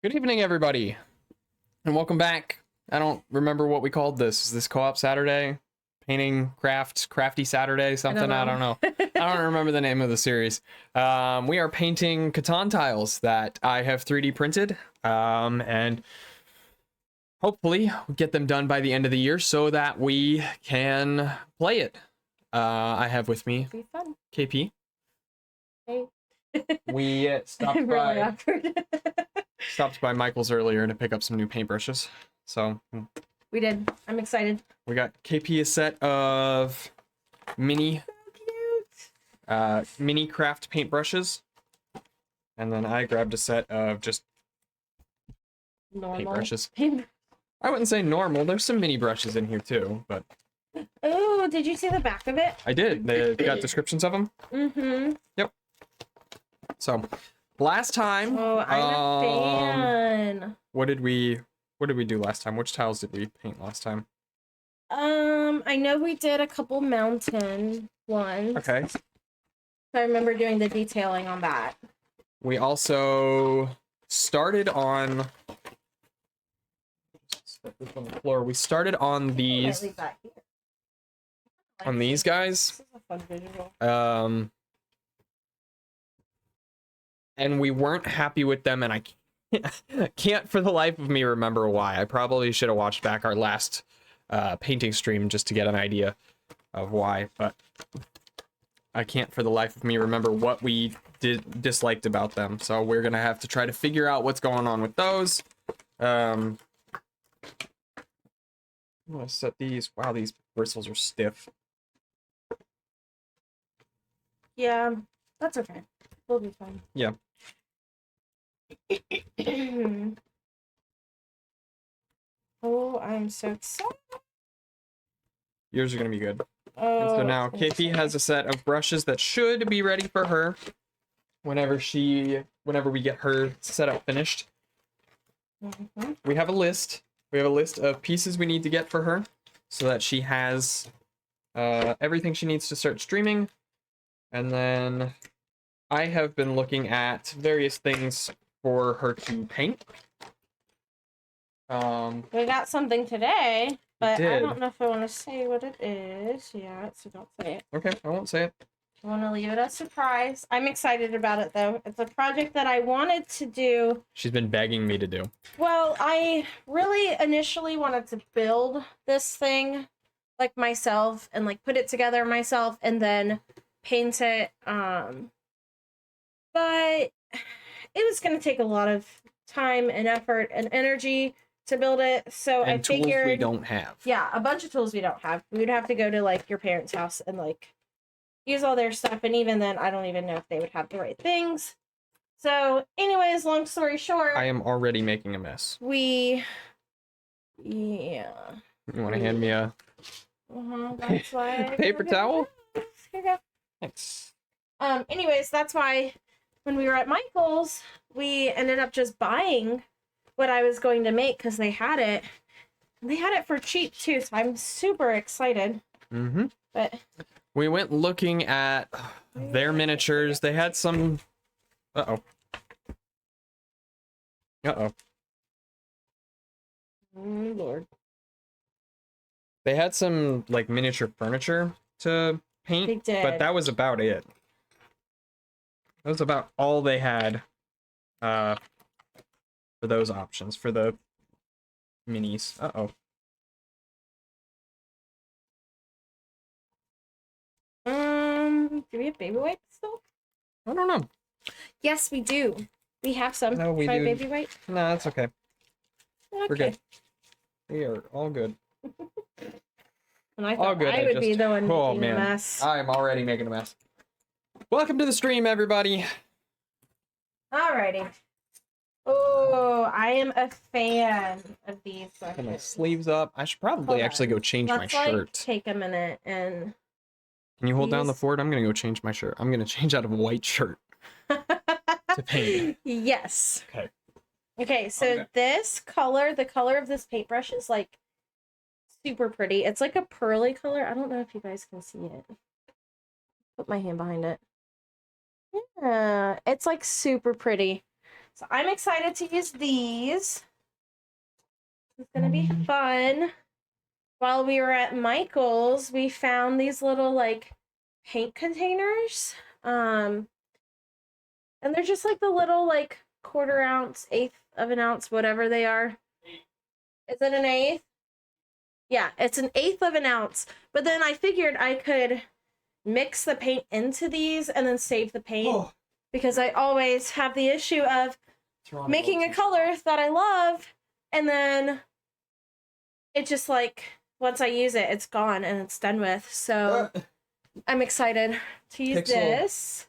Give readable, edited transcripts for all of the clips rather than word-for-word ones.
Good evening, everybody, and welcome back. I don't remember what we called this. Is this Co-op Saturday? Painting, crafty Saturday, something? I don't know. I don't remember the name of the series. We are painting Catan tiles that I have 3D printed, and hopefully get them done by the end of the year so that we can play it. I have with me KP. Hey. We stopped really by awkward. stopped by Michael's earlier to pick up some new paintbrushes. So We did. I'm excited. we got KP a set of mini craft paintbrushes, and then I grabbed a set of just Normal paintbrushes. I wouldn't say normal. There's some mini brushes in here too, but Oh, did you see the back of it? I did. They got descriptions of them. Mm-hmm. Yep. So last time, Oh, I'm a fan. what did we do last time? Which tiles did we paint last time? I know we did a couple mountain ones. Okay. So I remember doing the detailing on that. We also started on on the floor. We started on these Leave that here. on these guys. This is a fun visual. And we weren't happy with them, and I can't for the life of me remember why. I probably should have watched back our last painting stream just to get an idea of why, but I can't for the life of me remember what we disliked about them. So we're gonna have to try to figure out what's going on with those. I'm gonna set these. Wow, these bristles are stiff. Yeah, that's okay. We'll be fine. Yeah. Oh, I'm so excited. Yours are gonna be good. Oh, And so now KP has a set of brushes that should be ready for her whenever we get her setup finished. Mm-hmm. We have a list. We have a list of pieces we need to get for her so that she has everything she needs to start streaming. And then I have been looking at various things for her to paint. We got something today, but I did. don't know if I want to say what it is yet, so don't say it. Okay, I won't say it. I want to leave it a surprise. I'm excited about it, though. It's a project that I wanted to do. She's been begging me to do. Well, I really initially wanted to build this thing, like, myself, and, like, put it together myself, and then paint it. But it was going to take a lot of time and effort and energy to build it, so And I figured tools we don't have. Yeah, a bunch of tools we don't have. We would have to go to, like, your parents' house and, like, use all their stuff, and even then, I don't even know if they would have the right things. So, anyways, long story short, I am already making a mess. yeah. You want to hand me a That's why paper towel? Here you go. Thanks. Anyways, that's why when we were at Michael's, we ended up just buying what I was going to make because they had it. And they had it for cheap too, so I'm super excited. Mm-hmm. But we went looking at their miniatures. They had some... Uh-oh. Uh-oh. oh, Lord. They had some, like, miniature furniture to paint. They did. But that was about it. That was about all they had for those options, for the minis. Uh-oh. Do we have baby wipes still? I don't know. Yes, we do. We have some. No, we Try do. baby wipe. No, that's okay. Okay. We're good. We are all good. And I All thought good. I would be the one Oh, making a man. mess. I'm already making a mess. Welcome to the stream, everybody. Alrighty. Oh, I am a fan of these. Put my sleeves up. I should probably actually go change my Let's shirt. take a minute and. Can you hold down the Please. fort? I'm gonna go change my shirt. I'm gonna change out of a white shirt to paint. Yes. Okay. Okay, so Okay. this color, the color of this paintbrush is like super pretty. It's like a pearly color. I don't know if you guys can see it. Put my hand behind it. Yeah, it's like super pretty. So I'm excited to use these. It's gonna be fun. While we were at Michael's, we found these little like paint containers. And they're just like the little like 1/4 ounce, 1/8 of an ounce, whatever they are. Is it an 1/8? Yeah, it's an 1/8 of an ounce. But then I figured I could mix the paint into these and then save the paint because I always have the issue of making a color that I love and then it just like once I use it, it's gone and it's done with. So I'm excited to use this.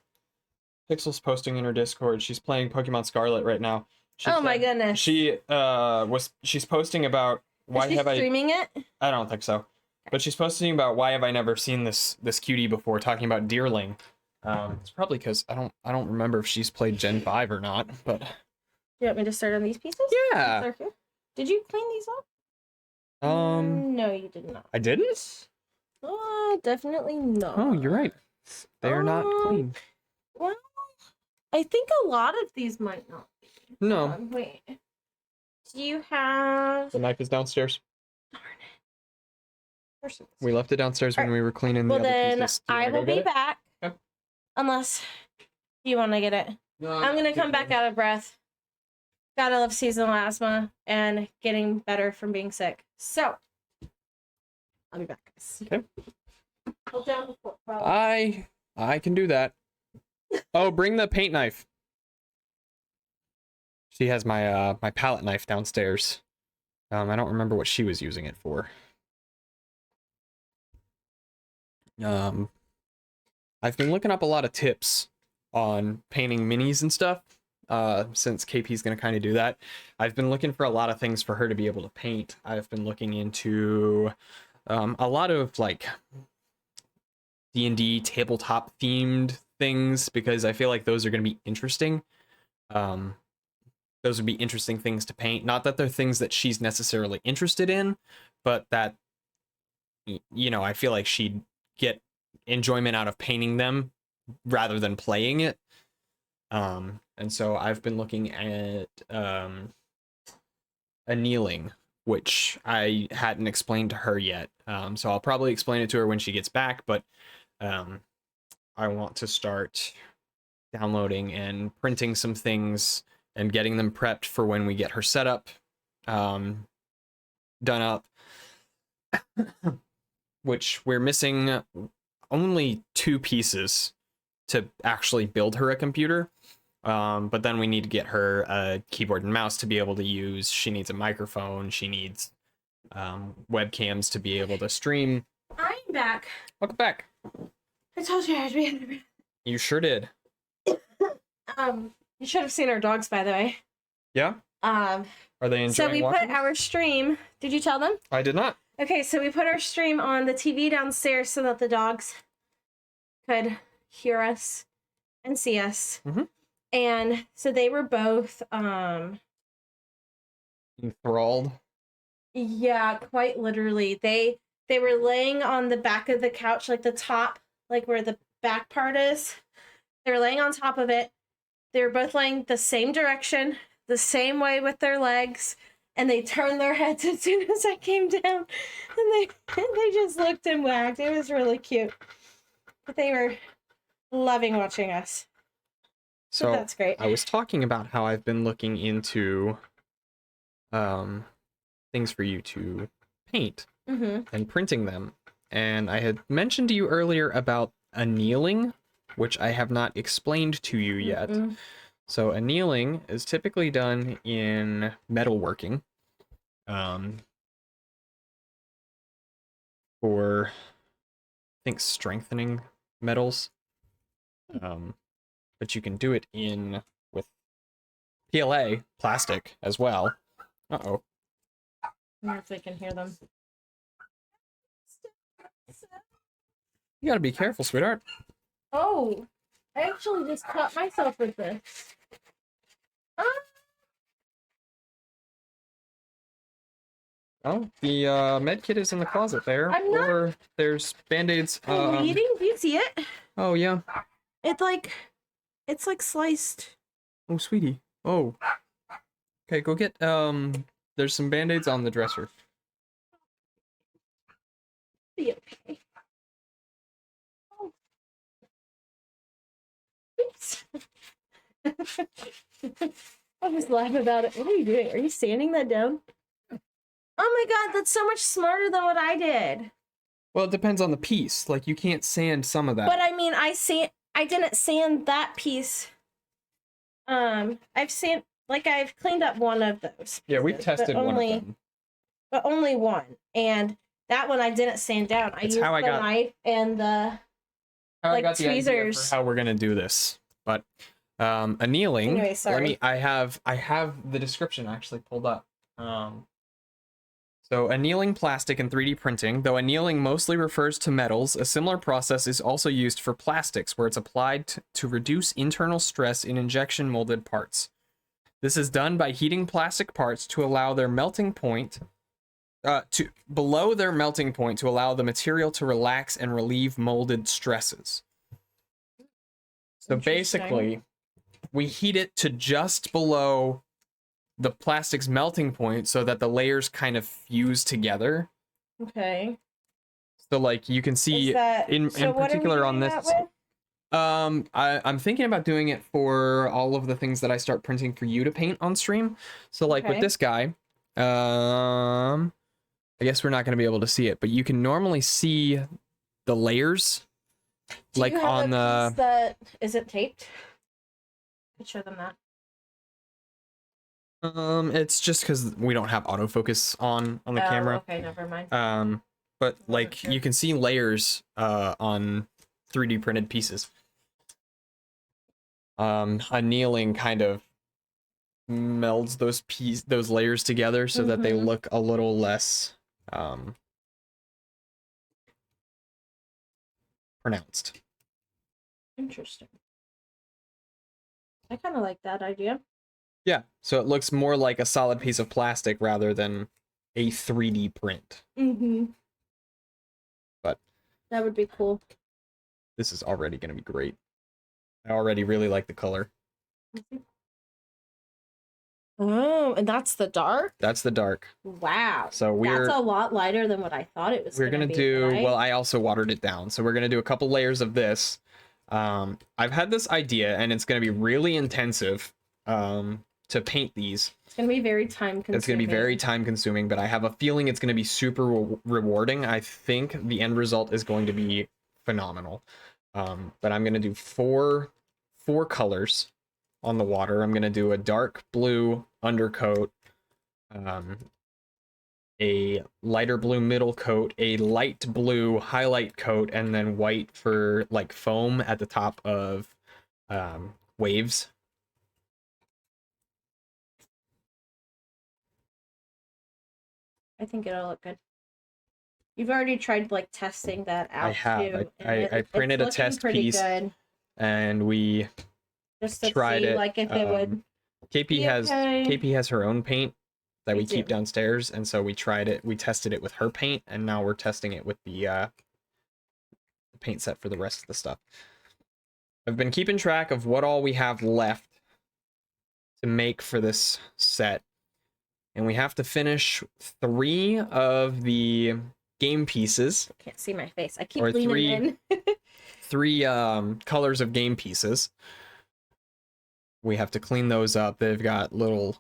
Pixel's posting in her Discord. She's playing Pokemon Scarlet right now. My goodness. She's posting about why have I streaming it? I don't think so. But she's posting about why have I never seen this cutie before, talking about Deerling. It's probably because I don't remember if she's played Gen 5 or not, but You want me to start on these pieces? yeah. Did you clean these up? No, you did not. I didn't? Definitely not. Oh, you're right. They are not clean. Well, I think a lot of these might not be. No. Wait. Do you have... The knife is downstairs. Darn it. We left it downstairs when we were cleaning the Well, other then pieces. I will be back. Okay. Unless you want to get it. No, I'm going to come back out of breath. Gotta love seasonal asthma and getting better from being sick. So, I'll be back, guys. Okay. Hold down the fork, I can do that. Oh, bring the paint knife. She has my my palette knife downstairs. I don't remember what she was using it for. I've been looking up a lot of tips on painting minis and stuff. Since KP's gonna kind of do that, I've been looking for a lot of things for her to be able to paint. I've been looking into a lot of like D&D tabletop themed things because I feel like those are gonna be interesting. Those would be interesting things to paint. Not that they're things that she's necessarily interested in, but that, you know, I feel like she'd get enjoyment out of painting them rather than playing it. And so I've been looking at annealing, which I hadn't explained to her yet. So I'll probably explain it to her when she gets back, but I want to start downloading and printing some things and getting them prepped for when we get her setup done up, which we're missing only 2 pieces to actually build her a computer. But then we need to get her a keyboard and mouse to be able to use. She needs a microphone. She needs webcams to be able to stream. I'm back. Welcome back. I told you I had to be in the... You sure did. You should have seen our dogs, by the way. Yeah? Are they enjoying So we watching? put our stream... Did you tell them? I did not. Okay, so we put our stream on the TV downstairs so that the dogs could hear us and see us. Mm-hmm. And so they were both, Enthralled? yeah, quite literally. They were laying on the back of the couch, like the top, like where the back part is. They were laying on top of it. They were both laying the same direction, the same way with their legs, and they turned their heads as soon as I came down, and they just looked and wagged. It was really cute. But they were loving watching us. So that's great. I was talking about how I've been looking into things for you to paint and printing them. And I had mentioned to you earlier about annealing, which I have not explained to you yet. So annealing is typically done in metalworking for, I think, strengthening metals. But you can do it with PLA, plastic, as well. Uh-oh. I wonder if they can hear them. You gotta be careful, sweetheart. Oh, I actually just caught myself with this. Oh, the med kit is in the closet there. I'm not... Or there's band-aids. bleeding? Do you see it? Oh, yeah. It's like sliced. Oh, sweetie. Oh. Okay, go get, there's some Band-Aids on the dresser. Be okay. Oh. Oops. I just laugh about it. What are you doing? Are you sanding that down? Oh my god, that's so much smarter than what I did. Well, it depends on the piece. Like, you can't sand some of that. But I mean, I didn't sand that piece. I've cleaned up one of those. Yeah, we've pieces, tested one of them. But only one. And that one I didn't sand down. I used the knife and the I got the idea tweezers. for how we're gonna do this. But annealing. Anyway, sorry. I have the description actually pulled up. So annealing plastic in 3D printing, though annealing mostly refers to metals, a similar process is also used for plastics, where it's applied to reduce internal stress in injection molded parts. This is done by heating plastic parts to allow their melting point to below their melting point to allow the material to relax and relieve molded stresses. So basically, we heat it to just below the plastic's melting point so that the layers kind of fuse together. Okay. So like you can see in particular on this. I'm thinking about doing it for all of the things that I start printing for you to paint on stream. So like with this guy, I guess we're not going to be able to see it, but you can normally see the layers. Like on the. Is it taped? Could show them that. It's just because we don't have autofocus on the camera. Okay, never mind. But like you can see layers on 3D printed pieces. Annealing kind of melds those layers together so that they look a little less pronounced. Interesting. I kind of like that idea. Yeah, so it looks more like a solid piece of plastic rather than a 3D print. But that would be cool. This is already going to be great. I already really like the color. Oh, and that's the dark? That's the dark. Wow. So that's a lot lighter than what I thought it was. We're going to do, well, I also watered it down. So we're going to do a couple layers of this. I've had this idea, and it's going to be really intensive to paint these. It's going to be very time consuming. It's going to be very time consuming, but I have a feeling it's going to be super rewarding. I think the end result is going to be phenomenal. But I'm going to do four colors on the water. I'm going to do a dark blue undercoat, a lighter blue middle coat, a light blue highlight coat, and then white for like foam at the top of waves. I think it'll look good. You've already tried like testing that out. I have. Too, I printed a test piece, and we just to tried see, it. Like if it would. KP has her own paint that we keep do. downstairs, and so we tried it. We tested it with her paint, and now we're testing it with the paint set for the rest of the stuff. I've been keeping track of what all we have left to make for this set, and we have to finish 3 of the game pieces. I can't see my face. I keep leaning in. 3 colors of game pieces. We have to clean those up. They've got little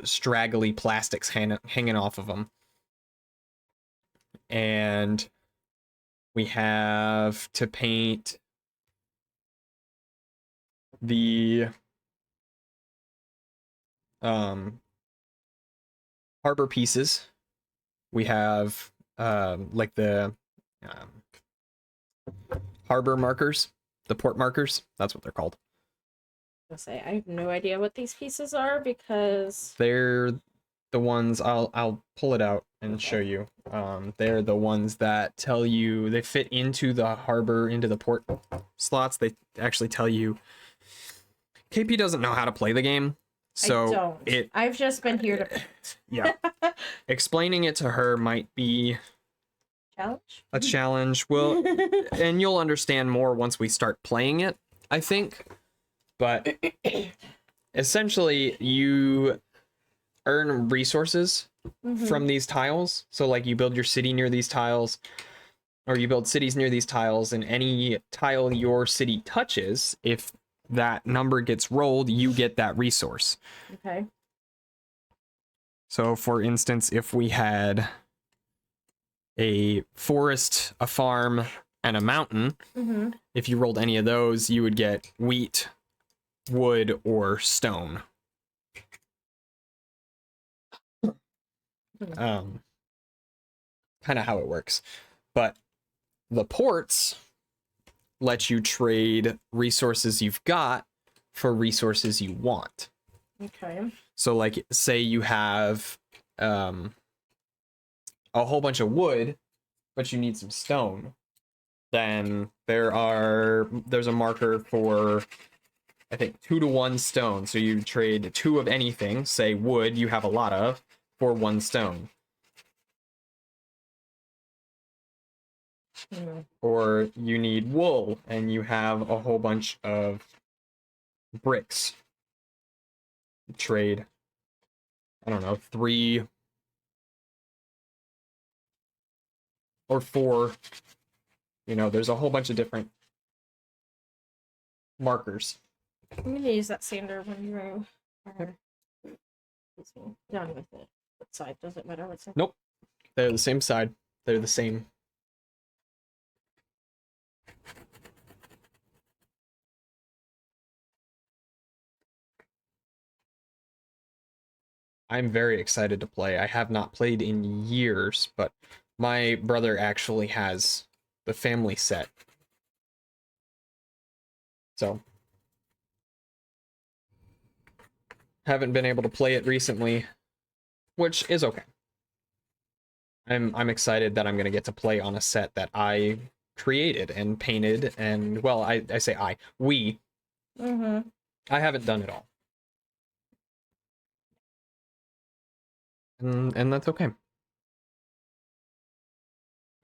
straggly plastics hanging off of them. And we have to paint the harbor pieces. We have like the harbor markers, the port markers. That's what they're called. I have no idea what these pieces are because they're the ones I'll pull it out and show you. They're the ones that tell you they fit into the harbor, into the port slots. They actually tell you. KP doesn't know how to play the game, so I've just been here to yeah. Explaining it to her might be a challenge. Well, and you'll understand more once we start playing it, I think. But essentially you earn resources Mhm. from these tiles. So like you build your city near these tiles, or you build cities near these tiles, and any tile your city touches, if that number gets rolled, you get that resource. Okay. So for instance, if we had a forest, a farm, and a mountain, Mhm. if you rolled any of those, you would get wheat, wood, or stone. Kind of how it works. But the ports let you trade resources you've got for resources you want. Okay. So like say you have a whole bunch of wood, but you need some stone, then there's a marker for I think 2-to-1 stone. So you trade 2 of anything, say wood you have a lot of, for 1 stone. Or you need wool and you have a whole bunch of bricks. Trade, I don't know, 3 or 4. You know, there's a whole bunch of different markers. I'm gonna use that sander when you are done with it. What side? Does it matter what side? Nope. They're the same side. They're the same. I'm very excited to play. I have not played in years, but my brother actually has the family set. So, haven't been able to play it recently, which is okay. I'm excited that I'm going to get to play on a set that I created and painted and, well, I say we. Mm-hmm. I haven't done it all. And that's okay.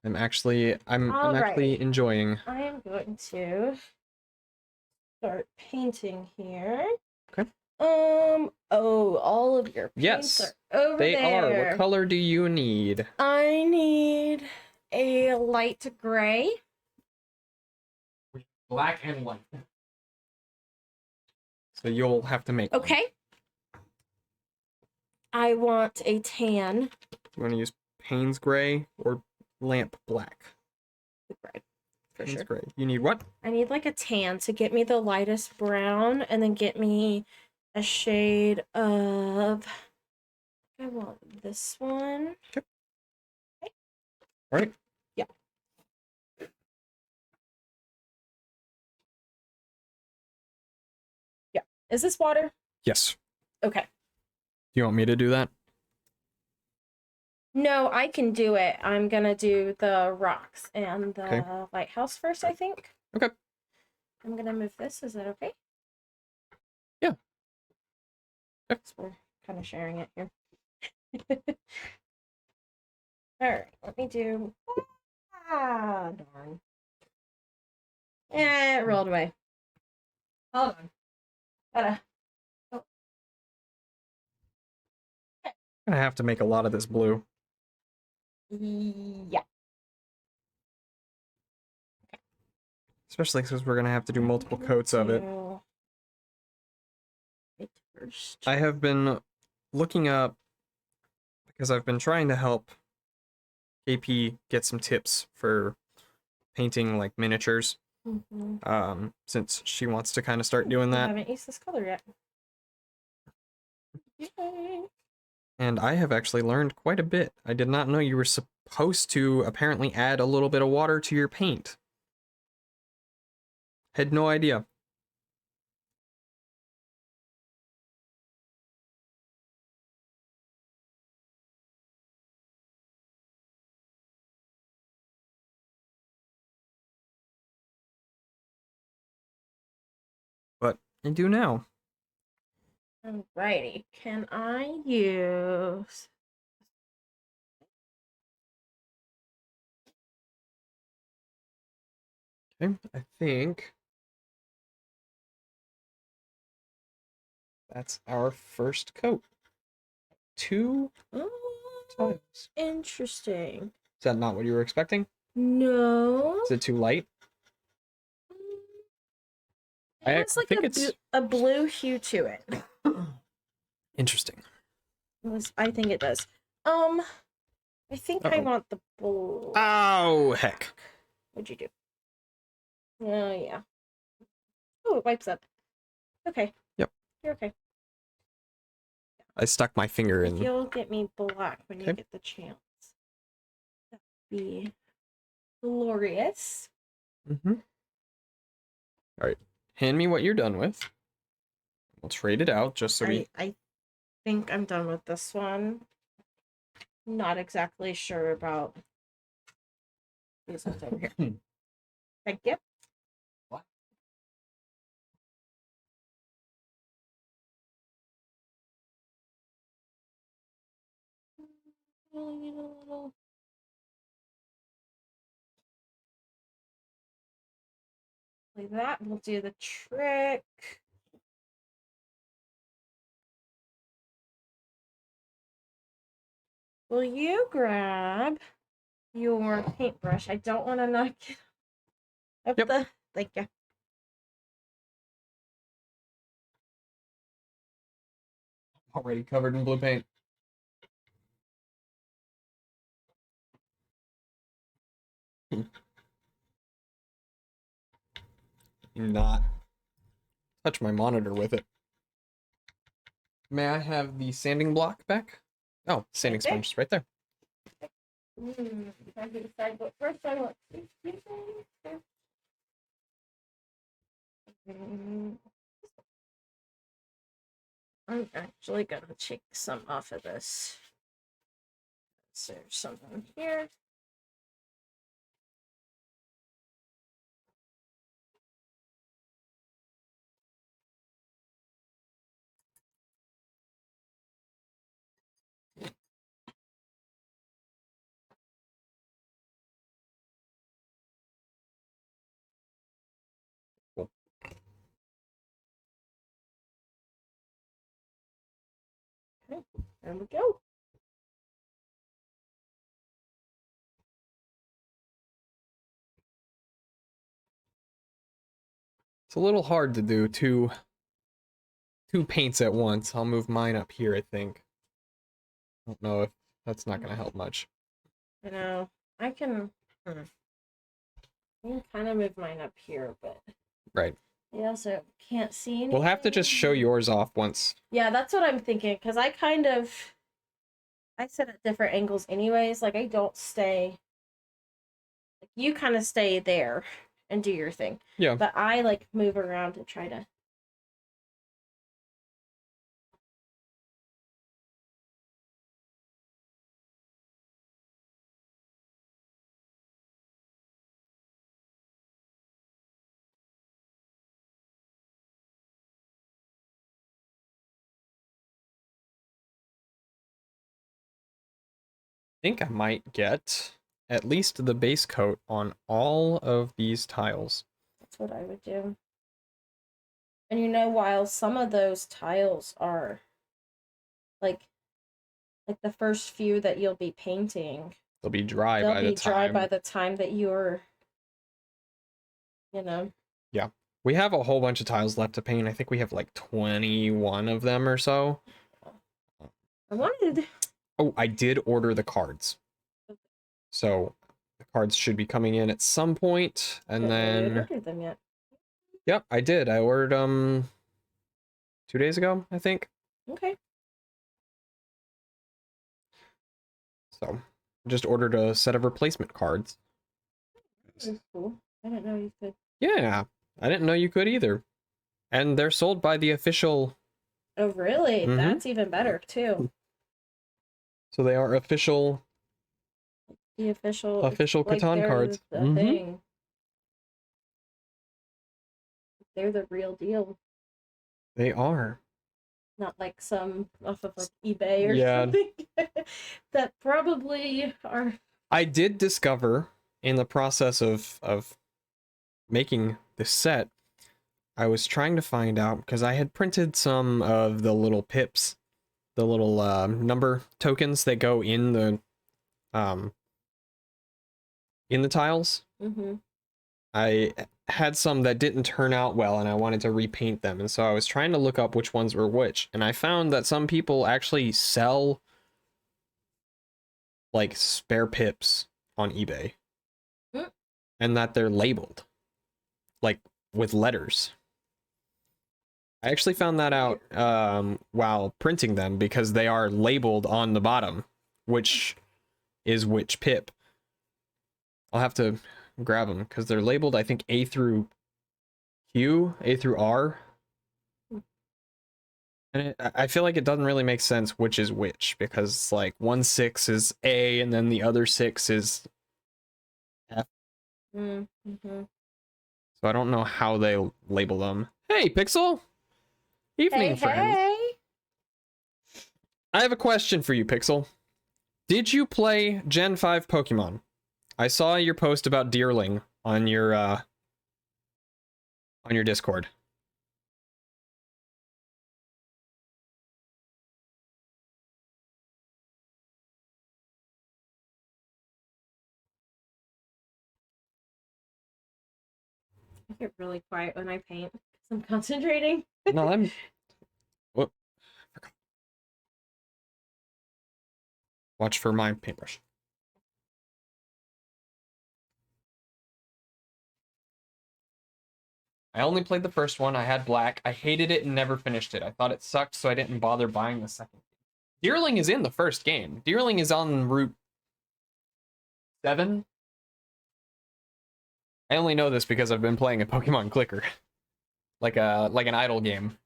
I'm actually enjoying. I am going to start painting here. Okay. All of your paints Yes, are over they there. are. What color do you need? I need a light gray. Black and white. So you'll have to make one. Okay. I want a tan. You want to use Payne's gray or lamp black? The gray, for Payne's sure. gray. You need what? I need like a tan to get me the lightest brown and then get me a shade of, I want this one. Okay. All right. Yeah. Yeah. Is this water? Yes. Okay. Do you want me to do that? No, I can do it. I'm gonna do the rocks and the Okay. lighthouse first, I think. Okay. I'm gonna move this. Is that okay? Yeah. Yep. We're kind of sharing it here. Alright, let me do. Ah, darn. Yeah, it rolled away. Hold on. Gotta. I'm gonna have to make a lot of this blue. Yeah. Especially since we're gonna have to do multiple coats of it. First. I have been looking up because I've been trying to help KP get some tips for painting like miniatures. Mm-hmm. Since she wants to kind of start doing I that. haven't used this color yet. Yay. And I have actually learned quite a bit. I did not know you were supposed to apparently add a little bit of water to your paint. Had no idea. But I do now. Alrighty, can I use? Okay, I think That's our first coat. 2 Oh, tiles. interesting. Is that not what you were expecting? No. Is it too light? It has like think it's a blue hue to it. interesting. I think it does. I think I want the blue. Oh, heck. What'd you do? Oh, yeah. Oh, it wipes up. Okay. Yep. You're okay. I stuck my finger If in. you'll get me black when you get the chance. That'd be glorious. Mm-hmm. All right. Hand me what you're done with. We'll trade it out just so I think I'm done with this one. Not exactly sure about these ones over here. Thank you. What? Like that will do the trick. Will you grab your paintbrush? I don't want to knock it up the. Thank you. already covered in blue paint. Not touch my monitor with it. May I have the sanding block back? Oh, sanding sponge is right there. I can decide what first I want. I'm actually gonna take some off of this. So there's something here. Cool. Okay, there we go. It's a little hard to do two paints at once. I'll move mine up here, I think. I don't know if that's not going to help much. I know. I can kind of move mine up here, but Right. I also can't see anything. We'll have to just show yours off once. Yeah, that's what I'm thinking, because I sit at different angles anyways. Like, I don't stay. Like, you kind of stay there and do your thing. Yeah. But I, like, move around to try to. I think I might get at least the base coat on all of these tiles. That's what I would do. And you know, while some of those tiles are like the first few that you'll be painting, They'll be dry they'll by be the time. dry by the time that you're, you know. Yeah. We have a whole bunch of tiles left to paint. I think we have like 21 of them or so. I wanted. Oh, I did order the cards. So the cards should be coming in at some point, and then ordered them yet. Yep, I did. I ordered 2 days ago, I think. Okay. So just ordered a set of replacement cards. That's cool. I didn't know you could. Yeah, I didn't know you could either. And they're sold by the official. Oh, really? Mhm. That's even better too. So they are official. The official Catan they're cards. The thing. They're the real deal. They are. Not like some off of like eBay or something that probably are. I did discover in the process of making this set I was trying to find out because I had printed some of the little pips, the little number tokens that go um in the tiles. Mm-hmm. I had some that didn't turn out well and I wanted to repaint them. And so I was trying to look up which ones were which. And I found that some people actually sell like spare pips on eBay. Mm. And that they're labeled like with letters. I actually found that out while printing them because they are labeled on the bottom, which is which pip. I'll have to grab them because they're labeled, I think, A through Q, A through R. And I feel like it doesn't really make sense which is which because like 1/6 is A and then the other 6 is F. Mm-hmm. So I don't know how they label them. Hey, Pixel! Evening, friend. Hey. I have a question for you, Pixel. Did you play Gen 5 Pokemon? I saw your post about Deerling on your Discord. I get really quiet when I paint because I'm concentrating. No, I'm... Whoop. Watch for my paintbrush. I only played the first one. I had black. I hated it and never finished it. I thought it sucked, so I didn't bother buying the second. Deerling is in the first game. Deerling is on Route 7. I only know this because I've been playing a Pokemon Clicker. like an idle game.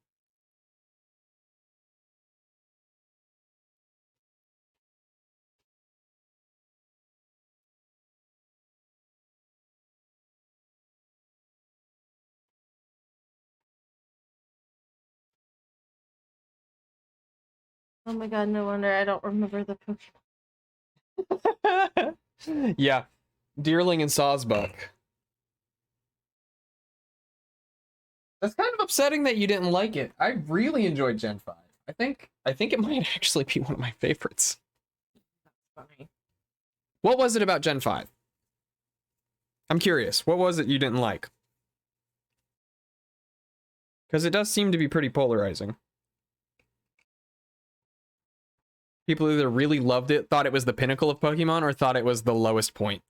Oh my god, no wonder I don't remember the Pokemon. Yeah. Deerling and Sawsbuck. That's kind of upsetting that you didn't like it. I really enjoyed Gen 5. I think it might actually be one of my favorites. That's funny. What was it about Gen 5? I'm curious. What was it you didn't like? Because it does seem to be pretty polarizing. People either really loved it, thought it was the pinnacle of Pokemon, or thought it was the lowest point.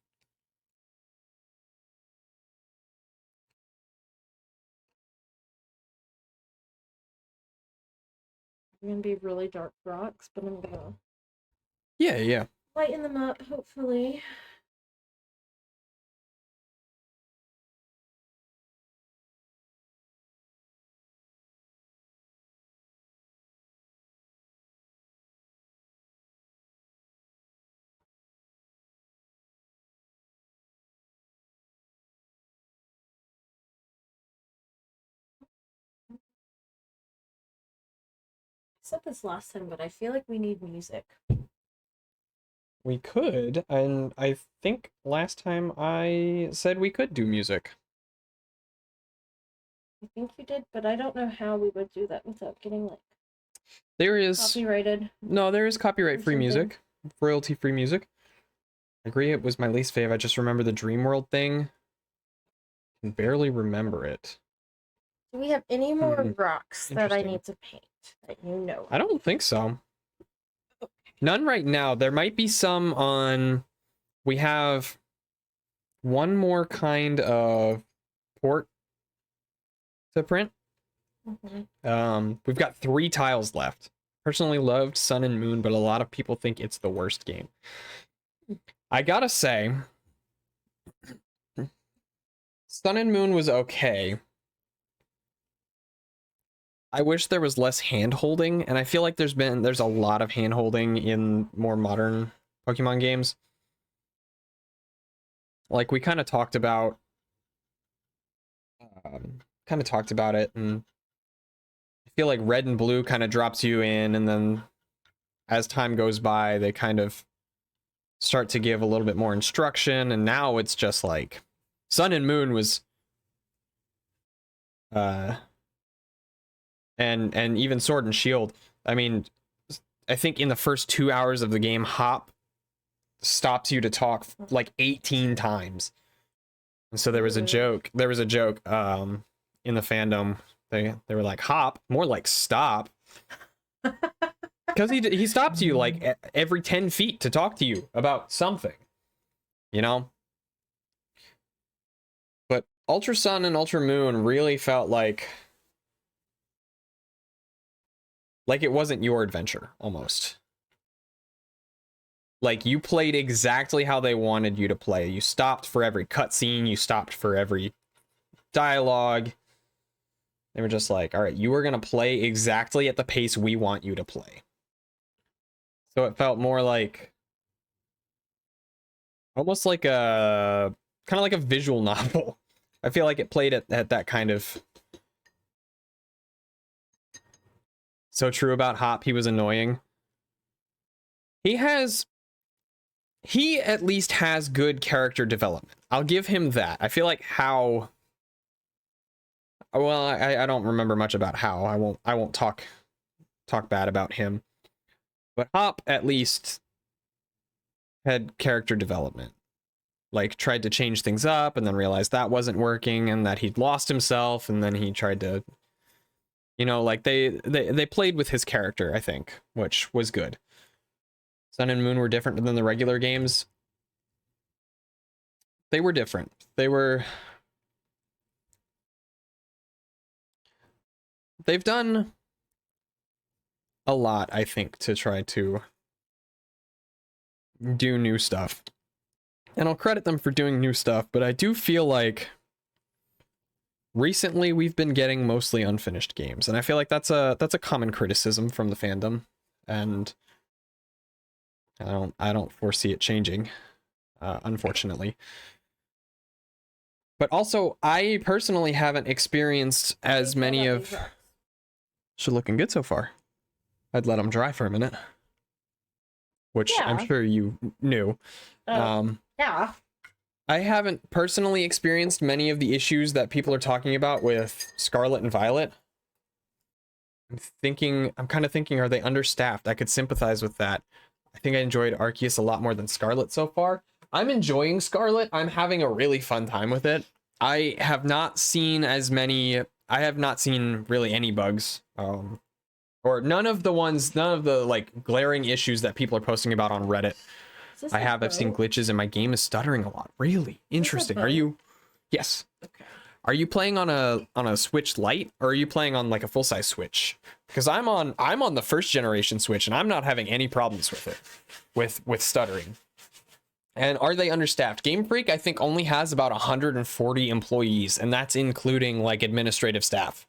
I'm gonna be really dark rocks, but I'm gonna Yeah. lighten them up, hopefully. I said this last time, but I feel like we need music. We could, and I think last time I said we could do music. I think you did, but I don't know how we would do that without getting like There is copyrighted. No, there is copyright-free music, royalty-free music. I agree, it was my least fave. I just remember the Dream World thing. I can barely remember it. Do we have any more rocks that I Interesting. need to paint that you know? I don't think so. None right now. There might be some on... We have one more kind of port to print. We've got 3 tiles left. Personally loved Sun and Moon, but a lot of people think it's the worst game. I gotta say, Sun and Moon was okay. I wish there was less hand-holding, and I feel like there's a lot of hand-holding in more modern Pokemon games. Like, we kind of talked about it, and I feel like Red and Blue kind of drops you in, and then as time goes by, they kind of start to give a little bit more instruction, and now it's just like Sun and Moon was uh, and even Sword and Shield. I mean, I think in the first 2 hours of the game, Hop stops you to talk like 18 times. And so there was a joke. There was a joke in the fandom. They were like, Hop, more like stop. Because he stops you like every 10 feet to talk to you about something, you know? But Ultra Sun and Ultra Moon really felt like it wasn't your adventure, almost. Like, you played exactly how they wanted you to play. You stopped for every cutscene, you stopped for every dialogue. They were just like, all right, you are going to play exactly at the pace we want you to play. So it felt more like, almost like a, kind of like a visual novel. I feel like it played at that kind of. So true about Hop, he was annoying. He at least has good character development. I'll give him that. I feel like How, well, I don't remember much about How. I won't talk bad about him. But Hop at least had character development. Like, tried to change things up and then realized that wasn't working and that he'd lost himself, and then he tried to, you know, like they played with his character, I think, which was good. Sun and Moon were different than the regular games. They were different. They've done a lot, I think, to try to do new stuff. And I'll credit them for doing new stuff, but I do feel like recently we've been getting mostly unfinished games, and I feel like that's a common criticism from the fandom, and I don't foresee it changing, unfortunately. But also, I personally haven't experienced as many of. Should looking good so far. I'd let them dry for a minute, which yeah. I'm sure you knew. Yeah. I haven't personally experienced many of the issues that people are talking about with Scarlet and Violet. I'm kind of thinking, are they understaffed? I could sympathize with that. I think I enjoyed Arceus a lot more than Scarlet so far. I'm enjoying Scarlet. I'm having a really fun time with it. I have not seen really any bugs. Or none of the like glaring issues that people are posting about on Reddit. I've seen glitches and my game is stuttering a lot. Really interesting. Are you? Yes. Okay. Are you playing on a Switch Lite, or are you playing on like a full-size Switch? Because I'm on the first generation Switch and I'm not having any problems with it, with stuttering. And are they understaffed? Game Freak, I think, only has about 140 employees, and that's including like administrative staff.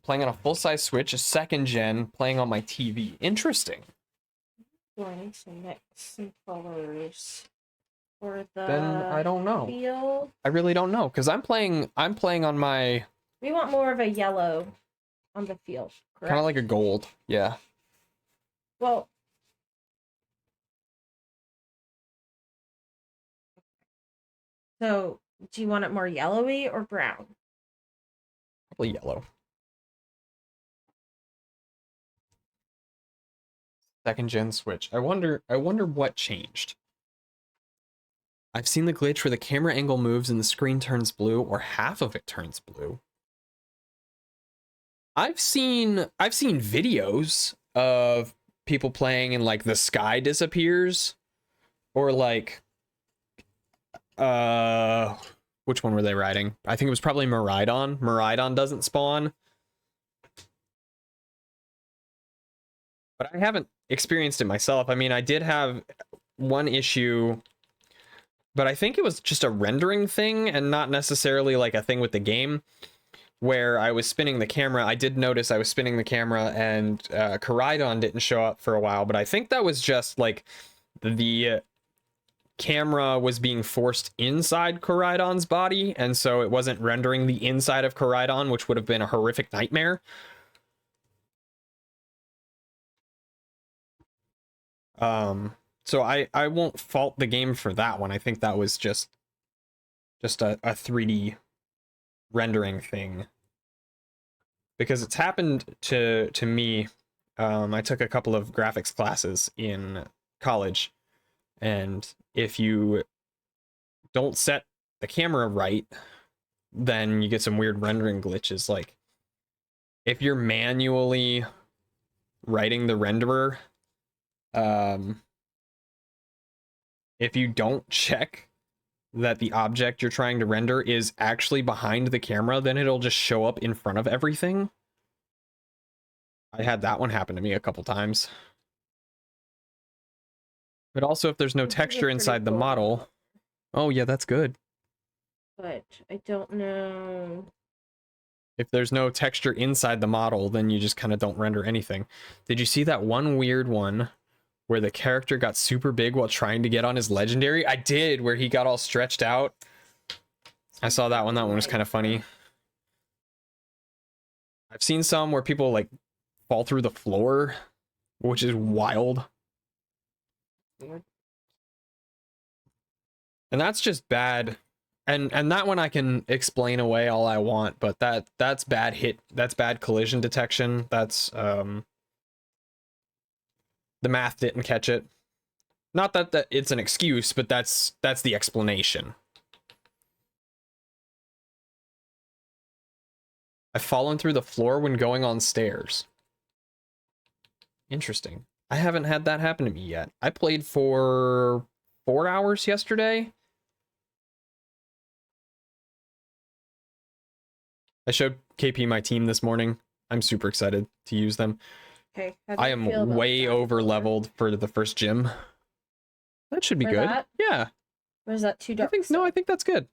Playing on a full-size Switch, a second gen, playing on my TV. Interesting. Do I need to mix some colors for the Then I don't know. field? I really don't know, because I'm playing on my. We want more of a yellow on the field, correct? Kind of like a gold, yeah. Well, so do you want it more yellowy or brown? Probably yellow. Second gen Switch. I wonder what changed. I've seen the glitch where the camera angle moves and the screen turns blue, or half of it turns blue. I've seen videos of people playing and like the sky disappears, or like which one were they riding? I think it was probably Miraidon. Miraidon doesn't spawn. But I haven't experienced it myself. I mean, I did have one issue, but I think it was just a rendering thing and not necessarily like a thing with the game, where I was spinning the camera. I did notice I was spinning the camera and Koraidon didn't show up for a while, but I think that was just like the camera was being forced inside Koraidon's body, and so it wasn't rendering the inside of Koraidon, which would have been a horrific nightmare. So I won't fault the game for that one. I think that was just a 3D rendering thing. Because it's happened to me. I took a couple of graphics classes in college, and if you don't set the camera right, then you get some weird rendering glitches. Like, if you're manually writing the renderer, if you don't check that the object you're trying to render is actually behind the camera, then it'll just show up in front of everything. I had that one happen to me a couple times. But also, if there's no texture inside the model... Oh, yeah, that's good. But I don't know... If there's no texture inside the model, then you just kind of don't render anything. Did you see that one weird one where the character got super big while trying to get on his legendary? I did, where he got all stretched out. I saw that one. That one was kind of funny. I've seen some where people, like, fall through the floor, which is wild. Weird. And that's just bad. And that one I can explain away all I want, but that's bad that's bad collision detection. That's the math didn't catch it. Not that it's an excuse, but that's the explanation. I've fallen through the floor when going on stairs. Interesting. I haven't had that happen to me yet. I played for 4 hours yesterday. I showed KP my team this morning. I'm super excited to use them. Okay. I am way over leveled for the first gym. That should be good. That? Yeah. Or is that too dark? I think that's good.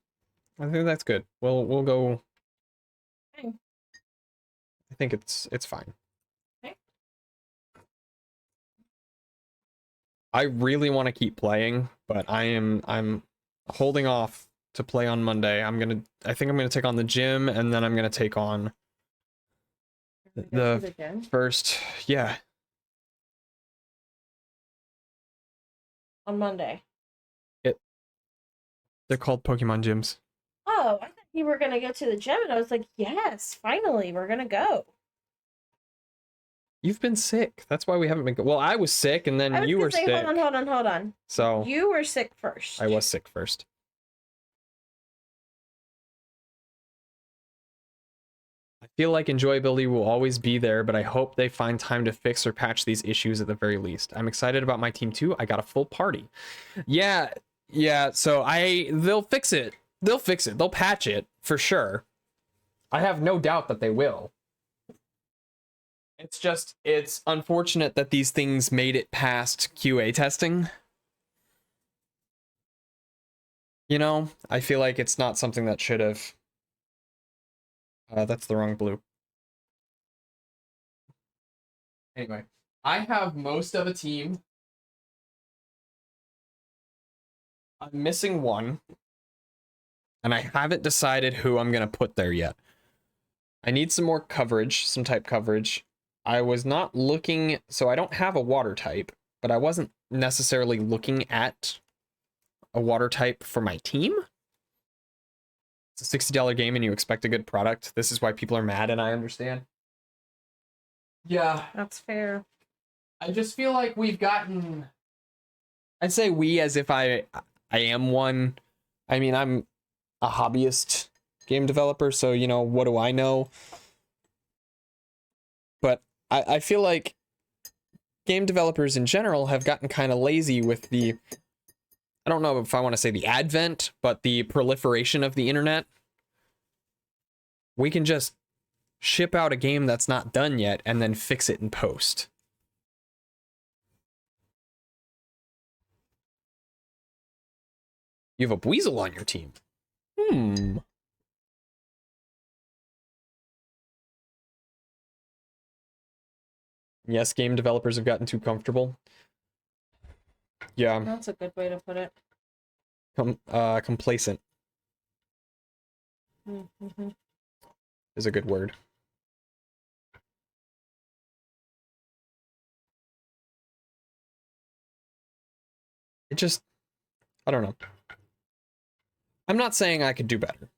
I think that's good. We'll go. Okay. I think it's fine. Okay. I really want to keep playing, but I'm holding off to play on Monday. I think I'm gonna take on the gym, and then I'm gonna take on the first. Yeah. On Monday. They're called Pokemon gyms. Oh, I thought you were gonna go to the gym, and I was like, yes, finally, we're gonna go. You've been sick. That's why we haven't been. Well, I was sick, and then you were sick. Hold on. So you were sick first. I was sick first. I feel like enjoyability will always be there, but I hope they find time to fix or patch these issues at the very least. I'm excited about my team too. I got a full party. Yeah. So they'll fix it. They'll patch it for sure. I have no doubt that they will. It's unfortunate that these things made it past QA testing. You know, I feel like it's not something that should have. That's the wrong blue. Anyway, I have most of a team. I'm missing one. And I haven't decided who I'm going to put there yet. I need some more coverage, some type coverage. I was not looking, so I don't have a water type, but I wasn't necessarily looking at a water type for my team. It's a $60 game and you expect a good product. This is why people are mad, and I understand. Yeah. That's fair. I just feel like we've gotten... I'd say we as if I am one. I mean, I'm a hobbyist game developer, so, you know, what do I know? But I feel like game developers in general have gotten kind of lazy with the... I don't know if I want to say the advent, but the proliferation of the internet. We can just ship out a game that's not done yet and then fix it in post. You have a Weasel on your team. Yes, game developers have gotten too comfortable. Yeah. That's a good way to put it. Complacent is a good word. it just, I don't know. I'm not saying I could do better.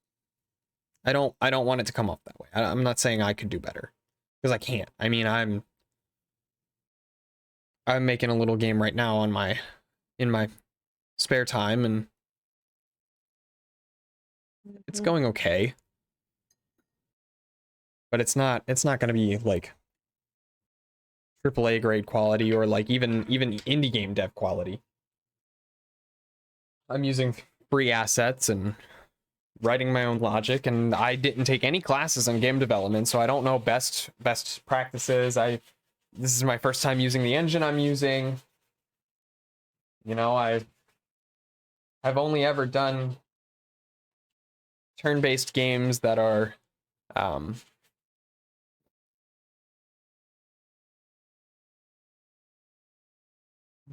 I don't want it to come off that way. I'm not saying I could do better because I can't. I mean, I'm making a little game right now on in my spare time, and it's going okay. But it's not going to be like AAA grade quality or like even indie game dev quality. I'm using free assets and writing my own logic, and I didn't take any classes on game development, so I don't know best practices. This is my first time using the engine I'm using. You know, I've only ever done turn-based games that are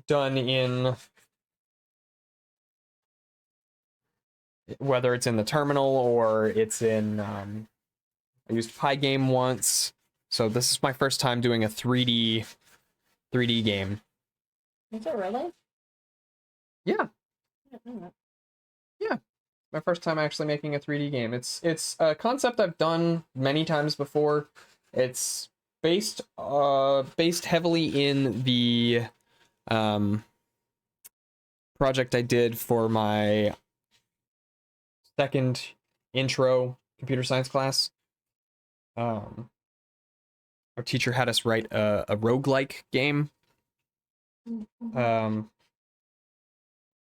done in, whether it's in the terminal or it's in I used Pygame once, so this is my first time doing a 3D game. Is it really? Yeah. I didn't know that. Yeah. My first time actually making a 3D game. It's a concept I've done many times before. It's based heavily in the project I did for my second intro computer science class. Our teacher had us write a roguelike game.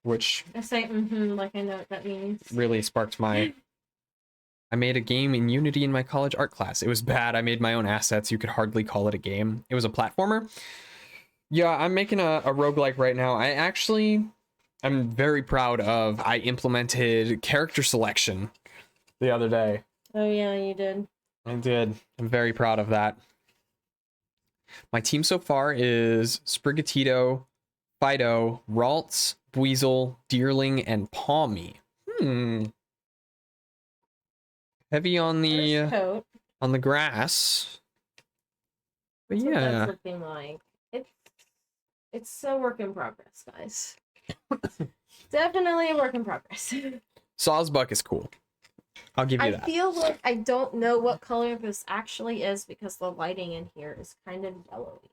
Which I say like I know what that means. really sparked my I made a game in Unity in my college art class. It was bad. I made my own assets. You could hardly call it a game. It was a platformer. Yeah, I'm making a roguelike right now. I'm very proud of, I implemented character selection the other day. Oh yeah, you did. I did. I'm very proud of that. My team so far is Sprigatito, Fido, Ralts, Weasel, Deerling, and Palmy. Heavy on First coat. the grass. But That's what yeah. that's looking like. It's a work in progress, guys. Definitely a work in progress. Sawsbuck is cool. I'll give you that. I feel like I don't know what color this actually is because the lighting in here is kind of yellowy.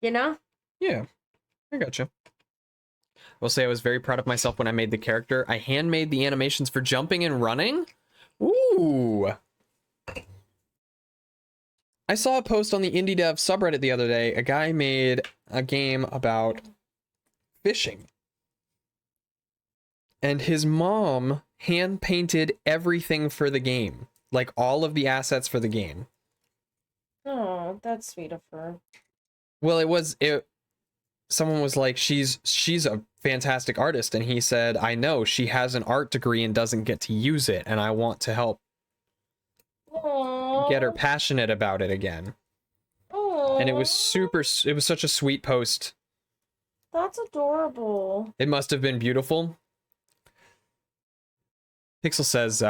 You know? Yeah, I gotcha. I will say I was very proud of myself when I made the character. I handmade the animations for jumping and running. Ooh. I saw a post on the Indie Dev subreddit the other day. A guy made a game about fishing. And his mom hand painted everything for the game. Like all of the assets for the game. Oh, that's sweet of her. Well, someone was like, she's a fantastic artist, and he said, I know she has an art degree and doesn't get to use it, and I want to help Aww. get her passionate about it again. Aww. And it was such a sweet post. That's adorable. It must have been beautiful. Pixel says,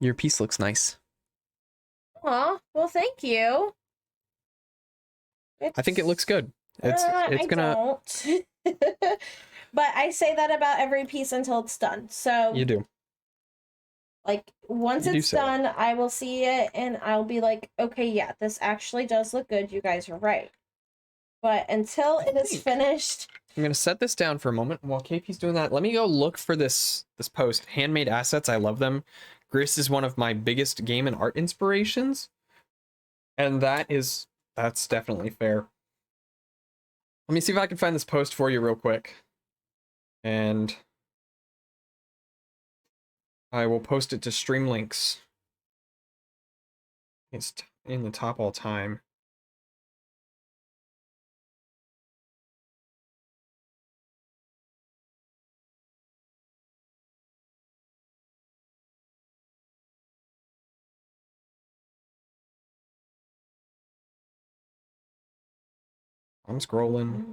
your piece looks nice. Aw, well thank you. I think it looks good. It's I gonna. Don't. But I say that about every piece until it's done. So You do. like once You do it's say done, I will see it and I'll be like, okay, yeah, this actually does look good. You guys are right. But until it is finished, I'm gonna set this down for a moment. While KP's doing that, let me go look for this post. Handmade assets, I love them. Gris is one of my biggest game and art inspirations. And that's definitely fair. Let me see if I can find this post for you real quick. And I will post it to stream links. It's in the top all time. I'm scrolling.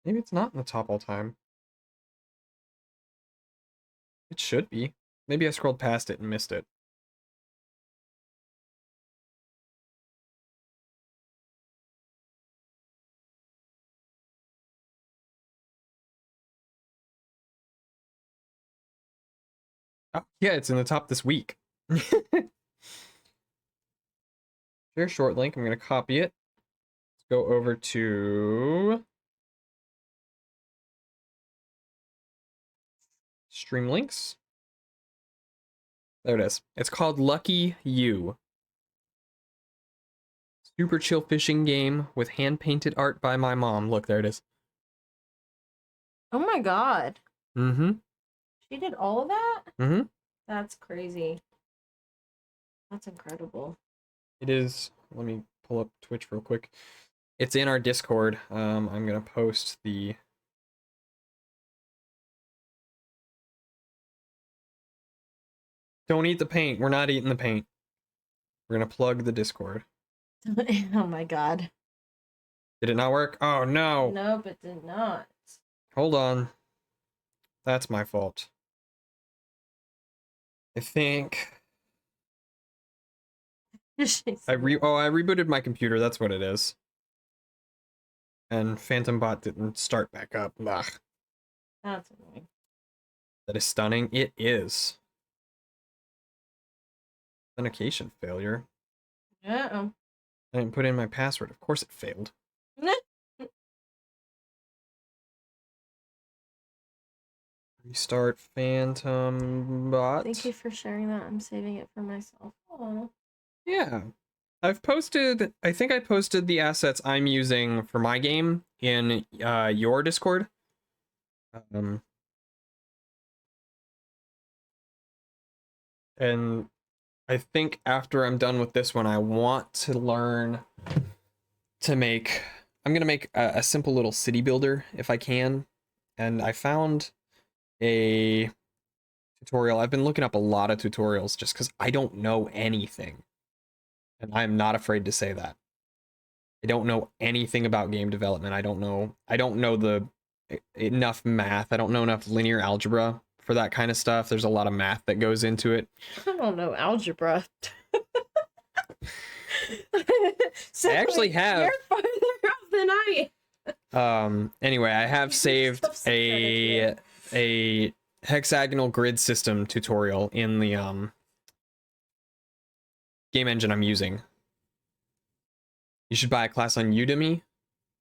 Maybe it's not in the top all time. It should be. Maybe I scrolled past it and missed it. Oh, yeah, it's in the top this week. Share short link. I'm going to copy it. Let's go over to stream links. There it is. It's called Lucky You. Super chill fishing game with hand-painted art by my mom. Look, there it is. Oh my god. Mm-hmm. She did all of that? Mm-hmm. That's crazy. That's incredible. It is. Let me pull up Twitch real quick. It's in our Discord. I'm gonna post the. Don't eat the paint. We're not eating the paint. We're gonna plug the Discord. Oh my god. Did it not work? Oh no. Nope, it did not. Hold on. That's my fault. I think I rebooted my computer. That's what it is. And Phantom Bot didn't start back up. Ugh. That's annoying. That is stunning. It is. Authentication failure. Uh-oh. I didn't put in my password. Of course it failed. Restart Phantom Bot. Thank you for sharing that. I'm saving it for myself. Oh. Yeah. I've posted, I think I posted the assets I'm using for my game in your Discord. And I think after I'm done with this one, I want to learn to make, I'm going to make a simple little city builder if I can. And I found a tutorial. I've been looking up a lot of tutorials just because I don't know anything. And I'm not afraid to say that. I don't know anything about game development. I don't know enough math. I don't know enough linear algebra for that kind of stuff. There's a lot of math that goes into it. I don't know algebra. So I actually have. You're farther off than I am. Anyway, I have saved a hexagonal grid system tutorial in the game engine I'm using. You should buy a class on Udemy.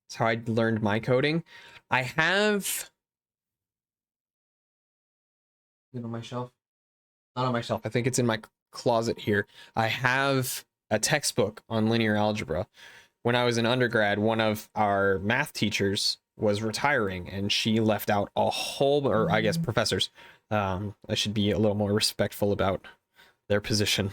That's how I learned my coding. I have. Is it on my shelf? Not on my shelf. I think it's in my closet here. I have a textbook on linear algebra. When I was in undergrad, one of our math teachers was retiring, and she left out a whole, or I guess professors. I should be a little more respectful about their position.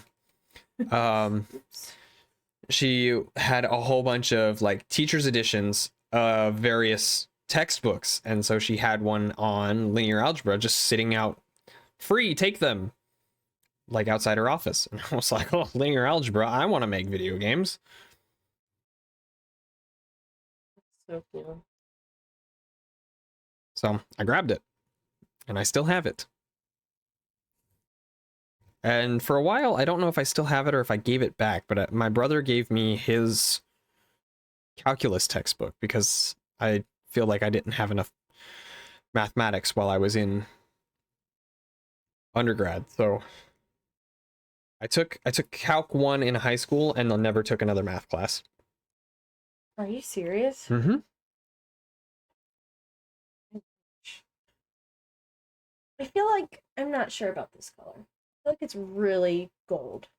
She had a whole bunch of like teachers' editions of various textbooks, and so she had one on linear algebra just sitting out free. Take them, like outside her office. And I was like, oh, linear algebra, I want to make video games. So cool. So I grabbed it, and I still have it. And for a while, I don't know if I still have it or if I gave it back, but my brother gave me his calculus textbook because I feel like I didn't have enough mathematics while I was in undergrad. So I took Calc 1 in high school and I never took another math class. Are you serious? Mm-hmm. I feel like I'm not sure about this color. I feel like it's really gold.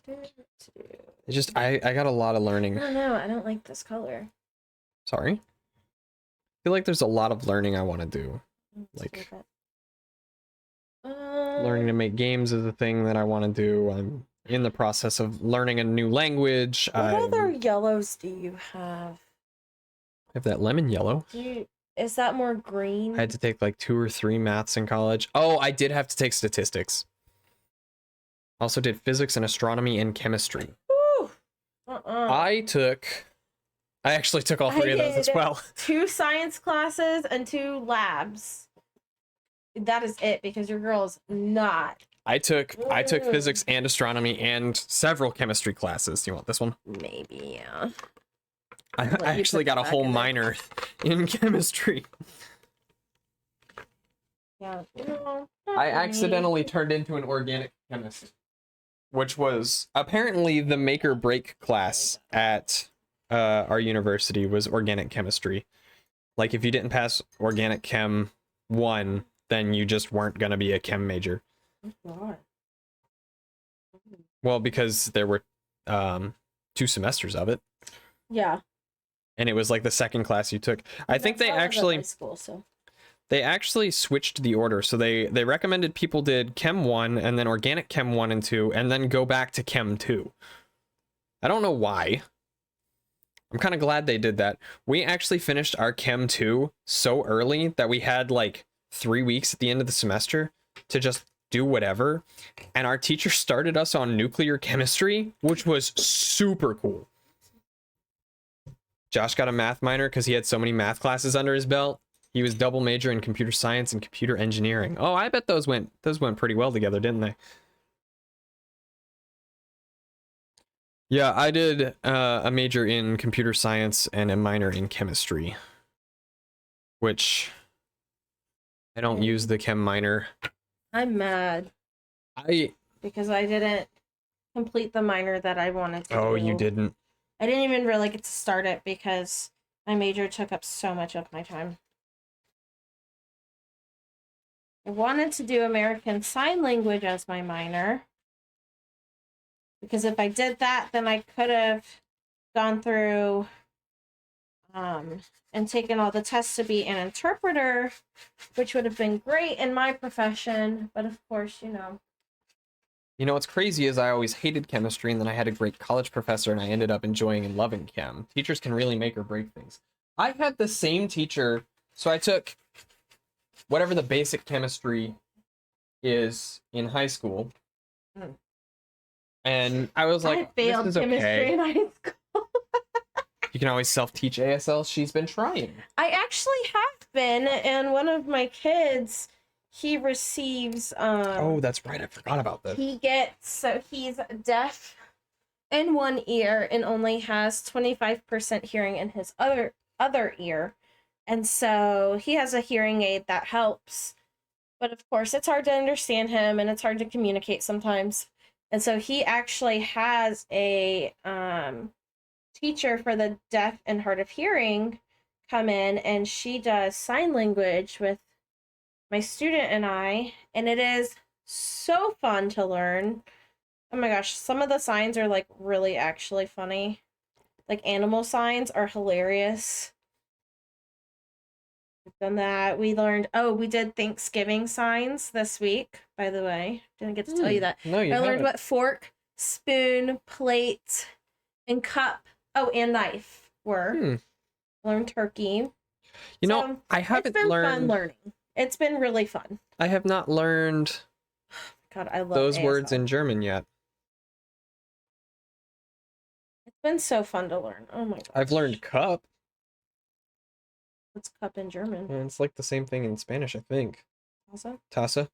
It's just I got a lot of learning. I don't know. I don't like this color. Sorry. I feel like there's a lot of learning I want to do. Like learning to make games is a thing that I want to do. I'm in the process of learning a new language. What other yellows do you have? I have that lemon yellow. Is that more green? I had to take like 2 or 3 maths in college. Oh, I did have to take statistics. Also did physics and astronomy and chemistry. I actually took all three of those as did well. 2 science classes and 2 labs. That is it, because your girl's not. I took physics and astronomy and several chemistry classes. Do you want this one? Maybe, yeah. I actually got a whole minor in chemistry. Yeah. No, I accidentally turned into an organic chemist, which was apparently the make or break class at our university was organic chemistry. Like if you didn't pass organic chem 1, then you just weren't going to be a chem major. God. Well, because there were 2 semesters of it. Yeah. And it was like the second class you took. I think they actually high school, so. They actually switched the order. So they recommended people did Chem 1 and then Organic Chem 1 and 2 and then go back to Chem 2. I don't know why. I'm kind of glad they did that. We actually finished our Chem 2 so early that we had like 3 weeks at the end of the semester to just do whatever. And our teacher started us on nuclear chemistry, which was super cool. Josh got a math minor because he had so many math classes under his belt. He was double major in computer science and computer engineering. Oh, I bet those went pretty well together, didn't they? Yeah, I did a major in computer science and a minor in chemistry, which I don't use the chem minor. I'm mad. Because I didn't complete the minor that I wanted to do. Oh, you didn't. I didn't even really get to start it because my major took up so much of my time. I wanted to do American Sign Language as my minor, because if I did that, then I could have gone through and taken all the tests to be an interpreter, which would have been great in my profession. But of course, you know. You know what's crazy is I always hated chemistry, and then I had a great college professor, and I ended up enjoying and loving chem. Teachers can really make or break things. I had the same teacher, so I took whatever the basic chemistry is in high school, and I was like, I failed this is chemistry okay. in high school. You can always self-teach ASL. She's been trying. I actually have been, and one of my kids, he receives oh, that's right, I forgot about this. He's deaf in one ear and only has 25% hearing in his other ear, and so he has a hearing aid that helps, but of course it's hard to understand him and it's hard to communicate sometimes, and so he actually has a teacher for the deaf and hard of hearing come in, and she does sign language with my student and I, and it is so fun to learn. Oh my gosh, some of the signs are like really actually funny. Like animal signs are hilarious. We've done that. We did Thanksgiving signs this week, by the way. Didn't get to tell you that. No, you I learned haven't. what fork, spoon, plate, and cup, and knife were. Learned turkey. You know, I haven't it's been learned. fun learning. It's been really fun. I have not learned God, I love those ASL. words in German yet. It's been so fun to learn. Oh my god. I've learned cup. What's cup in German? And it's like the same thing in Spanish, I think. Also? Tasa.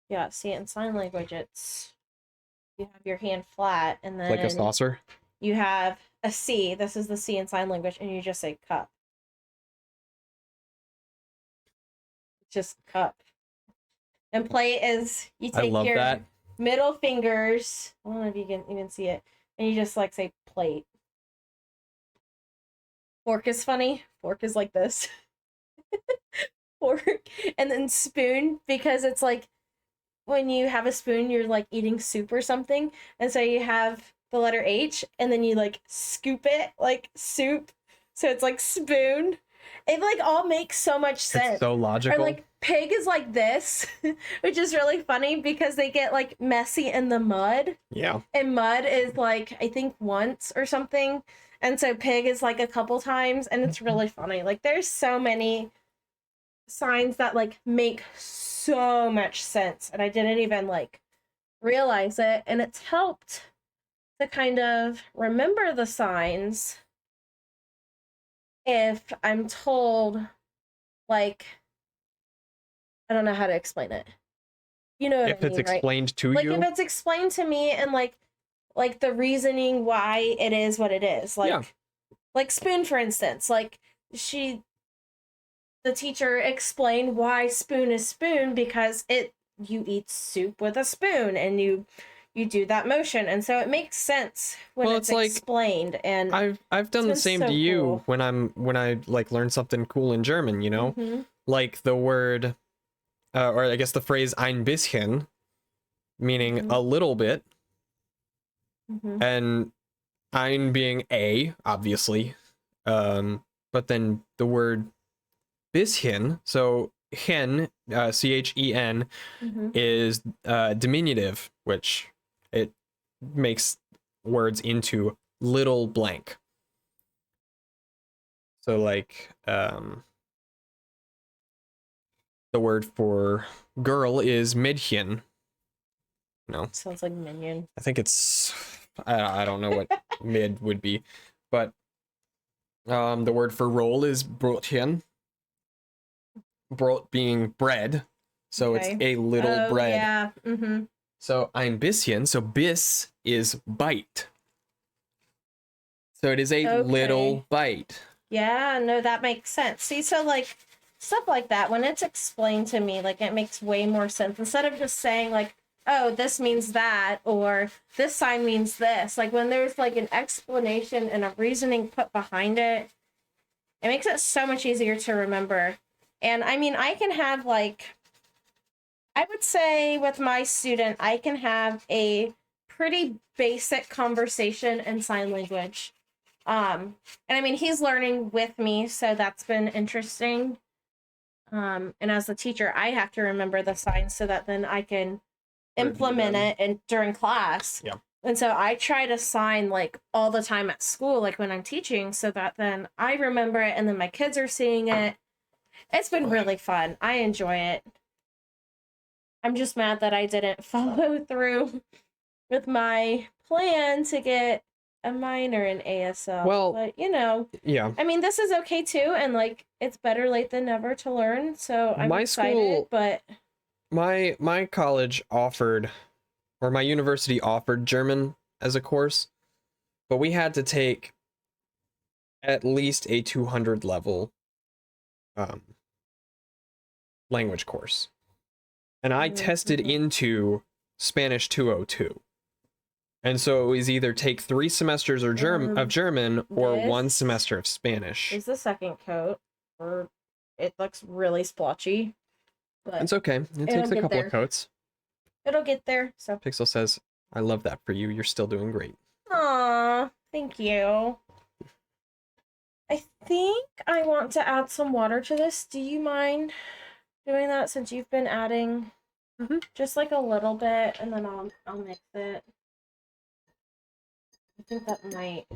Yeah, see, in sign language, it's you have your hand flat, and then Like a saucer. you have a C. This is the C in sign language, and you just say cup. Just cup. And plate is you I take love your that. middle fingers. I don't know if you can even see it, and you just like say plate. Fork is funny. Fork is like this. Fork, and then spoon, because it's like when you have a spoon, you're like eating soup or something, and so you have the letter H, and then you like scoop it like soup, so it's like spoon. It like all makes so much sense. It's so logical. Or like pig is like this, which is really funny because they get like messy in the mud. Yeah. And mud is like I think once or something, and so pig is like a couple times, and it's really funny. Like there's so many signs that like make so much sense, and I didn't even like realize it, and it's helped to kind of remember the signs if I'm told, like, I don't know how to explain it. You know what If I it's mean, right? explained to Like, you. if it's explained to me and, like the reasoning why it is what it is. Like, Yeah. like spoon, for instance. Like, the teacher explained why spoon is spoon because you eat soup with a spoon and you do that motion, and so it makes sense when Well, it's it's like, explained. And I've done the been same so to you cool. when I like learn something cool in German, you know? Mhm. Like the word or I guess the phrase ein bisschen, meaning Mhm. a little bit, Mhm. and ein being a, obviously. But then the word bisschen, so hen, chen, Mhm. is diminutive, which it makes words into little blank. So like the word for girl is Mädchen. No, Sounds like minion. I think it's I don't know what mid would be, but the word for roll is Brotchen. Brot being bread, so it's Okay. a little Oh bread. yeah. Mhm. So ein bisschen, so bis is bite. So it is a little Okay. bite. Yeah, no, that makes sense. See, so like stuff like that, when it's explained to me, like it makes way more sense instead of just saying like, oh, this means that, or this sign means this. Like when there's like an explanation and a reasoning put behind it, it makes it so much easier to remember. And I mean, I can have like, I would say with my student, I can have a pretty basic conversation in sign language. And I mean, he's learning with me, so that's been interesting. And as a teacher, I have to remember the signs so that then I can implement it and during class. Yeah. And so I try to sign like all the time at school, like when I'm teaching, so that then I remember it and then my kids are seeing it. It's been really fun. I enjoy it. I'm just mad that I didn't follow through with my plan to get a minor in ASL. Well, but you know, yeah. I mean, this is okay too, and like it's better late than never to learn. So I'm My excited, school, but my college offered, or my university offered German as a course, but we had to take at least a 200 level um, language course. And I tested into Spanish 202. And so it was either take 3 semesters of German or 1 this semester of Spanish. is the second coat, or it looks really splotchy, but It's okay. It takes a couple of coats. It'll get there. So Pixel says, I love that for you. You're still doing great. aw, thank you. I think I want to add some water to this. Do you mind doing that since you've been adding just like a little bit, and then I'll mix it. I think that might.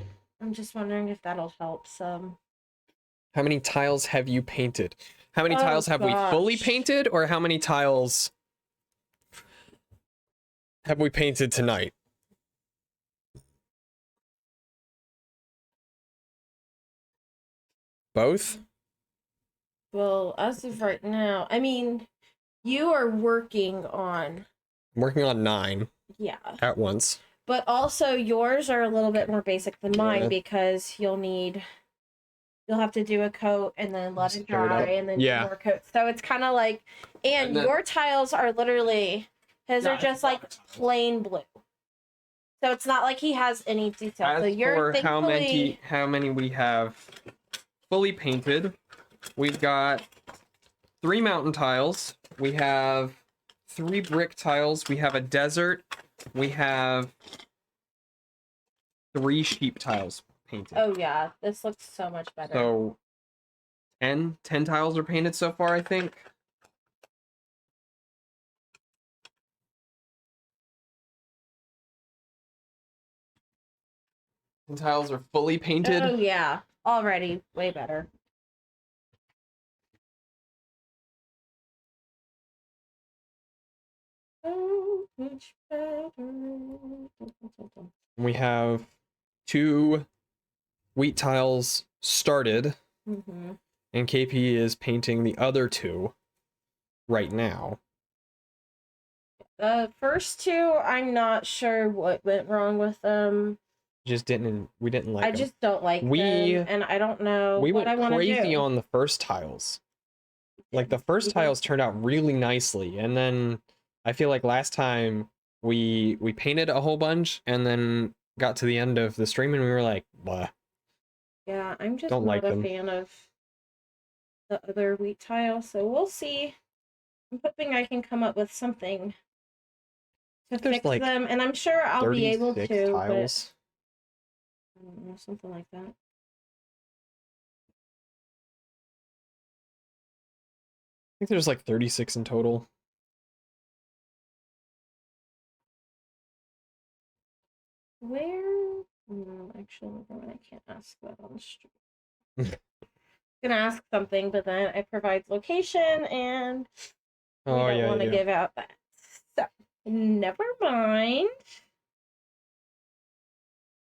I'm just wondering if that'll help some. How many tiles have you painted? How many Oh, tiles have we fully gosh. painted, or how many tiles have we painted tonight? Both? Well, as of right now, I mean, you are working on. I'm working on 9 Yeah. at once. But also, yours are a little bit more basic than mine because you'll have to do a coat and then let it dry and then do more coats. So it's kind of like, and your tiles are literally, his are just like plain blue. So it's not like he has any detail. As so you're for how many we have fully painted, we've got 3 mountain tiles. We have 3 brick tiles. We have a desert. We have 3 sheep tiles painted. Oh yeah, this looks so much better. So 10 tiles are painted so far, I think. And tiles are fully painted. Oh yeah, already way better. so much better. We have 2 wheat tiles started, Mm-hmm. and KP is painting the other 2 right now. The first 2, I'm not sure what went wrong with them. We didn't like I them. just don't like them, and I don't know we what went I want to crazy do. on the first tiles. Like the first tiles turned out really nicely, and then I feel like last time we painted a whole bunch, and then got to the end of the stream and we were like, blah. Yeah, I'm just Don't not like a them. fan of the other wheat tile, so we'll see. I'm hoping I can come up with something to There's fix like them, and I'm sure I'll be able 36 to, tiles. but I don't know, something like that. I think there's like 36 in total. Where? No, actually, never mind, I can't ask that on the stream. Gonna ask something, but then it provides location, and we Oh don't yeah, want to yeah. give out that. So, never mind.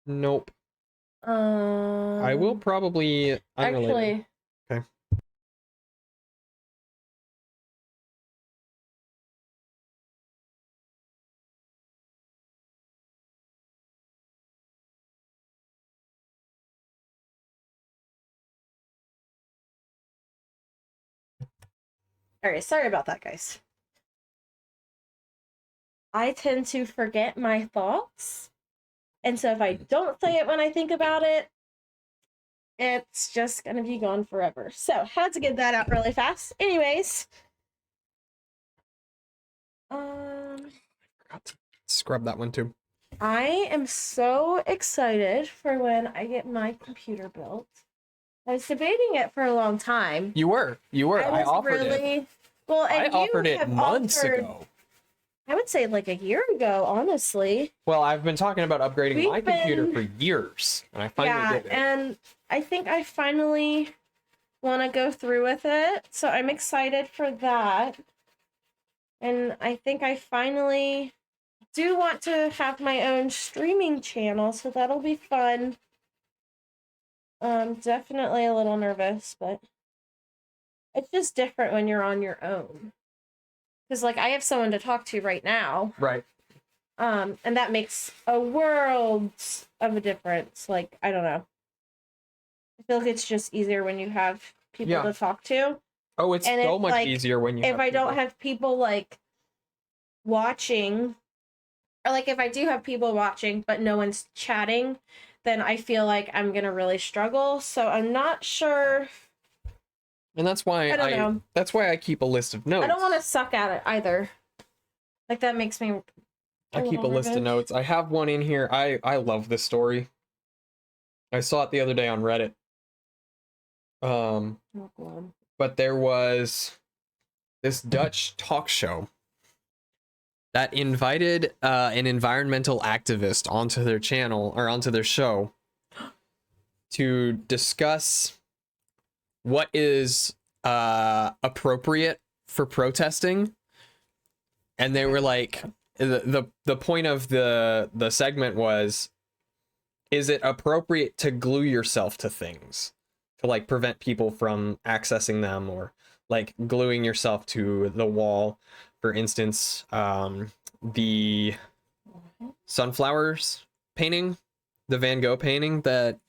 Nope. I will probably unrelated. Actually, Okay. all right, sorry about that, guys. I tend to forget my thoughts. And so if I don't say it when I think about it, it's just gonna be gone forever. So had to get that out really fast. Anyways. Scrub that one too. I am so excited for when I get my computer built. I was debating it for a long time. You were. I offered it. Well, and I offered it months ago. I would say like a year ago, honestly. Well, I've been talking about upgrading We've my computer for years, and I finally did it. And I think I finally want to go through with it. So I'm excited for that. And I think I finally do want to have my own streaming channel, so that'll be fun. Definitely a little nervous, but it's just different when you're on your own. Because, like, I have someone to talk to right now. Right. And that makes a world of a difference. Like, I don't know. I feel like it's just easier when you have people to talk to. Oh, it's so much easier when you if I don't have people, like, watching, or, like, if I do have people watching, but no one's chatting, then I feel like I'm gonna really struggle. So I'm not sure. And that's why I don't know. That's why I keep a list of notes. I don't want to suck at it either. Like, that makes me. I keep a list of notes. I have one in here. I love this story. I saw it the other day on Reddit. But there was this Dutch talk show that invited an environmental activist onto their channel, or onto their show, to discuss what is appropriate for protesting. And they were like, the point of the segment was, is it appropriate to glue yourself to things to like prevent people from accessing them, or like gluing yourself to the wall? For instance, the sunflowers painting, the Van Gogh painting that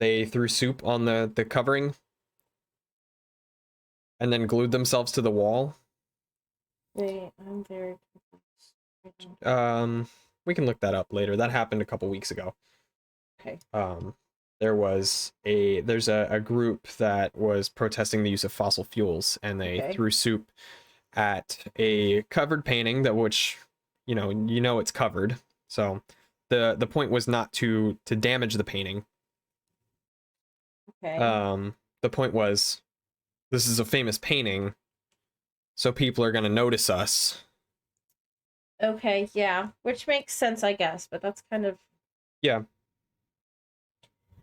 they threw soup on the covering and then glued themselves to the wall. Wait, I'm very confused. We can look that up later. That happened a couple weeks ago. Okay. There's a group that was protesting the use of fossil fuels, and they threw soup at a covered painting that, which, you know it's covered. So the point was not to damage the painting. Okay. The point was, this is a famous painting, so people are going to notice us. Okay, yeah, which makes sense, I guess, but that's kind of... Yeah.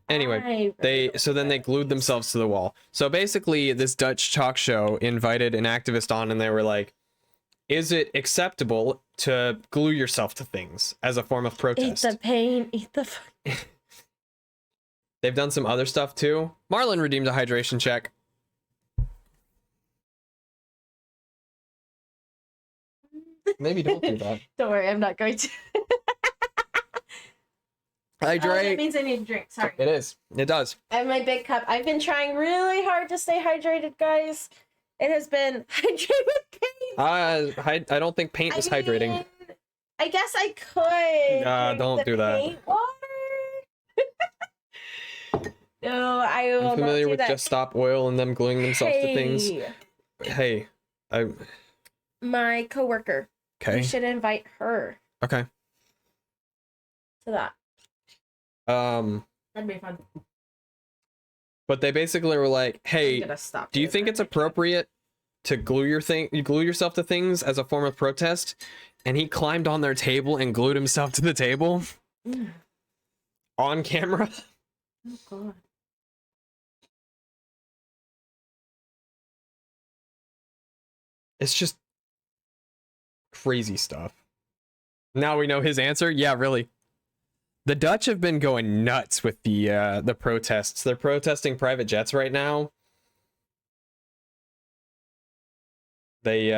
Anyway, they glued themselves to the wall. So basically, this Dutch talk show invited an activist on, and they were like, is it acceptable to glue yourself to things as a form of protest? Eat the pain, eat the... They've done some other stuff too. Marlon redeemed a hydration check. Maybe don't do that. Don't worry, I'm not going to. Hydrate. That means I need a drink. Sorry. It is. It does. I have my big cup. I've been trying really hard to stay hydrated, guys. It has been hydrated with paint. I don't think paint is hydrating. I guess I could. Don't do that. Paint water. No, I will I'm familiar not do with that. Just Stop Oil and them gluing themselves to things. Hey, my coworker. Okay. You should invite her Okay. to that. That'd be fun. But they basically were like, "Hey, do you think it's appropriate to glue yourself to things as a form of protest?" And he climbed on their table and glued himself to the table on camera. Oh God. It's just crazy stuff. Now we know his answer. Yeah, really. The Dutch have been going nuts with the protests. They're protesting private jets right now. They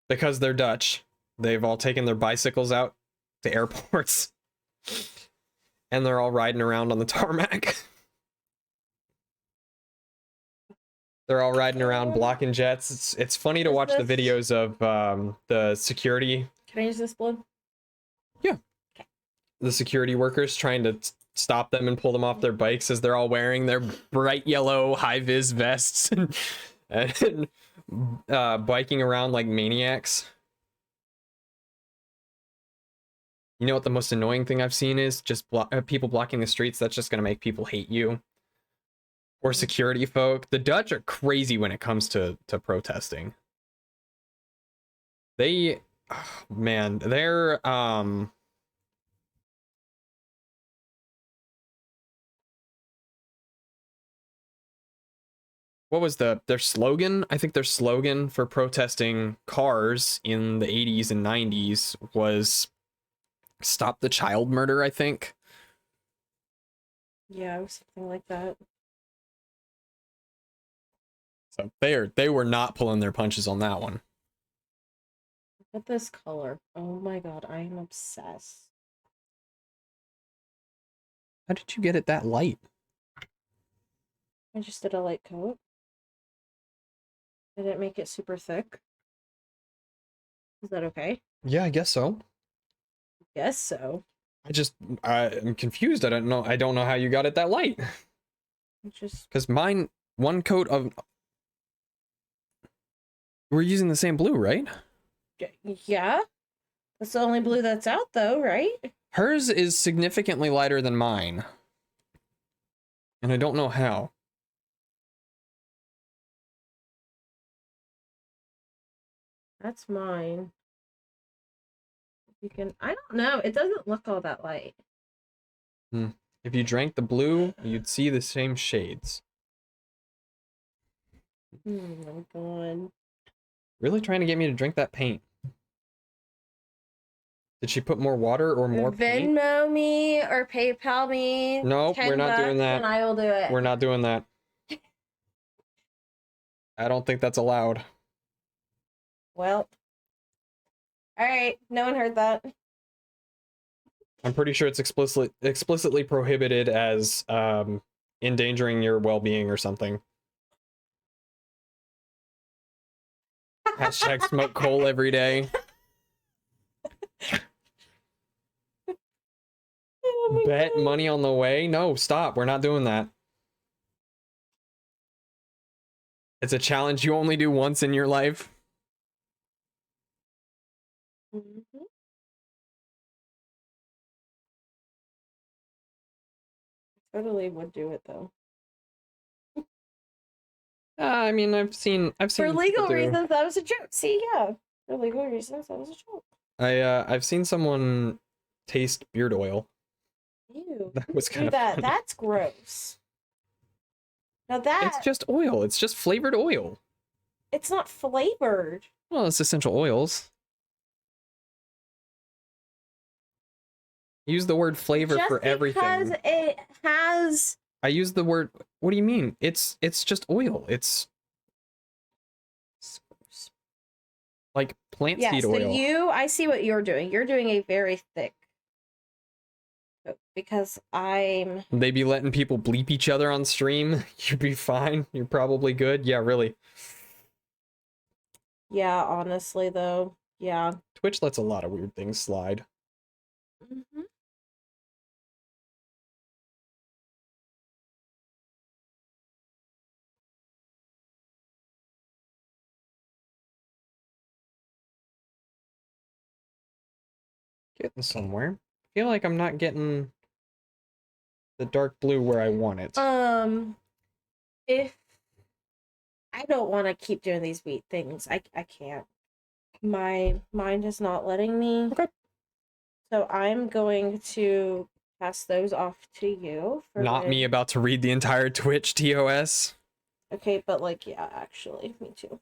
because they're Dutch, they've all taken their bicycles out to airports. And they're all riding around on the tarmac. They're all riding around blocking jets. It's funny to watch the videos of the security. Can I use this balloon? Yeah. Okay. The security workers trying to stop them and pull them off their bikes as they're all wearing their bright yellow high-vis vests and biking around like maniacs. You know what the most annoying thing I've seen is? Just people blocking the streets. That's just going to make people hate you. Or security folk. The Dutch are crazy when it comes to protesting. They, oh, man, they're what was their slogan? I think their slogan for protesting cars in the 80s and 90s was "Stop the child murder," I think. Yeah, something like that. So they were not pulling their punches on that one. Look at this color. Oh my God, I am obsessed. How did you get it that light? I just did a light coat. I didn't make it super thick. Is that okay? Yeah, I guess so. Guess so. I'm confused. I don't know how you got it that light. Because mine, one coat of... We're using the same blue, right? Yeah. That's the only blue that's out, though, right? Hers is significantly lighter than mine. And I don't know how. That's mine. You can... I don't know. It doesn't look all that light. If you drank the blue, you'd see the same shades. Oh my God. Really trying to get me to drink that paint. Did she put more water or more paint? Venmo me or PayPal me. Nope, we're not doing that. And I will do it. We're not doing that. I don't think that's allowed. Well. Alright, no one heard that. I'm pretty sure it's explicitly prohibited as endangering your well-being or something. Hashtag smoke coal every day. Oh Bet God. money on the way? No, stop. We're not doing that. It's a challenge you only do once in your life. Mm-hmm. Totally would do it though. I mean, I've seen For legal reasons, that was a joke. See, yeah. For legal reasons, that was a joke. I've seen someone taste beard oil. Ew. Ew. That was Do kind of that. funny. That's gross. Now that It's just oil. It's just flavored oil. it's not flavored. Well, it's essential oils. Use the word flavor Just for everything. because it has I use the word. What do you mean? It's just oil. It's like plant yeah, seed so oil. I see what you're doing. You're doing a very thick coat because I'm They be letting people bleep each other on stream. You'd be fine. You're probably good. Yeah, really. yeah, honestly though. Yeah. Twitch lets a lot of weird things slide. Hmm. Getting somewhere. I feel like I'm not getting the dark blue where I want it. If I don't want to keep doing these wheat things, I can't. My mind is not letting me. Okay. So I'm going to pass those off to you for Not me when... about to read the entire Twitch TOS. Okay, but like, yeah, actually, me too.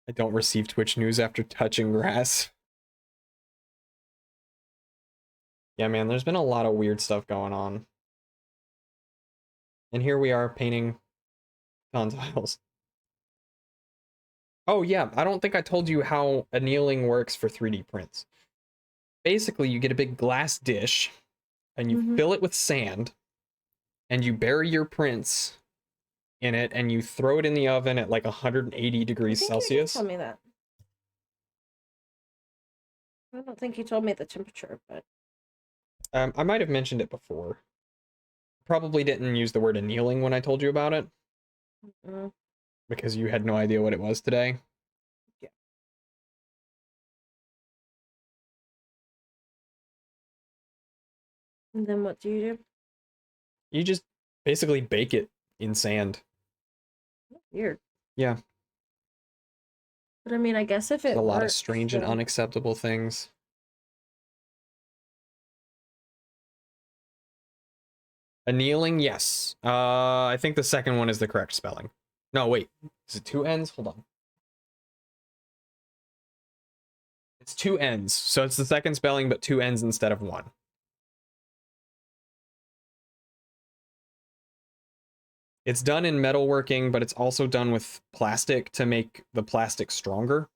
I don't receive Twitch news after touching grass. Yeah, man, there's been a lot of weird stuff going on. And here we are painting tiles. Oh yeah, I don't think I told you how annealing works for 3D prints. Basically, you get a big glass dish, and you fill it with sand, and you bury your prints in it, and you throw it in the oven at like 180 degrees I think Celsius. you did tell me that. I don't think you told me the temperature, but... I might have mentioned it before. Probably didn't use the word annealing when I told you about it. Because you had no idea what it was today. Yeah. And then what do you do? You just basically bake it in sand. Weird. Yeah. But I mean, I guess if it A lot of works, strange and then... unacceptable things. Annealing, yes. I think the second one is the correct spelling. No, wait. Is it two N's? Hold on. It's two N's. So it's the second spelling, but two N's instead of one. It's done in metalworking, but it's also done with plastic to make the plastic stronger.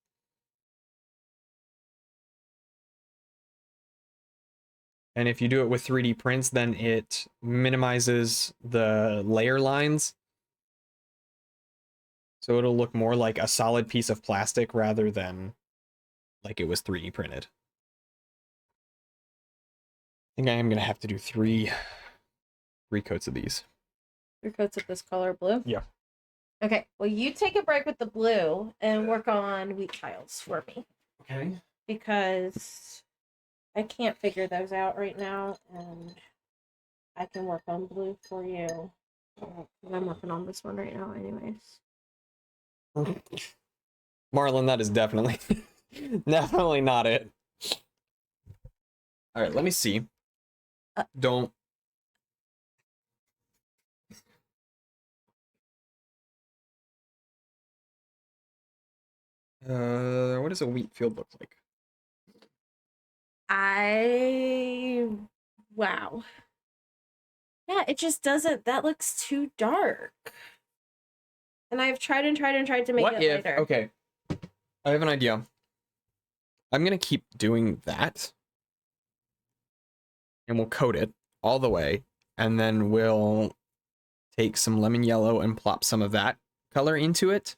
And if you do it with 3D prints, then it minimizes the layer lines. So it'll look more like a solid piece of plastic rather than like it was 3D printed. I think I am going to have to do three coats of these. 3 coats of this color blue? Yeah. Okay, well, you take a break with the blue and work on wheat tiles for me. Okay. Because I can't figure those out right now, and I can work on blue for you. I'm working on this one right now anyways. Marlon, that is definitely definitely not it. All right, let me see. Don't. What does a wheat field look like? Wow. Yeah, it just doesn't, that looks too dark. And I've tried and tried and tried to make What it if, lighter. okay, I have an idea. I'm gonna keep doing that. And we'll coat it all the way. And then we'll take some lemon yellow and plop some of that color into it.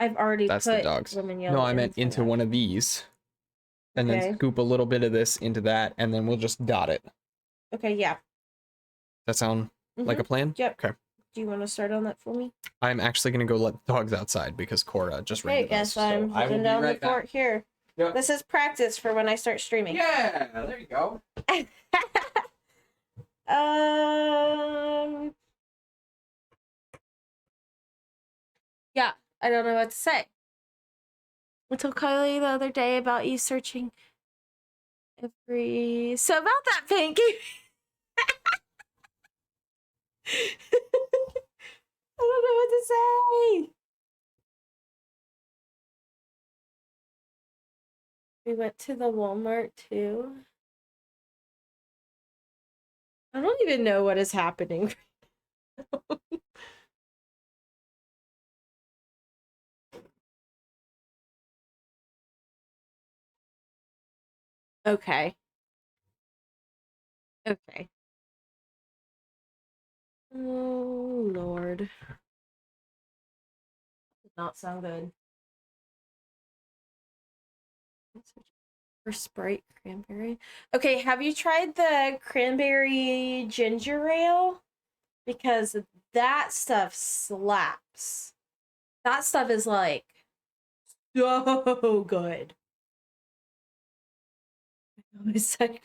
I've already That's put the dogs. lemon yellow No, I meant into one of these. And then scoop a little bit of this into that, and then we'll just dot it. Okay, yeah. That sound like a plan? Yep. Okay. Do you want to start on that for me? I'm actually going to go let the dogs outside because Cora just raided us. Okay, guess I'm holding down the fort here. Yep. This is practice for when I start streaming. Yeah, there you go. Yeah, I don't know what to say. I told Kylie the other day about you searching every. So about that pancake. I don't know what to say. We went to the Walmart too. I don't even know what is happening. Okay. Okay. Oh, Lord. Did not sound good. For Sprite cranberry. Okay, have you tried the cranberry ginger ale? Because that stuff slaps. That stuff is like so good. It's like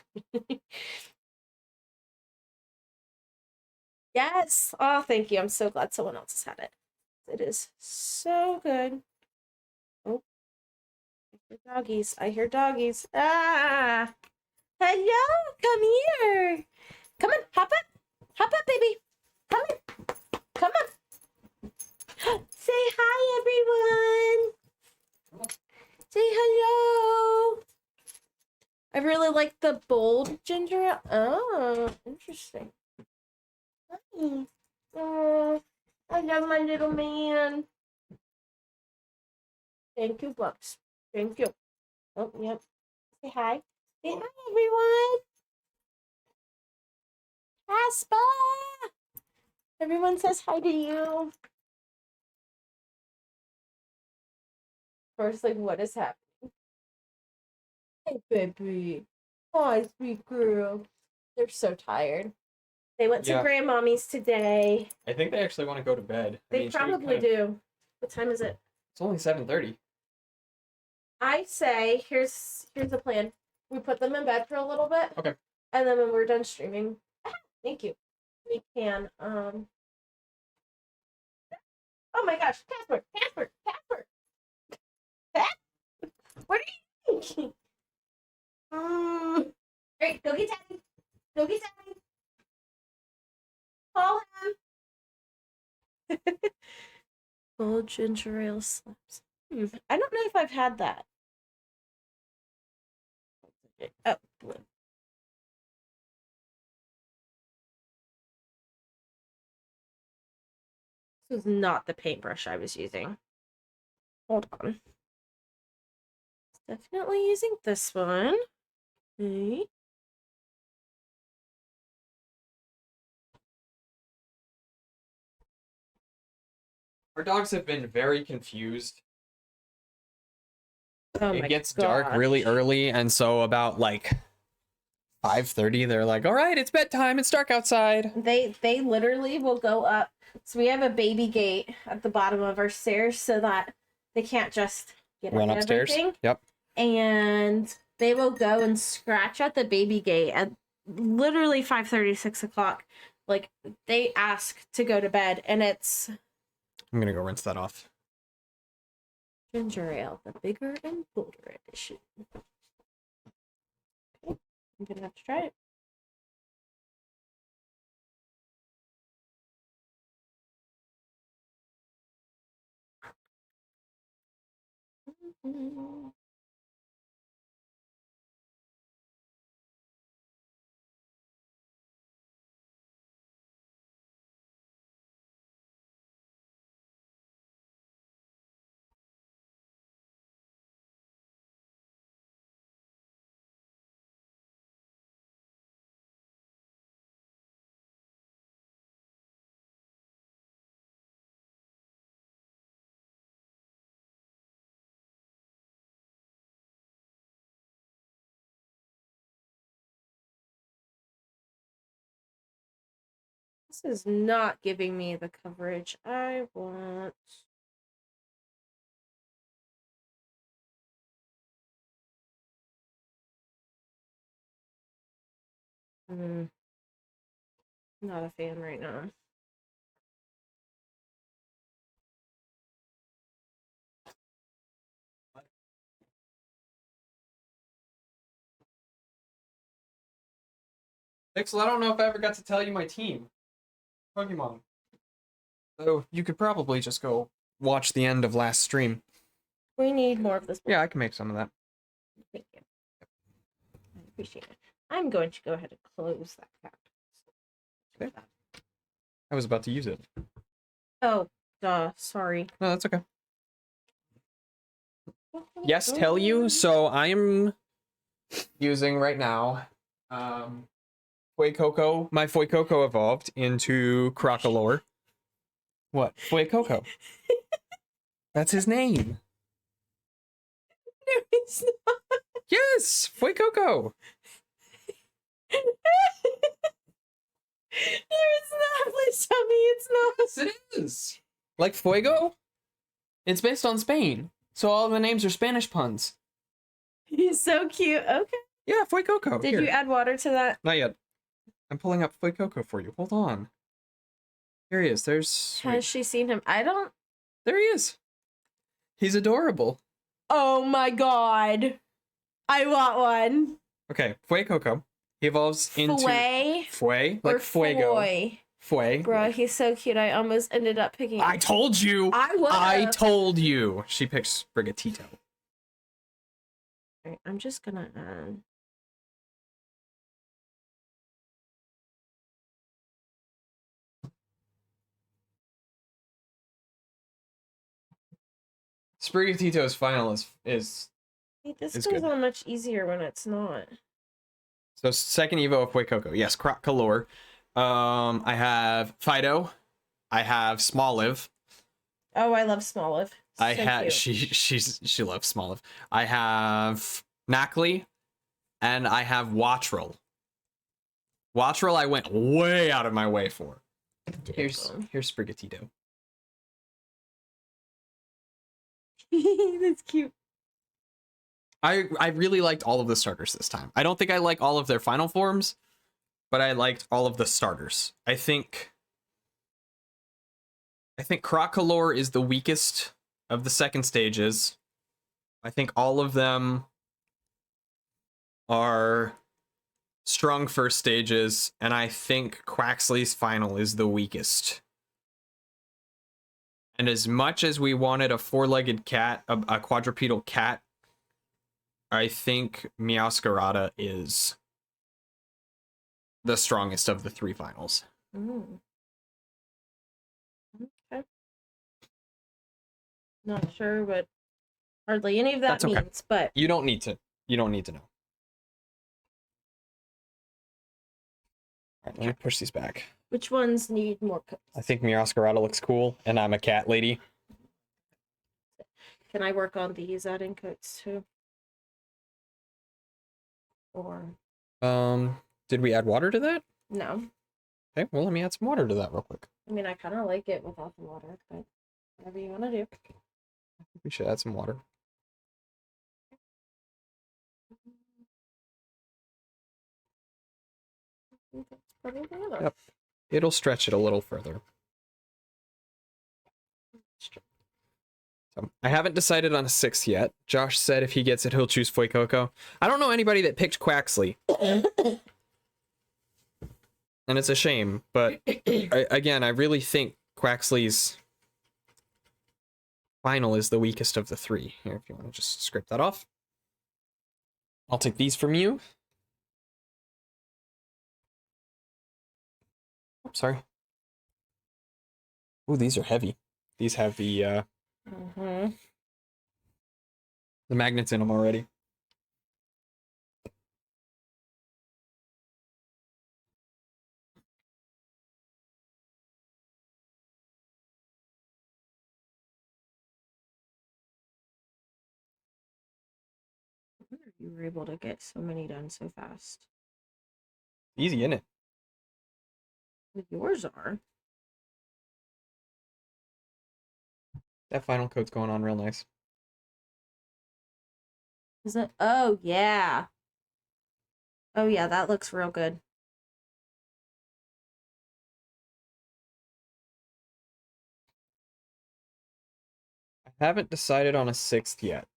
yes. Oh, thank you. I'm so glad someone else has had it. It is so good. Oh, I hear doggies. I hear doggies. Ah. Hello, come here. Come on, hop up. Hop up, baby. Come on. Come on. Say hi, everyone. Say hello. I really like the bold ginger ale. Oh, interesting. Hi. Oh, I love my little man. Thank you, Bucks. Thank you. Oh, yep. Say hi. Say hi, everyone. Casper. Everyone says hi to you. First, like, what is happening? Hey, baby. Hi, sweet girl. They're so tired. They went to grandmommy's today. I think they actually want to go to bed. They probably do. What time is it? It's only 7:30. I say here's the plan. We put them in bed for a little bit. Okay. And then when we're done streaming, thank you. We can oh my gosh, Casper. What are you thinking? Alright, go get daddy. Go get daddy. Call him. Gold ginger ale slaps. I don't know if I've had that. Oh, blue. This was not the paintbrush I was using. Hold on. Definitely using this one. Okay. Our dogs have been very confused. Oh it gets dark gosh. really early, and so about like 5:30, they're like, "All right, it's bedtime. It's dark outside." They literally will go up. So we have a baby gate at the bottom of our stairs so that they can't just Run at upstairs. everything. Yep. And they will go and scratch at the baby gate at literally 5:30, 6 o'clock. Like they ask to go to bed, and it's I'm gonna go rinse that off. ginger ale, the bigger and bolder edition. Okay, I'm gonna have to try it. This is not giving me the coverage I want. Not a fan right now. Pixel, I don't know if I ever got to tell you my team. Pokemon. So you could probably just go watch the end of last stream. We need more of this. Yeah, I can make some of that. Thank you. I appreciate it. I'm going to go ahead and close that cap. Okay. I was about to use it. Oh, duh. Sorry. No, that's okay. Yes, tell you. So I'm using right now Fuecoco. My Fuecoco evolved into Crocolore. What? Fuecoco. That's his name. No, it's not. Yes, Fuecoco. No, it's not. Please tell me it's not. Yes, it is. Like Fuego? It's based on Spain. So all the names are Spanish puns. He's so cute. Okay. Yeah, Fuecoco. Did Here. you add water to that? Not yet. I'm pulling up Fuecoco for you. Hold on. Here he is. There's... Has she seen him? I don't. There he is. He's adorable. Oh my god. I want one. Okay, Fuecoco. He evolves into... Fue? Fue? Like Or Fuego. Foy? Fue. Bro, he's so cute. I almost ended up picking. I told you! I would've. told you! She picks Brigatito. Alright, I'm just gonna Sprigatito's final is this It's goes good. on much easier when it's not. so second Evo of Fuecoco. Yes, Crocolore. I have Fido. I have Smoliv. Oh, I love Smoliv. I So have cute. she loves Smoliv. I have Knackley, and I have Wattrel. Wattrel I went way out of my way for. Here's Sprigatito. That's cute. I really liked all of the starters this time. I don't think I like all of their final forms, but I liked all of the starters. I think Crocolore is the weakest of the second stages. I think all of them are strong first stages, and I think Quaxley's final is the weakest. And as much as we wanted a four-legged cat, a quadrupedal cat, I think Meowscarada is the strongest of the three finals. Mm. Okay. Not sure what hardly any of that That's okay. means, but You don't need to. You don't need to know. All right, let me push these back. which ones need more coats? I think Meowscarada looks cool, and I'm a cat lady. Can I work on these adding coats too? Or Did we add water to that? no? Okay, well, let me add some water to that real quick. I mean, I kind of like it without the water, but whatever you want to do. We should add some water. I think that's probably enough. Yep. It'll stretch it a little further. So, I haven't decided on a sixth yet. Josh said if he gets it, he'll choose Fuecoco. I don't know anybody that picked Quaxley. And it's a shame, but again, I really think Quaxley's final is the weakest of the three. Here, if you want to just script that off. I'll take these from you. Oops, sorry. Ooh, these are heavy. These have the magnets in them already. You were able to get so many done so fast. Easy, isn't it? Well, yours are. That final coat's going on real nice. Is it? Oh, yeah. Oh, yeah, that looks real good. I haven't decided on a sixth yet.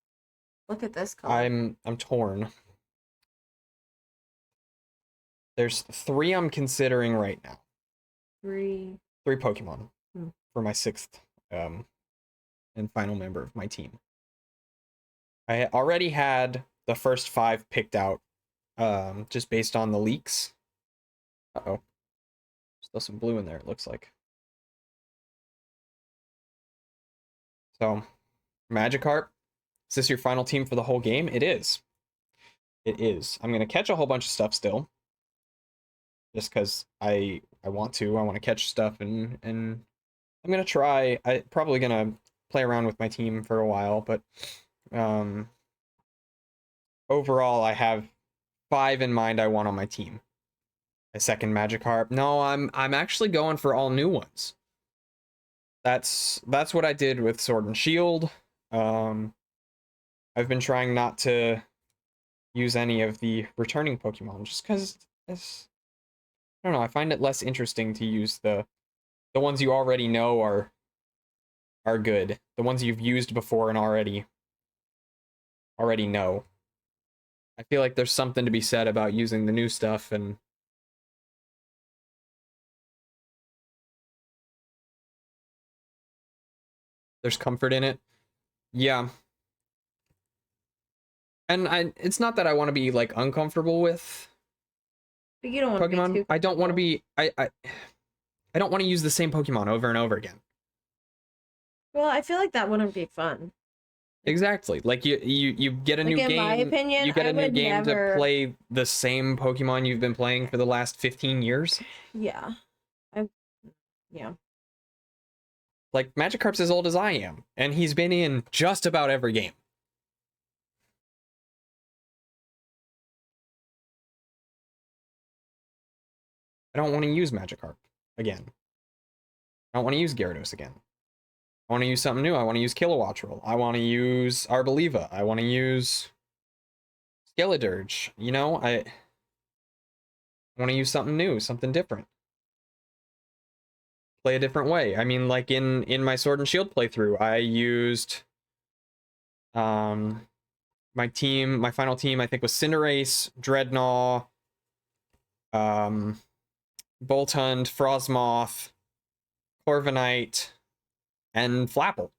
Look at this color. I'm torn. There's 3 I'm considering right now. 3. 3 Pokemon Hmm. for my 6th and final member of my team. I already had the first 5 picked out just based on the leaks. Uh-oh. Still some blue in there, it looks like. So, Magikarp, is this your final team for the whole game? It is. It is. I'm going to catch a whole bunch of stuff still. Just because I want to. I want to catch stuff and I'm going to try. I probably going to play around with my team for a while, but overall I have 5 in mind I want on my team. A second Magikarp. No, I'm actually going for all new ones. That's what I did with Sword and Shield. I've been trying not to use any of the returning Pokemon just because it's, I don't know, I find it less interesting to use the ones you already know are good. The ones you've used before and already know. I feel like there's something to be said about using the new stuff, and there's comfort in it. Yeah. And it's not that I want to be like uncomfortable with But you don't want to be Pokemon. too I don't want to comfortable. be I don't want to use the same Pokemon over and over again. Well, I feel like that wouldn't be fun. Exactly. Like you get a Like, new in my game. opinion, You get I a new would game to never. play the same Pokemon you've been playing for the last 15 years. Yeah. Yeah. Like Magikarp's as old as I am, and he's been in just about every game. I don't want to use Magikarp again. I don't want to use Gyarados again. I want to use something new. I want to use Kilowattrel. I want to use Arboliva. I want to use Skeledirge. You know, I want to use something new, something different. Play a different way. I mean, like in my Sword and Shield playthrough, I used my final team, I think, was Cinderace, Dreadnought, Boltund, Frostmoth, Corviknight, and Flapple.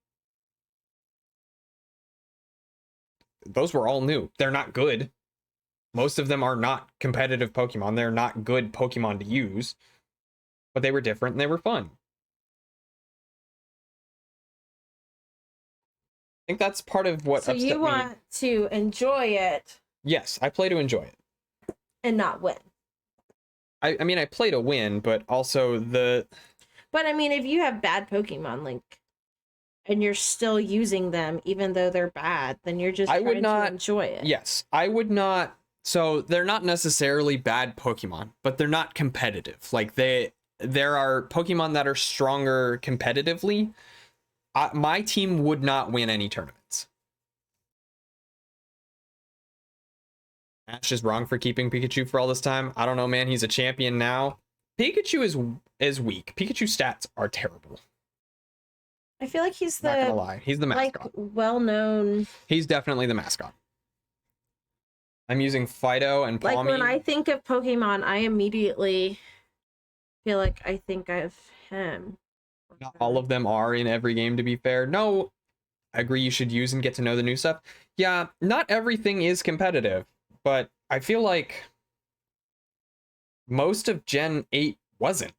Those were all new. They're not good. Most of them are not competitive Pokemon. They're not good Pokemon to use. But they were different and they were fun. I think that's part of what So upset you me. want to enjoy it Yes, I play to enjoy it. and not win. I mean, I play to win, but also But I mean, if you have bad Pokemon, like, and you're still using them even though they're bad, then you're just trying to enjoy it. Yes, I would not. So they're not necessarily bad Pokemon, but they're not competitive. Like there are Pokemon that are stronger competitively. My team would not win any tournaments. That's just wrong for keeping Pikachu for all this time. I don't know, man. He's a champion now. Pikachu is weak. Pikachu stats are terrible. I feel like he's Not gonna lie, he's the mascot. like, well-known. He's definitely the mascot. I'm using Fido and Palmy. Like, when I think of Pokemon, I immediately feel like I think of him. Not all of them are in every game, to be fair. No, I agree you should use and get to know the new stuff. Yeah, not everything is competitive, but I feel like most of Gen 8 wasn't.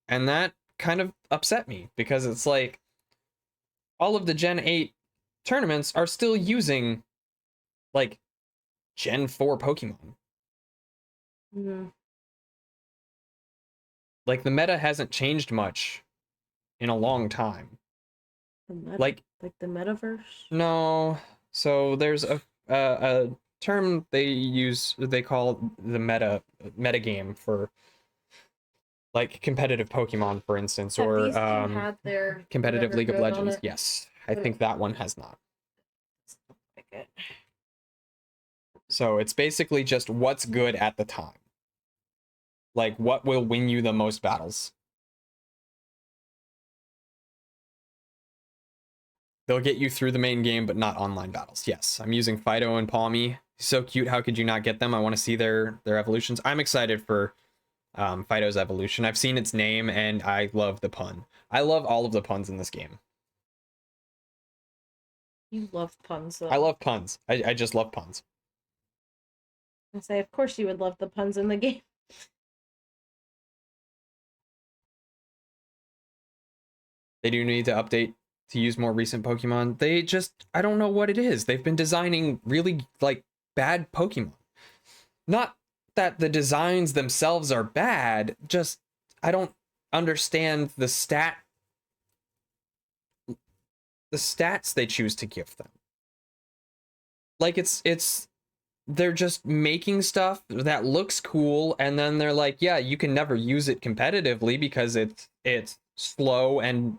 And that kind of upset me because it's like all of the Gen 8 tournaments are still using like Gen 4 Pokemon. Mm-hmm. Like the meta hasn't changed much in a long time. Like the metaverse? No. So there's a term they call the meta game for like competitive Pokemon, for instance, Have or these two had their competitive whatever League of code on Legends. it? Yes, I think that one has not. Like it. So it's basically just what's good at the time. Like what will win you the most battles. They'll get you through the main game, but not online battles. Yes, I'm using Fido and Palmy. So cute. How could you not get them? I want to see their evolutions. I'm excited for Fido's evolution. I've seen its name and I love the pun. I love all of the puns in this game. You love puns, though. I love puns. I just love puns. I say, of course you would love the puns in the game. They do need to update to use more recent Pokemon. They just, I don't know what it is. They've been designing really like bad Pokemon. Not that the designs themselves are bad, just I don't understand the stats they choose to give them. Like it's they're just making stuff that looks cool and then they're like, yeah, you can never use it competitively because it's slow and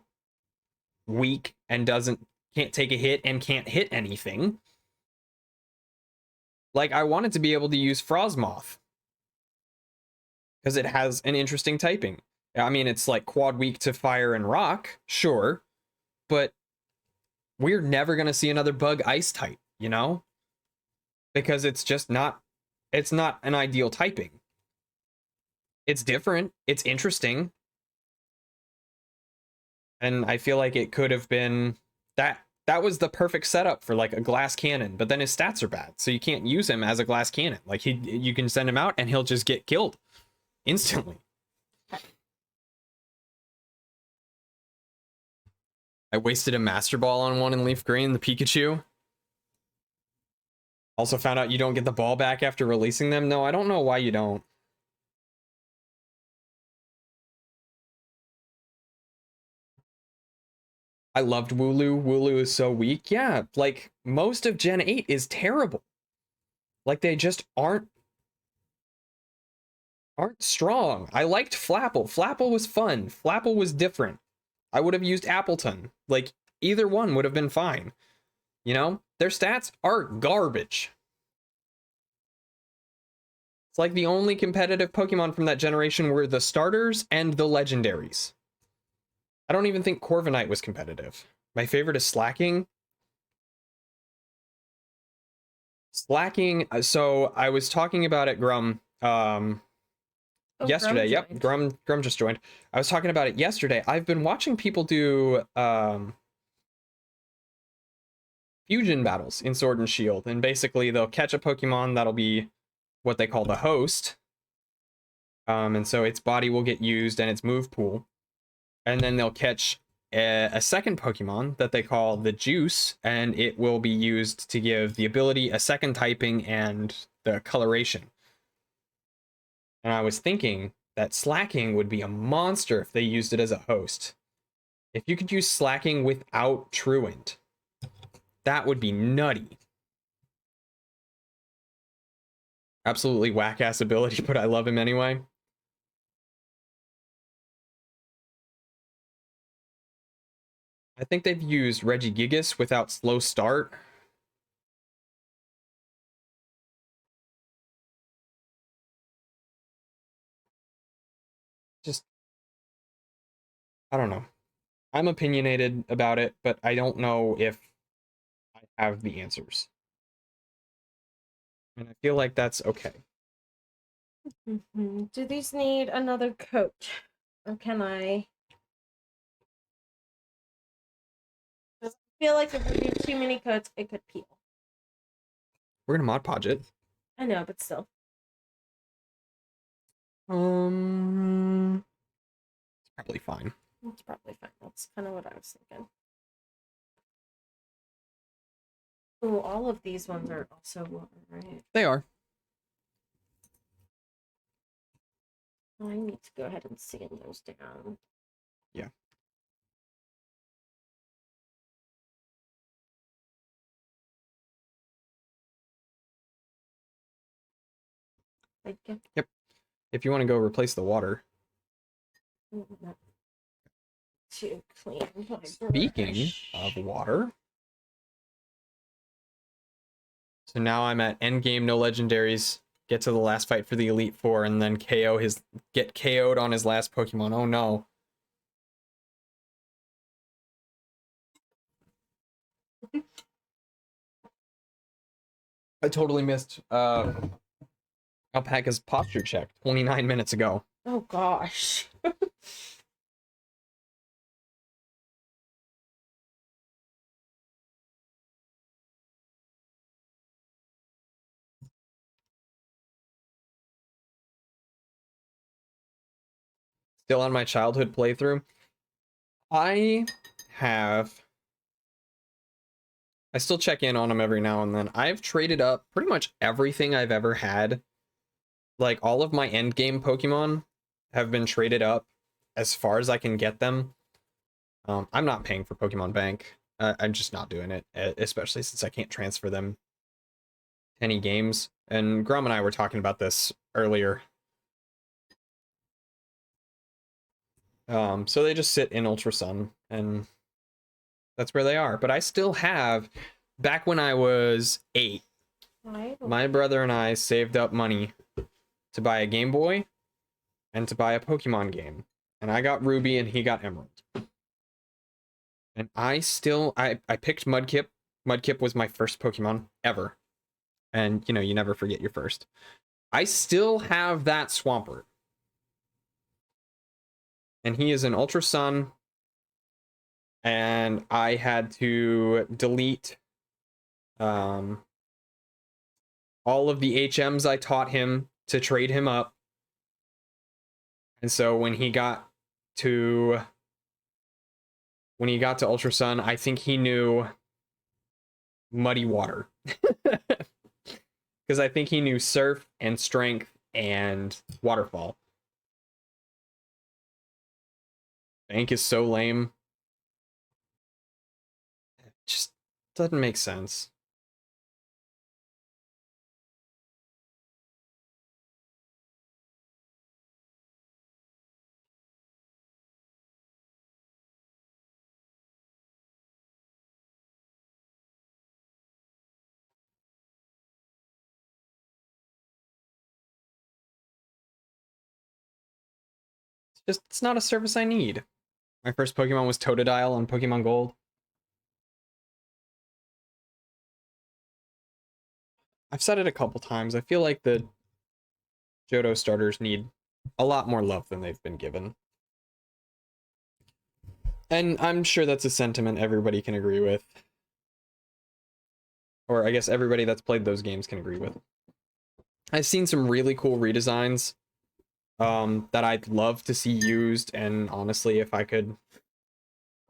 weak and can't take a hit and can't hit anything. Like I wanted to be able to use Frostmoth because it has an interesting typing. I mean, it's like quad weak to fire and rock, sure, but we're never going to see another bug ice type, you know? Because it's just not, it's not an ideal typing. It's different, it's interesting. And I feel like it could have been that was the perfect setup for like a glass cannon, but then his stats are bad. So you can't use him as a glass cannon. Like you can send him out and he'll just get killed instantly. I wasted a Master Ball on one in Leaf Green, the Pikachu. Also found out you don't get the ball back after releasing them. No, I don't know why you don't. I loved Wooloo. Wooloo is so weak. Yeah, like most of Gen 8 is terrible. Like they just aren't strong. I liked Flapple. Flapple was fun. Flapple was different. I would have used Appleton. Like either one would have been fine. You know, their stats are garbage. It's like the only competitive Pokemon from that generation were the starters and the legendaries. I don't even think Corviknight was competitive. My favorite is Slacking. Slacking, so I was talking about it, Grum, yesterday. Yep, Grum just joined. I was talking about it yesterday. I've been watching people do fusion battles in Sword and Shield, and basically they'll catch a Pokemon that'll be what they call the host. And so its body will get used and its move pool. And then they'll catch a second Pokemon that they call the Juice, and it will be used to give the ability a second typing and the coloration. And I was thinking that Slacking would be a monster if they used it as a host. If you could use Slacking without Truant, that would be nutty. Absolutely whack-ass ability, but I love him anyway. I think they've used Regigigas without slow start. Just, I don't know. I'm opinionated about it, but I don't know if I have the answers. And I feel like that's okay. Do these need another coat? Or can I... I feel like if we do too many coats, it could peel. We're gonna Mod Podge it. I know, but still. It's probably fine. It's probably fine. That's kind of what I was thinking. Oh, all of these ones are also water, right? They are. I need to go ahead and sand those down. Yeah. Thank you. Yep. If you want to go replace the water. To clean my Speaking brush. of water. So now I'm at endgame, no legendaries. Get to the last fight for the Elite Four and then get KO'd on his last Pokemon. Oh no. I totally missed Alpaca's posture check 29 minutes ago. Oh gosh. Still on my childhood playthrough. I still check in on them every now and then. I've traded up pretty much everything I've ever had. Like, all of my end game Pokemon have been traded up as far as I can get them. I'm not paying for Pokemon Bank. I'm just not doing it, especially since I can't transfer them to any games. And Grom and I were talking about this earlier. So they just sit in Ultra Sun, and that's where they are. But I still have, back when I was 8, my brother and I saved up money to buy a Game Boy and to buy a Pokemon game. And I got Ruby and he got Emerald. And I picked Mudkip. Mudkip was my first Pokemon ever. And, you know, you never forget your first. I still have that Swampert. And he is an Ultra Sun. And I had to delete all of the HMs I taught him to trade him up. And so when he got to Ultra Sun, I think he knew Muddy Water. Because I think he knew Surf and Strength and Waterfall. Bank is so lame. It just doesn't make sense. It's not a service I need. My first Pokemon was Totodile on Pokemon Gold. I've said it a couple times. I feel like the Johto starters need a lot more love than they've been given. And I'm sure that's a sentiment everybody can agree with. Or I guess everybody that's played those games can agree with. I've seen some really cool redesigns that I'd love to see used, and honestly, if I could go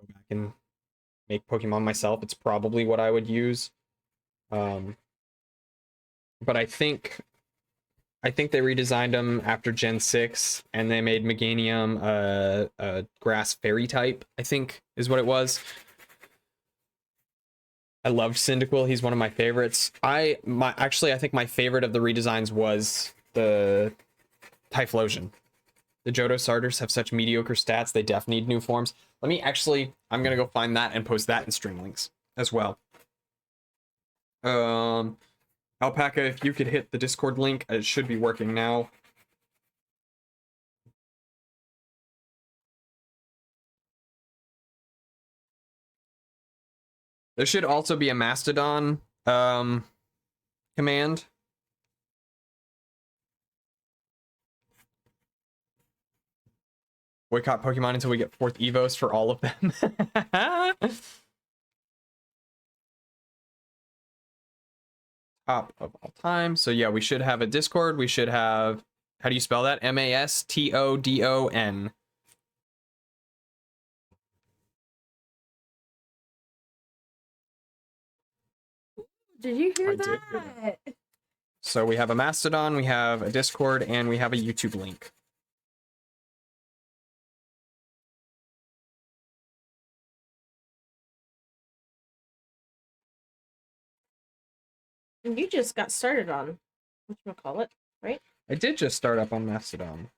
back and make Pokemon myself, it's probably what I would use. But I think they redesigned them after Gen 6, and they made Meganium a grass fairy type, I think is what it was. I loved Cyndaquil. He's one of my favorites. I think my favorite of the redesigns was the Typhlosion. The Johto starters have such mediocre stats, they definitely need new forms. I'm gonna go find that and post that in stream links as well. Alpaca, if you could hit the Discord link, it should be working now. There should also be a Mastodon command. Boycott Pokemon until we get 4th Evos for all of them. Top of all time. So yeah, we should have a Discord. We should have, how do you spell that? Mastodon. Did you hear I did hear that? So we have a Mastodon, we have a Discord, and we have a YouTube link. You just got started on whatchamacallit, right? I did just start up on Mastodon.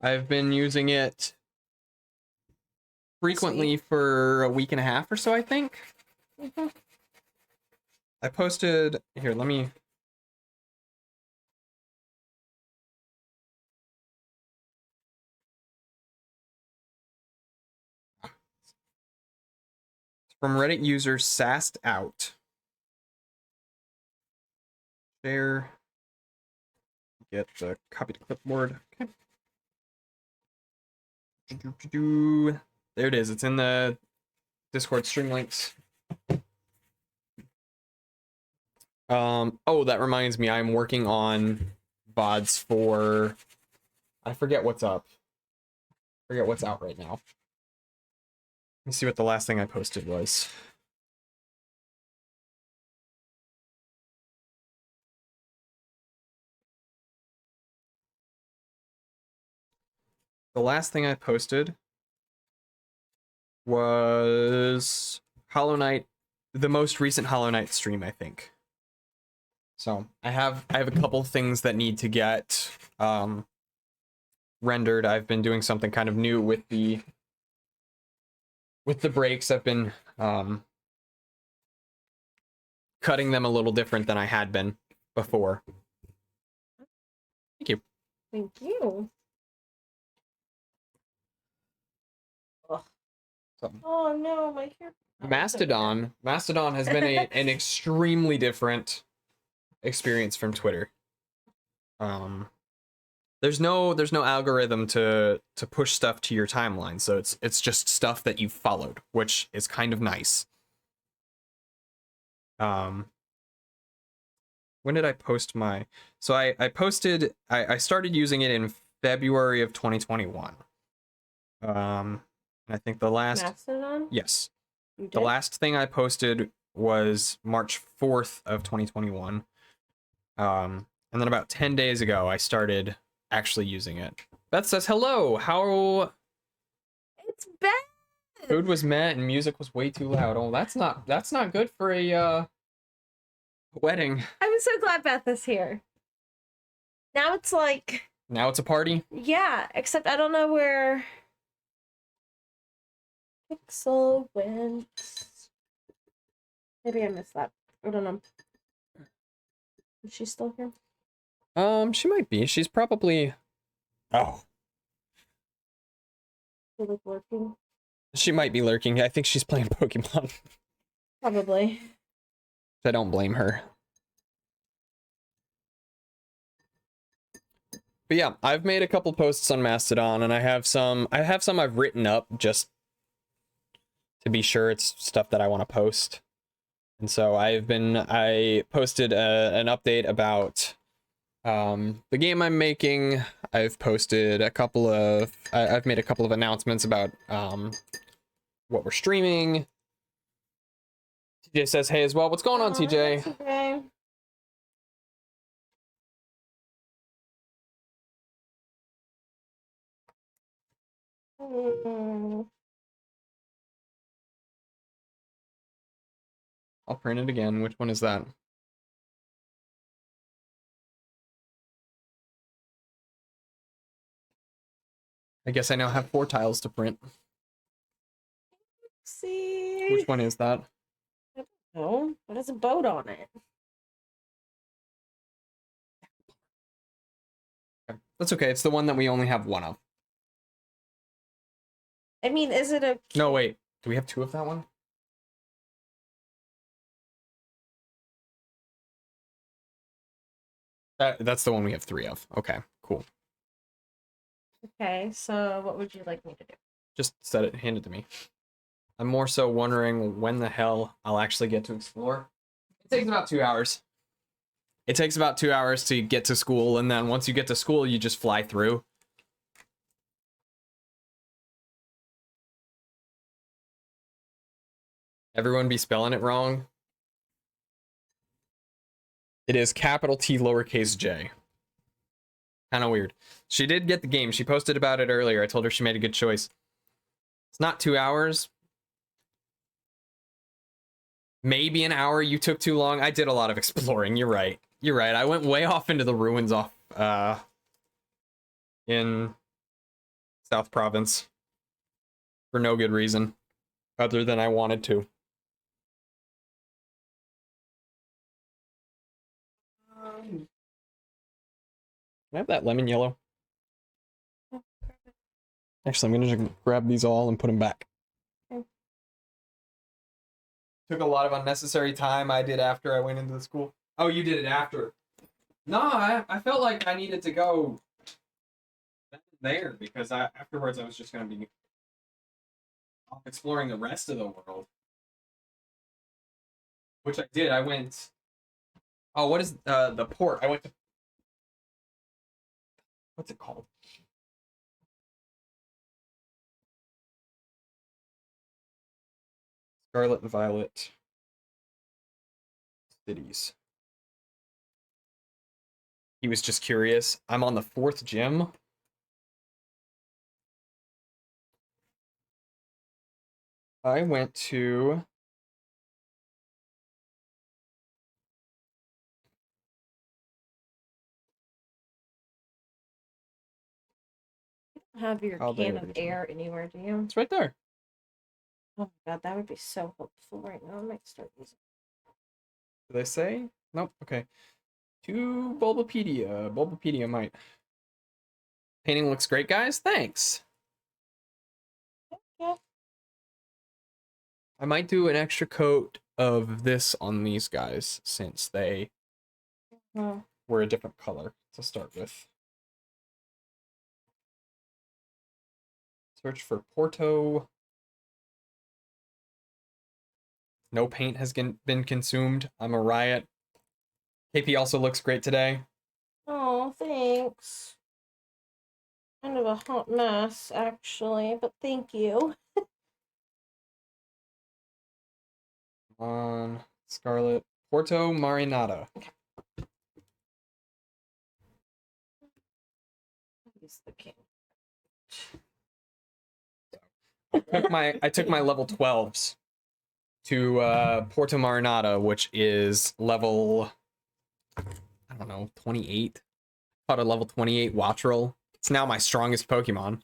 I've been using it frequently for a week and a half or so, I think. Mm-hmm. I posted, here, let me... From Reddit user Sassed Out. Share. Get the copy to clipboard. Okay. There it is. It's in the Discord stream links. Oh, that reminds me, I'm working on VODs for, I forget what's up. Forget what's out right now. Let me see what the last thing I posted was. The last thing I posted was Hollow Knight, the most recent Hollow Knight stream, I think. So I have a couple things that need to get rendered. I've been doing something kind of new with the breaks. I've been cutting them a little different than I had been before. Thank you. Thank you. Oh no, my hair. Mastodon has been an extremely different experience from Twitter. There's no algorithm to push stuff to your timeline, so it's just stuff that you've followed, which is kind of nice. When did I post my? So I started using it in February of 2021. I think the last Mastodon? Yes. You did? The last thing I posted was March 4th of 2021. And then about 10 days ago, I started actually using it. Beth says, hello, how... It's Beth! Food was met and music was way too loud. Oh, that's not good for a, wedding. I'm so glad Beth is here. Now it's like... Now it's a party? Yeah, except I don't know where... Pixel went. Maybe I missed that. I don't know. Is she still here? She might be. She's probably... Oh. She like lurking? She might be lurking. I think she's playing Pokemon. Probably. I don't blame her. But yeah, I've made a couple posts on Mastodon, and I have some I've written up just to be sure it's stuff that I want to post. And so I posted an update about the game I'm making. I've posted I've made a couple of announcements about what we're streaming. TJ says hey as well. What's going on, TJ? Okay. I'll print it again. Which one is that? I guess I now have 4 tiles to print. See? Which one is that? No, it has a boat on it. That's okay. It's the one that we only have 1 of. I mean, is it a... No, wait. Do we have 2 of that one? That's the one we have 3 of. Okay, cool. Okay, so what would you like me to do? Just hand it to me. I'm more so wondering when the hell I'll actually get to explore. It takes about 2 hours. It takes about 2 hours to get to school, and then once you get to school, you just fly through. Everyone be spelling it wrong. It is capital T lowercase j. Kind of weird. She did get the game. She posted about it earlier. I told her she made a good choice. It's not 2 hours. Maybe an hour. You took too long. I did a lot of exploring. You're right. You're right. I went way off into the ruins in South Province for no good reason other than I wanted to. Can I have that lemon yellow? Actually, I'm gonna just grab these all and put them back. Okay. Took a lot of unnecessary time I did after I went into the school. Oh, you did it after. No, I felt like I needed to go there because afterwards I was just going to be off exploring the rest of the world, which I did. I went. Oh, what is the port? I went to. What's it called? Scarlet and Violet cities. He was just curious. I'm on the 4th gym. I went to. Have your Caldera can of region. air anywhere, do you? It's right there. Oh my god, that would be so helpful right now. I might start using. Did they say? Nope. Okay. To Bulbapedia. Bulbapedia might. Painting looks great, guys. Thanks. Yeah. I might do an extra coat of this on these guys since they were a different color to start with. Search for Porto. No paint has been consumed. I'm a riot. KP also looks great today. Oh, thanks. Kind of a hot mess, actually, but thank you. On Scarlet. Porto Marinata. Okay. Use the can. I took my level 12s to Porto Marinata, which is level, I don't know, 28. Caught a level 28 Wattrel. It's now my strongest Pokemon.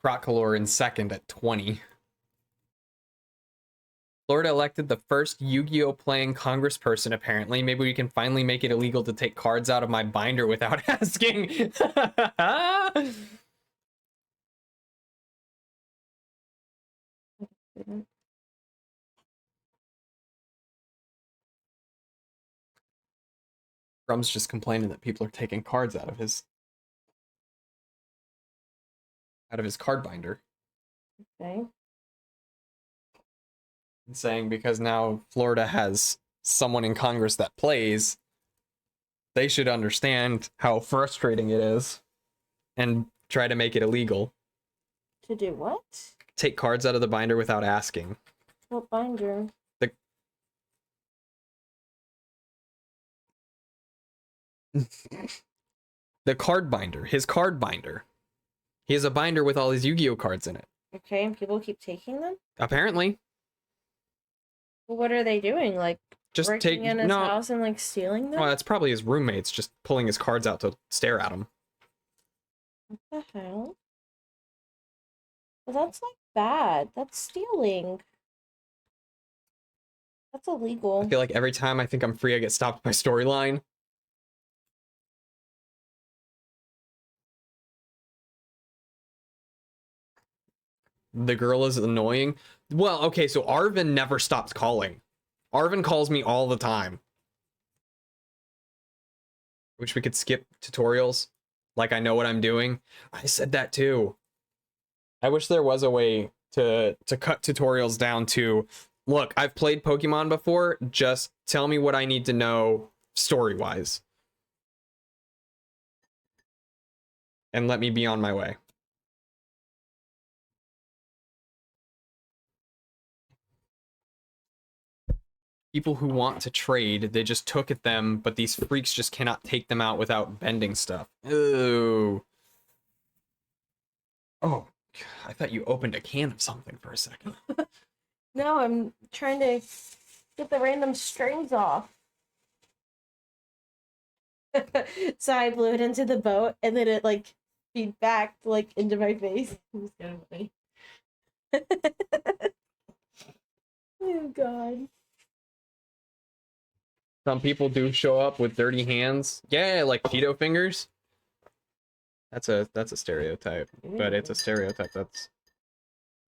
Croccolor in second at 20. Florida elected the first Yu-Gi-Oh! Playing congressperson, apparently. Maybe we can finally make it illegal to take cards out of my binder without asking. Drum's just complaining that people are taking cards out of his card binder. Okay. And saying because now Florida has someone in Congress that plays, they should understand how frustrating it is and try to make it illegal. To do what? Take cards out of the binder without asking. What binder? The card binder. His card binder. He has a binder with all his Yu-Gi-Oh cards in it. Okay, and people keep taking them? Apparently. Well, what are they doing? Like, Just breaking in his house and, like, stealing them? Well, it's probably his roommates just pulling his cards out to stare at him. What the hell? Well, that's, like, bad. That's stealing. That's illegal. I feel like every time I think I'm free, I get stopped by storyline. The girl is annoying. Well, okay, so Arvin never stops calling. Arvin calls me all the time. Wish we could skip tutorials. Like I know what I'm doing. I said that too. I wish there was a way to cut tutorials down to, look, I've played Pokemon before. Just tell me what I need to know story-wise. And let me be on my way. People who want to trade, they just took at them, but these freaks just cannot take them out without bending stuff. Ooh. Oh, I thought you opened a can of something for a second. No, I'm trying to get the random strings off. So I blew it into the boat, and then it, like, feed back, like, into my face. It was kind of funny. Oh, God. Some people do show up with dirty hands. Yeah, like pedo fingers. That's a stereotype, but it's a stereotype that's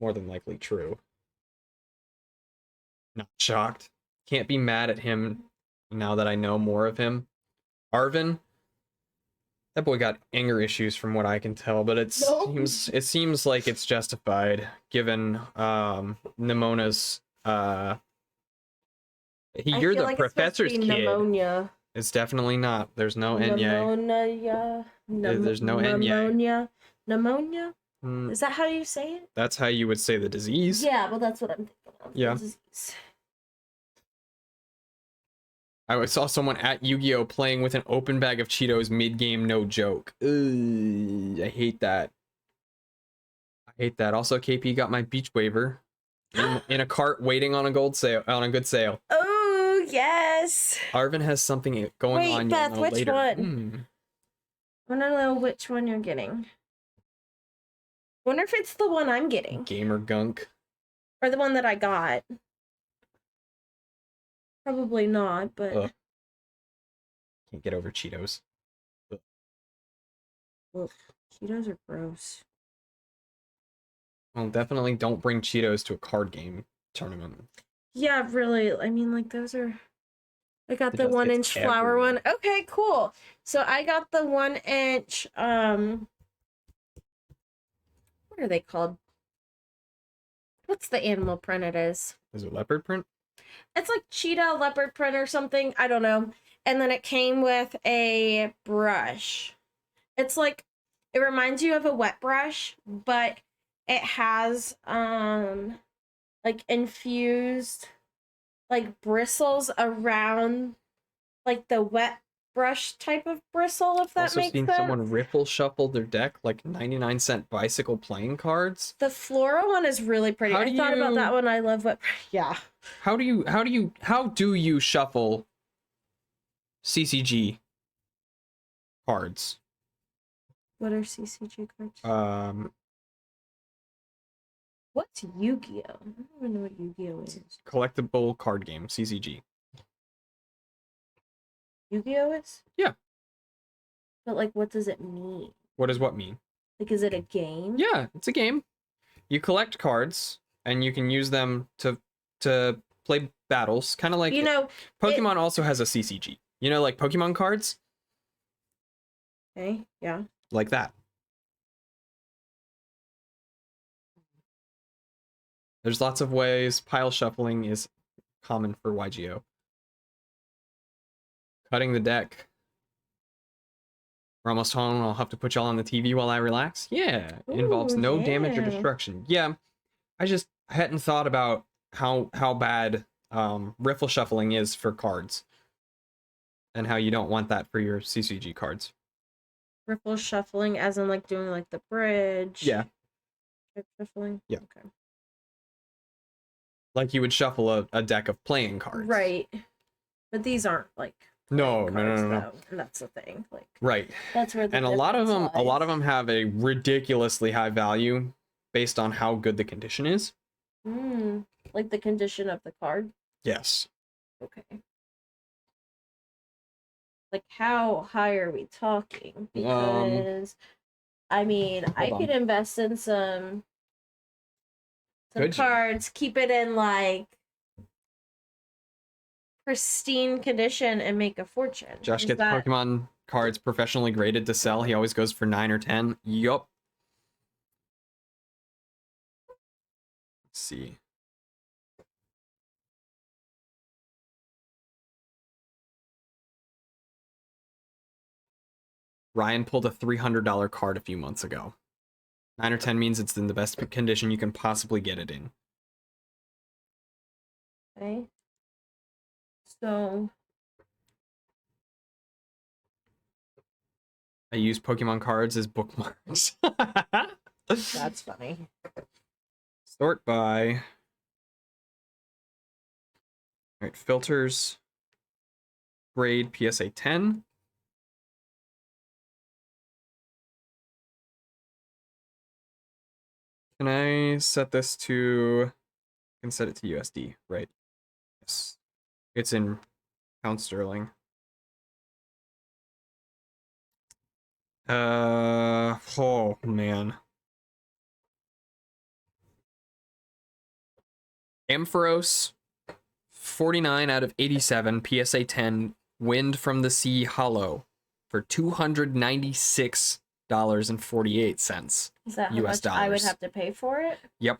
more than likely true. Not shocked. Can't be mad at him now that I know more of him. Arvin, that boy got anger issues from what I can tell, but it seems like it's justified given Nimona's you're the professor's kid. Pneumonia. It's definitely not. There's no Enya. Pneumonia. There's no Enya. Pneumonia. Is that how you say it? That's how you would say the disease. Yeah, well, that's what I'm thinking of. Yeah. The disease. I saw someone at Yu-Gi-Oh! Playing with an open bag of Cheetos mid-game, no joke. Ugh, I hate that. I hate that. Also, KP got my beach waiver in a cart waiting on a good sale. Oh, yes. Arvin has something going on. Wait, Beth, which later. one? I want to know which one you're getting. Wonder if it's the one I'm getting. Gamer gunk. Or the one that I got. Probably not, but... Ugh. Can't get over Cheetos. Ugh. Cheetos are gross. Well, definitely don't bring Cheetos to a card game tournament. Yeah, really. I mean, like, those are... I got the 1-inch flower one. Okay, cool. So I got the 1-inch, what are they called? What's the animal print it is? Is it leopard print? It's like cheetah, leopard print or something. I don't know. And then it came with a brush. It's like, it reminds you of a wet brush, but it has, like, infused, like, bristles around, like, the wet brush type of bristle, if that makes sense. Also seen someone riffle shuffle their deck like 99-cent bicycle playing cards. The floral one is really pretty. I thought about that one. I love what... Yeah. How do you shuffle CCG cards? What are CCG cards? What's Yu-Gi-Oh? I don't even know what Yu-Gi-Oh is. Collectible card game, CCG. Yu-Gi-Oh is? Yeah. But, like, what does it mean? What does what mean? Like, is it a game? Yeah, it's a game. You collect cards, and you can use them to play battles. Kind of like, you know, Pokemon also has a CCG. You know, like Pokemon cards? Okay, yeah. Like that. There's lots of ways. Pile shuffling is common for YGO. Cutting the deck. We're almost home. I'll have to put y'all on the TV while I relax. Yeah. It involves no damage or destruction. Yeah. I hadn't thought about how bad riffle shuffling is for cards. And how you don't want that for your CCG cards. Riffle shuffling as in like doing like the bridge. Yeah. Shuffling? Yeah. Okay. Like you would shuffle a deck of playing cards. Right. But these aren't like No. And that's the thing. Like right. That's where a lot of them have a ridiculously high value based on how good the condition is. Like the condition of the card? Yes. Okay. Like how high are we talking? Because I mean, I could invest in some cards, keep it in like pristine condition and make a fortune. Josh gets Pokemon cards professionally graded to sell. He always goes for 9 or 10. Yup. Let's see. Ryan pulled a $300 card a few months ago. 9 or 10 means it's in the best condition you can possibly get it in. Okay. So I use Pokemon cards as bookmarks. That's funny. Sort by. All right, filters. Grade PSA 10. Can I set this to... I can set it to USD, right? Yes. It's in pound sterling. Oh man. Ampharos, 49 out of 87, PSA 10, Wind from the Sea Hollow for $296.48. Is that how US much I would dollars. have to pay for it? Yep.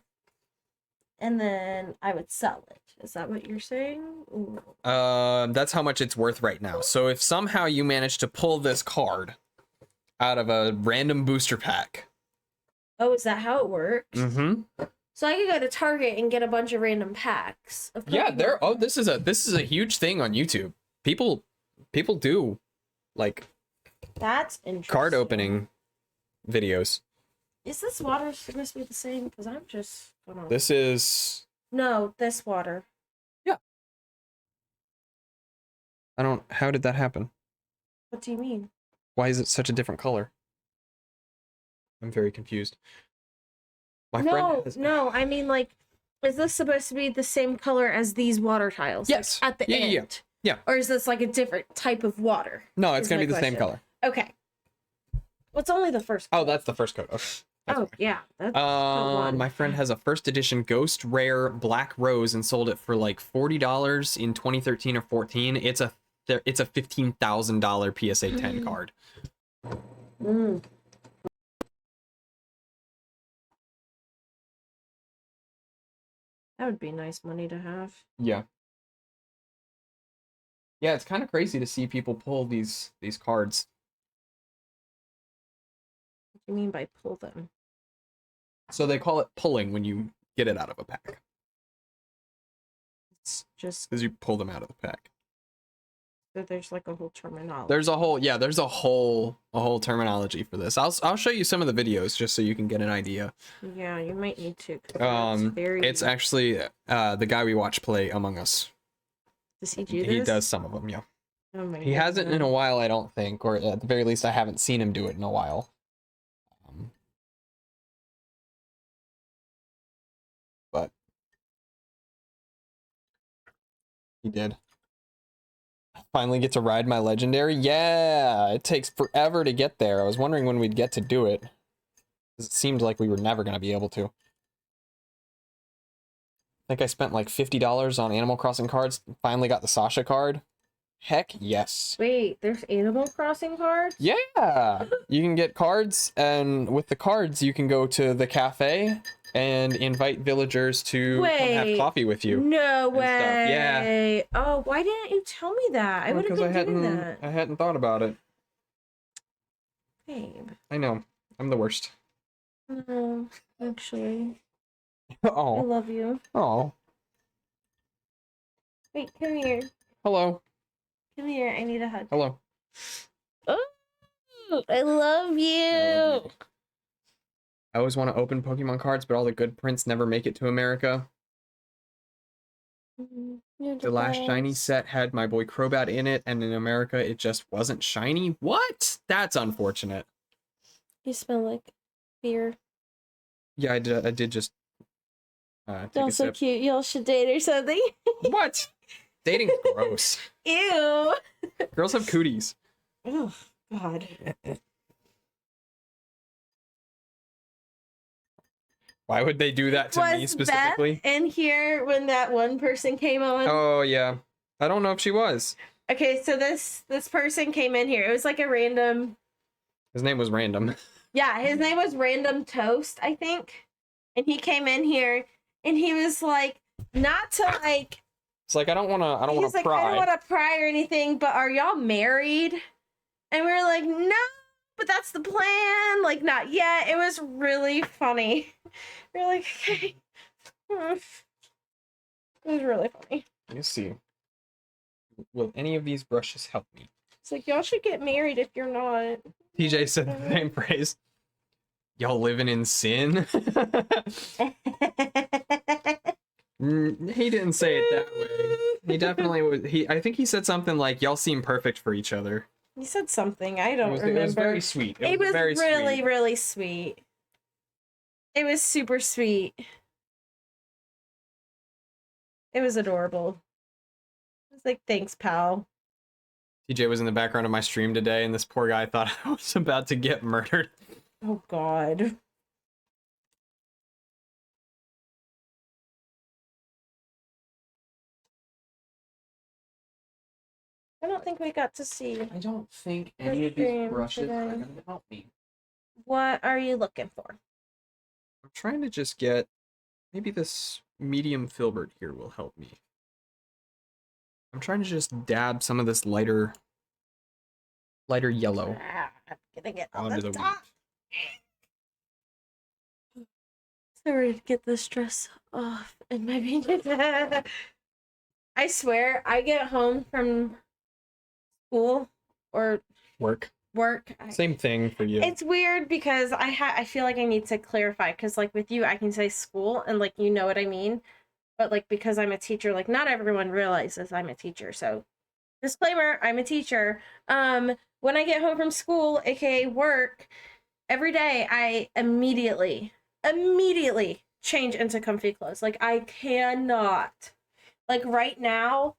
And then I would sell it. Is that what you're saying? Ooh. That's how much it's worth right now. So if somehow you manage to pull this card out of a random booster pack. Oh, is that how it works? Mm-hmm. So I could go to Target and get a bunch of random packs of Yeah, Pokemon. this is a huge thing on YouTube. People do like That's interesting. card opening videos. Is this water supposed to be the same? Because I'm just gonna... This is No, this water. yeah. How did that happen? What do you mean? Why is it such a different color? I'm very confused. No, I mean, like, is this supposed to be the same color as these water tiles? Yes. Like, at the end? Yeah. Or is this like a different type of water? No, it's is gonna my be the same question. color. Okay. Well, it's only the first Oh, color. that's the first coat. Okay. That's Oh, fine. yeah. That's one. My friend has a first edition Ghost Rare Black Rose and sold it for like $40 in 2013 or 14. It's a $15,000 PSA 10 card. Mm. That would be nice money to have. Yeah. Yeah, it's kind of crazy to see people pull these cards. What do you mean by pull them? So they call it pulling when you get it out of a pack. It's just Because you pull them out of the pack. that there's like a whole terminology. There's a whole terminology for this. I'll show you some of the videos just so you can get an idea. Yeah, you might need to. 'Cause It's actually the guy we watch play Among Us. Does he do this? He does some of them, yeah. Oh my He hasn't in God. a while, I don't think, or at the very least, I haven't seen him do it in a while. But he did. I finally get to ride my legendary. Yeah, it takes forever to get there. I was wondering when we'd get to do it. 'Cause it seemed like we were never going to be able to. I think I spent like $50 on Animal Crossing cards. Finally got the Sasha card. Heck yes. Wait, there's Animal Crossing cards? Yeah, you can get cards, and with the cards, you can go to the cafe and invite villagers to come have Wait, coffee with you. No and stuff. Yeah. way. Oh, why didn't you tell me that? I would have been doing that. I hadn't thought about it. Babe. I know, I'm the worst. No, actually. I Oh, love you. oh, Wait, come here. hello, Come here. I need a hug. hello. Oh, I love you. I always want to open Pokemon cards, but all the good prints never make it to America. You're The last shiny best. set had my boy Crobat in it, and in America, it just wasn't shiny. What? That's unfortunate. You smell like beer. Yeah, I did just take Y'all a so sip. cute. Y'all should date or something. What? Dating's gross. Ew. Girls have cooties. Oh, God. Why would they do that to me Was specifically? Beth in here when that one person came on? Oh yeah, I don't know if she was. Okay, so this person came in here. It was like a random. His name was random. Yeah, his name was Random Toast, I think. And he came in here, and he was like, not to like. It's like I don't want He's to like, pry. I don't want to pry or anything, but are y'all married? And we were like, no, but that's the plan. Like, not yet. It was really funny. We were like, okay. It was really funny. Let me see. Will any of these brushes help me? It's like, y'all should get married if you're not. TJ said the same phrase. Y'all living in sin? He didn't say it that way. He definitely was. I think he said something like, "Y'all seem perfect for each other." He said something. I don't remember. It was very sweet. It was very really, sweet. really sweet. It was super sweet. It was adorable. I was like, thanks, pal. TJ was in the background of my stream today, and this poor guy thought I was about to get murdered. Oh, God. I don't think we got to see. I don't think The any of these stream brushes are today. going to help me. What are you looking for? I'm trying to just get, maybe this medium filbert here will help me. I'm trying to just dab some of this lighter yellow I'm gonna get on onto the the top. Sorry to get the stress off in my veins. I swear, I get home from school or work. work. Same thing for you. It's weird because I feel like I need to clarify because like with you, I can say school and like you know what I mean, but like because I'm a teacher, like not everyone realizes I'm a teacher. So disclaimer, I'm a teacher. When I get home from school, aka work, every day I immediately change into comfy clothes. Like I cannot. Like right now,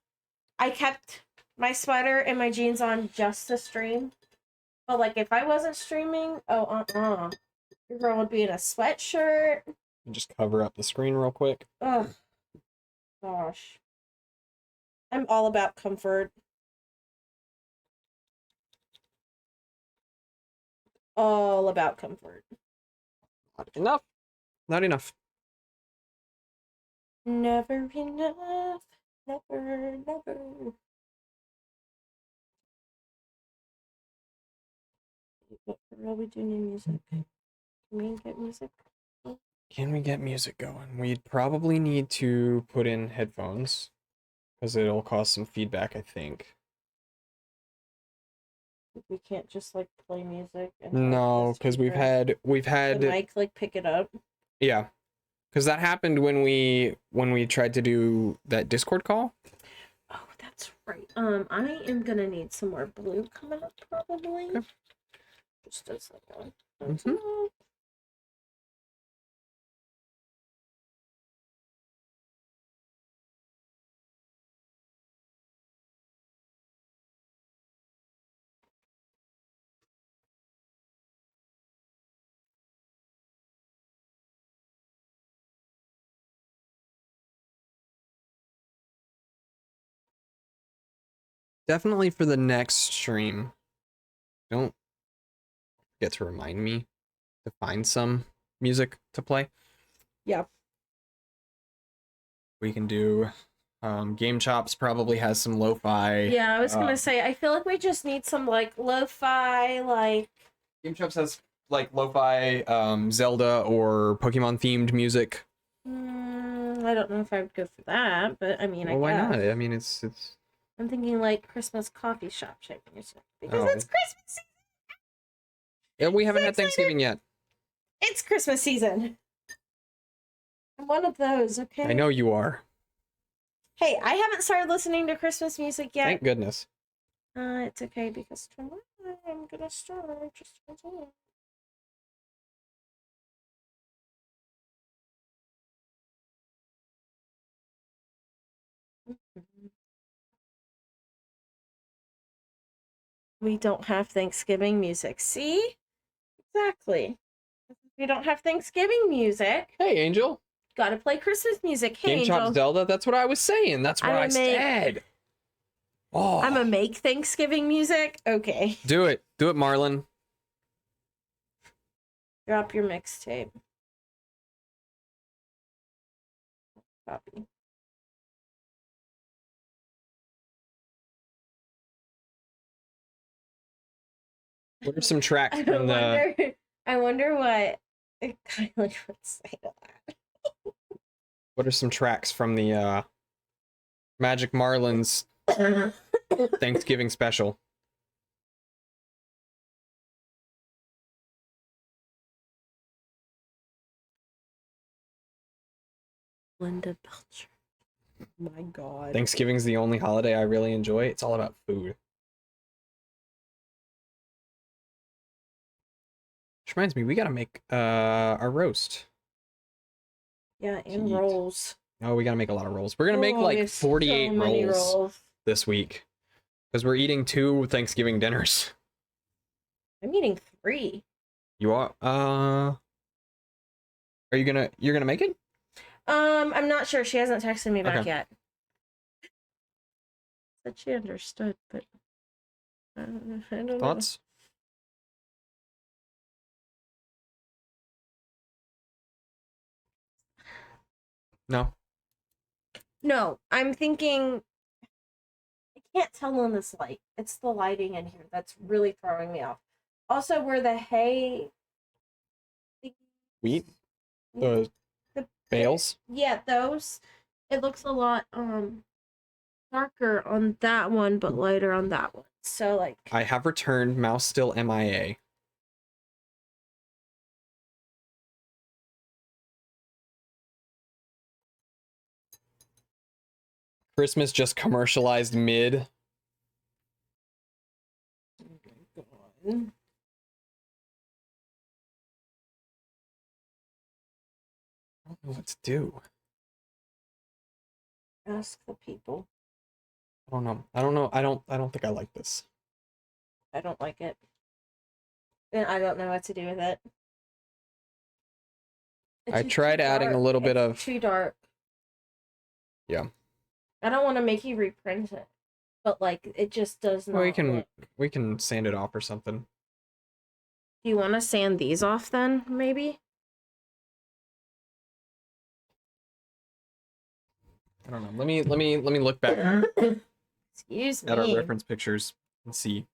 I kept my sweater and my jeans on just to stream. But like if I wasn't streaming, your girl would be in a sweatshirt. Just cover up the screen real quick. Oh gosh. I'm all about comfort. All about comfort. Not enough. Not enough. Never enough. Never, never. But for real, we do need music. Can we get music? Can we get music going? We'd probably need to put in headphones because it'll cause some feedback, I think. We can't just like play music and No, because we've had the mic like pick it up. Yeah, because that happened when we tried to do that Discord call. Oh, that's right. I am gonna need some more blue coming up probably. Okay. Just as like a Definitely for the next stream. Don't forget to remind me to find some music to play. Yeah. We can do Game Chops probably has some lo-fi. Yeah, I was gonna say I feel like we just need some like lo-fi like Game Chops has like lo-fi Zelda or Pokemon themed music. I don't know if I would go for that, but I mean, Well, I why guess. not? I mean, it's. I'm thinking like Christmas coffee shop type music because Oh. it's Christmas season. Yeah, we haven't So had Thanksgiving yet. It's Christmas season. I'm one of those, okay? I know you are. Hey, I haven't started listening to Christmas music yet. Thank goodness. It's okay because tomorrow I'm gonna start. Just hold on. We don't have Thanksgiving music. See? Exactly. We don't have Thanksgiving music. Hey, Angel. Gotta play Christmas music. Hey, Game Angel. Chop Zelda. That's what I was saying. That's what I said. Oh. I'm gonna make Thanksgiving music. Okay. Do it. Do it, Marlon. Drop your mixtape. Copy. What are some tracks from the... I wonder what Kylie would say to that. What are some tracks from the Magic Marlins Thanksgiving special? Linda Belcher. My God. Thanksgiving's the only holiday I really enjoy. It's all about food. Which reminds me, we gotta make our roast. Yeah, and rolls. Oh, we gotta make a lot of rolls. We're gonna make like 48 rolls this week. Because we're eating 2 Thanksgiving dinners. I'm eating 3. You are you're gonna make it? I'm not sure. She hasn't texted me back yet. That she understood, but I don't know. Thoughts? No. No, I'm thinking. I can't tell in this light. It's the lighting in here that's really throwing me off. Also, where the hay. Wheat? The bales? Yeah, those. It looks a lot darker on that one, but lighter on that one. So like. I have returned. Mouse still MIA. Christmas just commercialized mid. God. I don't know what to do. Ask the people. I don't know. I don't know. I don't think I like this. I don't like it. And I don't know what to do with it. It's I just tried too adding a dark. little bit It's of too dark. Yeah. I don't want to make you reprint it, but like it just does not. Well, look. we can sand it off or something. Do you want to sand these off then, maybe? I don't know. Let me look back Excuse at our me. reference pictures and see.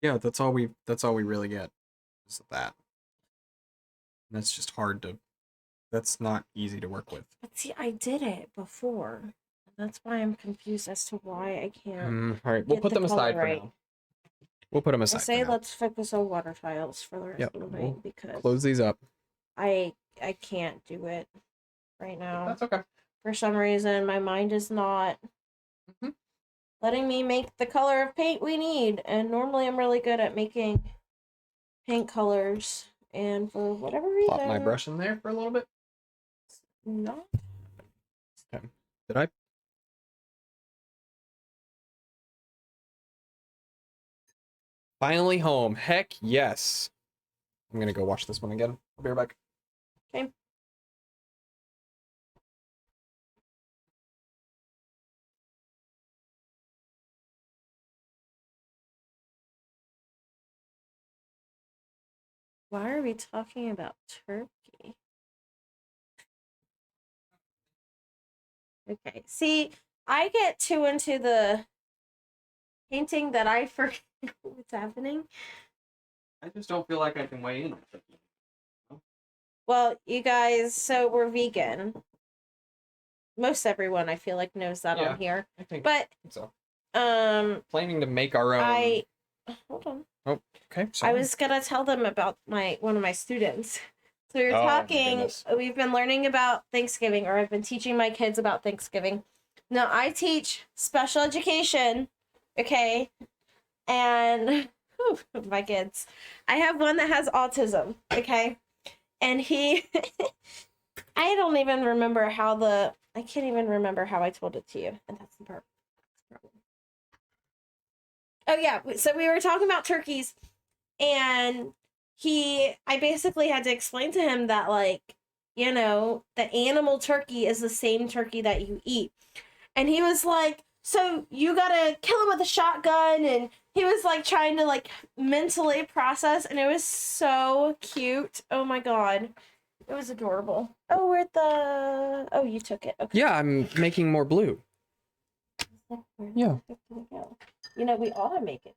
Yeah, that's all we really get is that. And that's just hard to that's not easy to work with. But see, I did it before. That's why I'm confused as to why I can't. All right, we'll get put the them aside color for right. now. We'll put them I aside say for now. let's focus on water tiles for the rest Yep, of the night we'll because close these up. I can't do it right now. That's okay. For some reason, my mind is not letting me make the color of paint we need. And normally I'm really good at making paint colors. And for whatever reason... Plop my brush in there for a little bit. No. Okay. Did I? Finally home. Heck yes. I'm gonna go watch this one again. I'll be right back. Okay. Why are we talking about turkey? Okay. See, I get too into the painting that I forget what's happening. I just don't feel like I can weigh in on turkey. Well, you guys, so we're vegan. Most everyone I feel like knows that on here. I think so. Planning to make our own. Hold on. Oh, okay. Sorry. I was gonna tell them about one of my students. So we were talking. We've been learning about Thanksgiving, or I've been teaching my kids about Thanksgiving. Now I teach special education, okay, and my kids. I have one that has autism, okay, and he. I don't even remember I can't even remember how I told it to you, and that's the problem. Oh yeah, so we were talking about turkeys, and I basically had to explain to him that, like, the animal turkey is the same turkey that you eat. And he was like, so you gotta kill him with a shotgun, and he was like trying to like mentally process, and it was so cute. Oh my god. It was adorable. Oh, you took it. Okay. Yeah, I'm making more blue. Yeah. We ought to make it.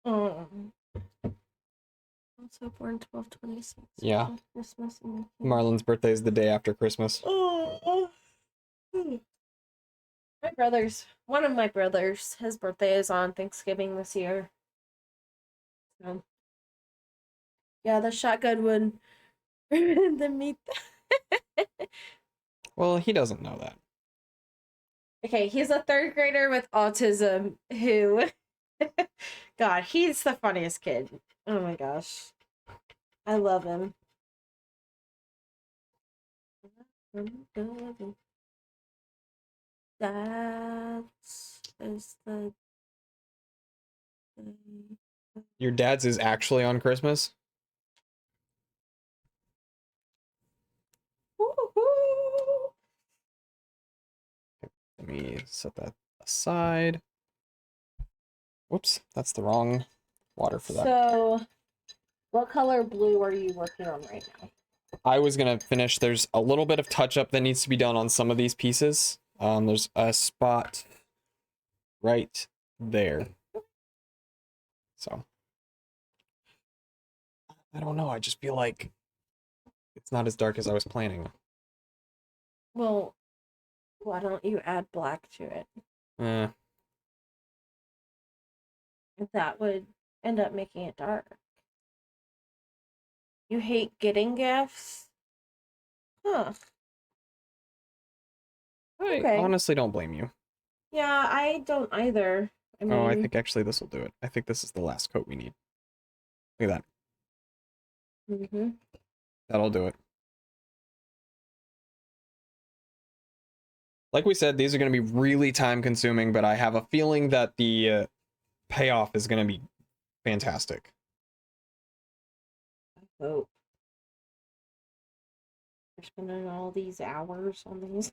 Also born 12/26. Yeah. Christmas. Marlon's birthday is the day after Christmas. One of my brothers, his birthday is on Thanksgiving this year. So Yeah, the shotgun would ruin the meat. Well, he doesn't know that. Okay, he's a third grader with autism who, God, he's the funniest kid. Oh my gosh. I love him. That is the Your dad's is actually on Christmas? Woo-hoo! Let me set that aside. Whoops, that's the wrong water for that. So, what color blue are you working on right now? I was gonna finish. There's a little bit of touch up that needs to be done on some of these pieces. There's a spot right there. So I don't know. I just feel like it's not as dark as I was planning. Well, why don't you add black to it? Eh, That would end up making it dark. You hate getting gifts? Huh. I Okay. honestly don't blame you. Yeah, I don't either. I mean, Oh, I think actually this will do it. I think this is the last coat we need. Look at that. mm-hmm. That'll do it. Like we said, these are going to be really time consuming, but I have a feeling that the payoff is going to be fantastic. I hope. We're spending all these hours on these.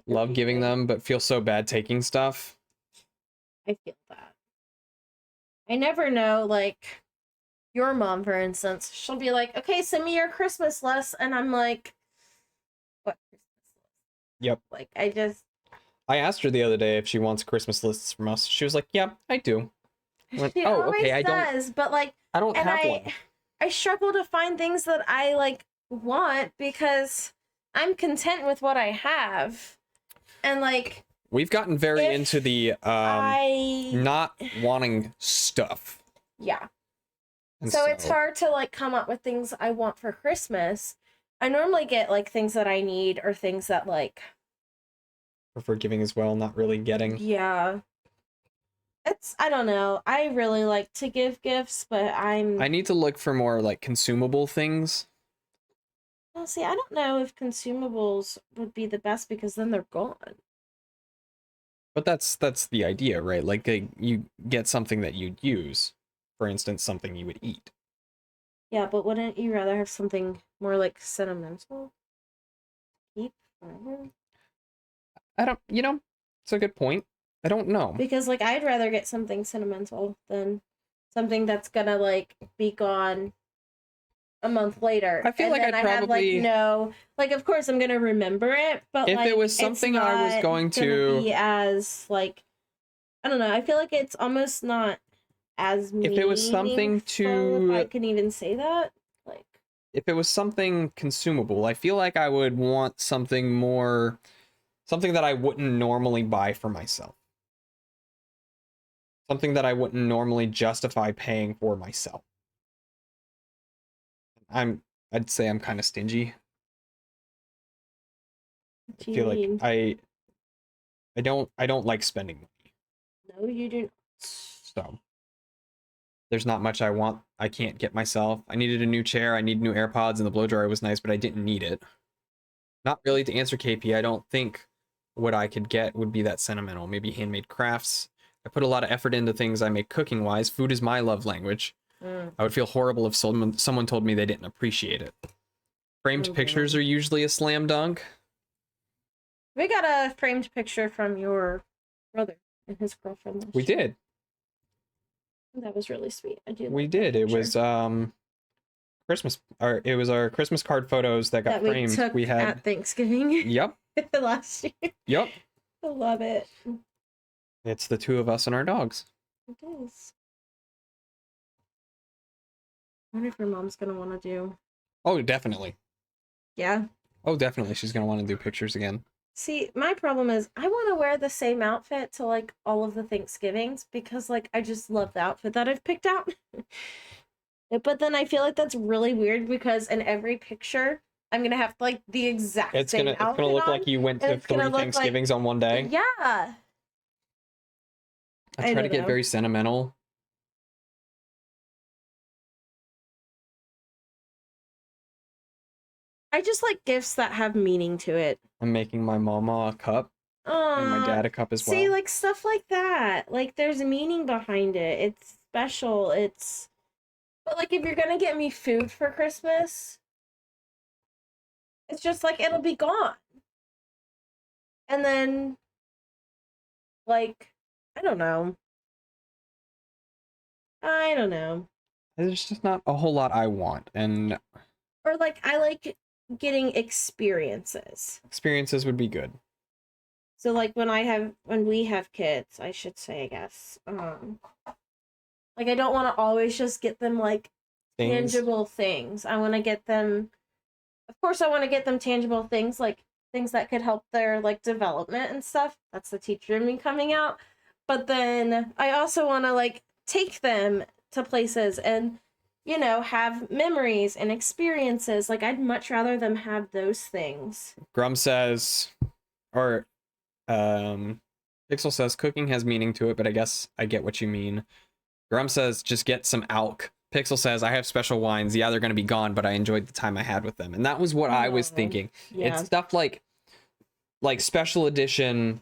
Love giving them, but feel so bad taking stuff. I feel that. I never know, like, your mom, for instance, she'll be like, okay, send me your Christmas list. And I'm like, what Christmas list? Yep. Like, I asked her the other day if she wants Christmas lists from us. She was like, yeah, I do. I went, she oh, always okay, does, but like, I don't and have one. I struggle to find things that I like want because I'm content with what I have. And like, We've gotten very into the not wanting stuff. Yeah. And so it's hard to like come up with things I want for Christmas. I normally get like things that I need or things that like prefer giving as well, not really getting. Yeah. I don't know. I really like to give gifts, but I need to look for more like consumable things. Well, see, I don't know if consumables would be the best because then they're gone. But that's the idea, right? Like you get something that you'd use. For instance, something you would eat. Yeah, but wouldn't you rather have something more like sentimental? Keep forever? I don't, it's a good point. I don't know. Because like I'd rather get something sentimental than something that's gonna like be gone a month later. I feel like I'd probably have, like, no, like of course I'm gonna remember it, but if like it was something I was going to be as like I don't know. I feel like it's almost not as if it was something if I can even say that. Like if it was something consumable, I feel like I would want something more, something that I wouldn't normally buy for myself. Something that I wouldn't normally justify paying for myself. I'd say I'm kind of stingy. I feel like I don't like spending money. No, you do not. So there's not much I want. I can't get myself. I needed a new chair. I need new AirPods, and the blow dryer was nice, but I didn't need it. Not really to answer KP. I don't think what I could get would be that sentimental. Maybe handmade crafts. I put a lot of effort into things I make cooking wise. Food is my love language. I would feel horrible if someone told me they didn't appreciate it. Framed pictures are usually a slam dunk. We got a framed picture from your brother and his girlfriend. We did. That was really sweet. I do. We did. It was Christmas, or it was our Christmas card photos that got framed. We took had at Thanksgiving. Yep. Last year. Yep. I love it. It's the two of us and our dogs. It is. I wonder if your mom's gonna want to do. Oh, definitely. Yeah. Oh, definitely. She's gonna want to do pictures again. See, my problem is I want to wear the same outfit to like all of the Thanksgivings because like I just love the outfit that I've picked out. But then I feel like that's really weird because in every picture, I'm gonna have like the exact same outfit It's gonna look on, like you went and to it's gonna 3 look Thanksgivings on one day. Yeah. I try to get very sentimental. I just like gifts that have meaning to it. I'm making my mama a cup and my dad a cup as well. See, like stuff like that. Like there's meaning behind it. It's special. But like if you're gonna get me food for Christmas, it's just like it'll be gone. And then like I don't know. There's just not a whole lot I want, and Or like I like getting experiences. experiences would be good. So like when we have kids, I should say, I guess. Like I don't want to always just get them like tangible things. I want to get them, of course I want to get them tangible things, like things that could help their like development and stuff. That's the teacher in me coming out. But then I also want to like take them to places and have memories and experiences. Like I'd much rather them have those things. Grum says, or Pixel says, cooking has meaning to it, but I guess I get what you mean. Grum says, just get some alk. Pixel says, I have special wines. Yeah, they're going to be gone, but I enjoyed the time I had with them. And that was what I was thinking. Yeah. It's stuff like special edition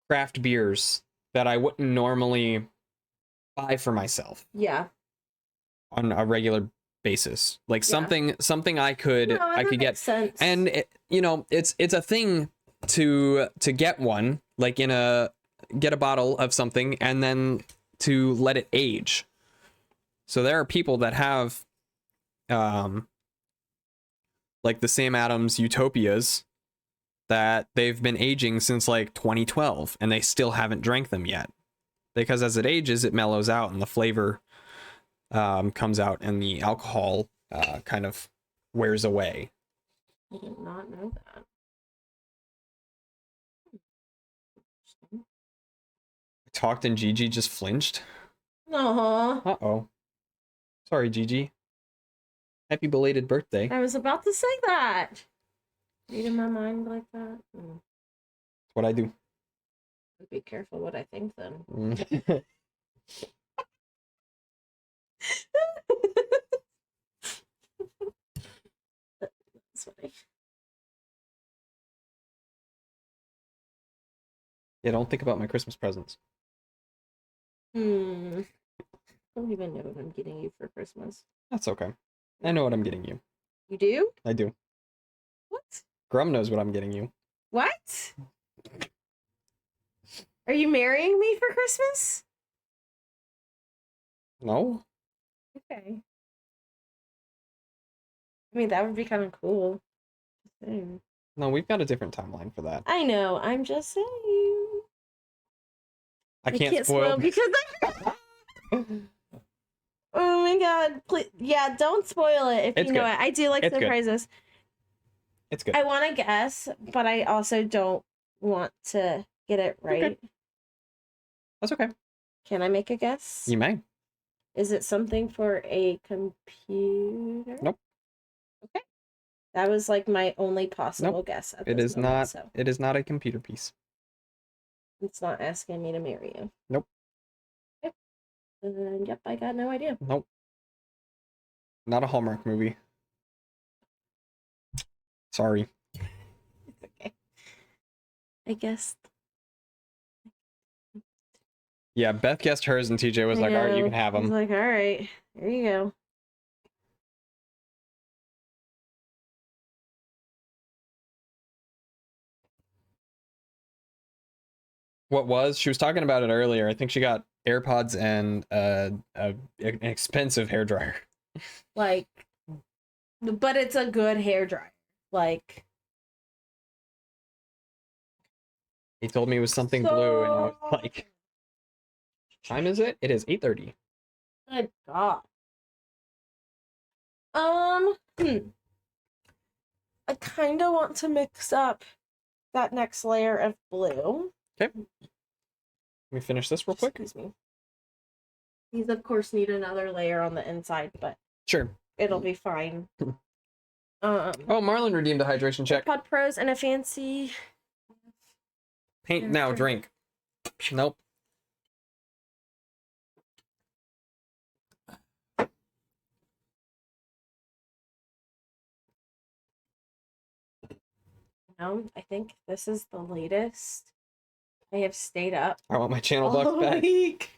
craft beers that I wouldn't normally buy for myself. Yeah. On a regular basis. Like something I could get. Sense. And it's a thing to get one, like get a bottle of something and then to let it age. So there are people that have like the Sam Adams Utopias that they've been aging since like 2012 and they still haven't drank them yet, because as it ages it mellows out and the flavor comes out and the alcohol kind of wears away. I did not know that. I talked and Gigi just flinched. Aww. Uh-oh. Sorry, Gigi. Happy belated birthday. I was about to say that. Reading my mind like that. That's what I do. Be careful what I think then. That's funny. Yeah, don't think about my Christmas presents. I don't even know what I'm getting you for Christmas. That's okay. I know what I'm getting you. You do? I do. What? Grum knows what I'm getting you. What? Are you marrying me for Christmas? No. Okay. I mean, that would be kind of cool. No, we've got a different timeline for that. I know. I'm just saying. I can't spoil because oh my god! Please, yeah, don't spoil it if you know it. I do like surprises. It's good. I want to guess, but I also don't want to get it right. Okay. That's okay. Can I make a guess? You may. Is it something for a computer? Nope. Okay. That was like my only possible guess. It is not. It is not a computer piece. It's not asking me to marry you. Nope. Yep. Yep, I got no idea. Nope. Not a Hallmark movie. Sorry. It's okay. I guessed. Yeah, Beth guessed hers and TJ was like, all right, you can have them. I was like, all right, there you go. What was? She was talking about it earlier. I think she got AirPods and an expensive hairdryer. Like, but it's a good hairdryer. Like, he told me it was something blue, and I was like, time is it? It is 8:30. Good God. I kind of want to mix up that next layer of blue. Okay. Let me finish this real quick. Excuse me. These, of course, need another layer on the inside, but Sure. it'll be fine. Oh, Marlon redeemed a hydration check. Pod Pros and a fancy Paint now, drink. Nope. I think this is the latest. I have stayed up I want my channel bucks all back. week.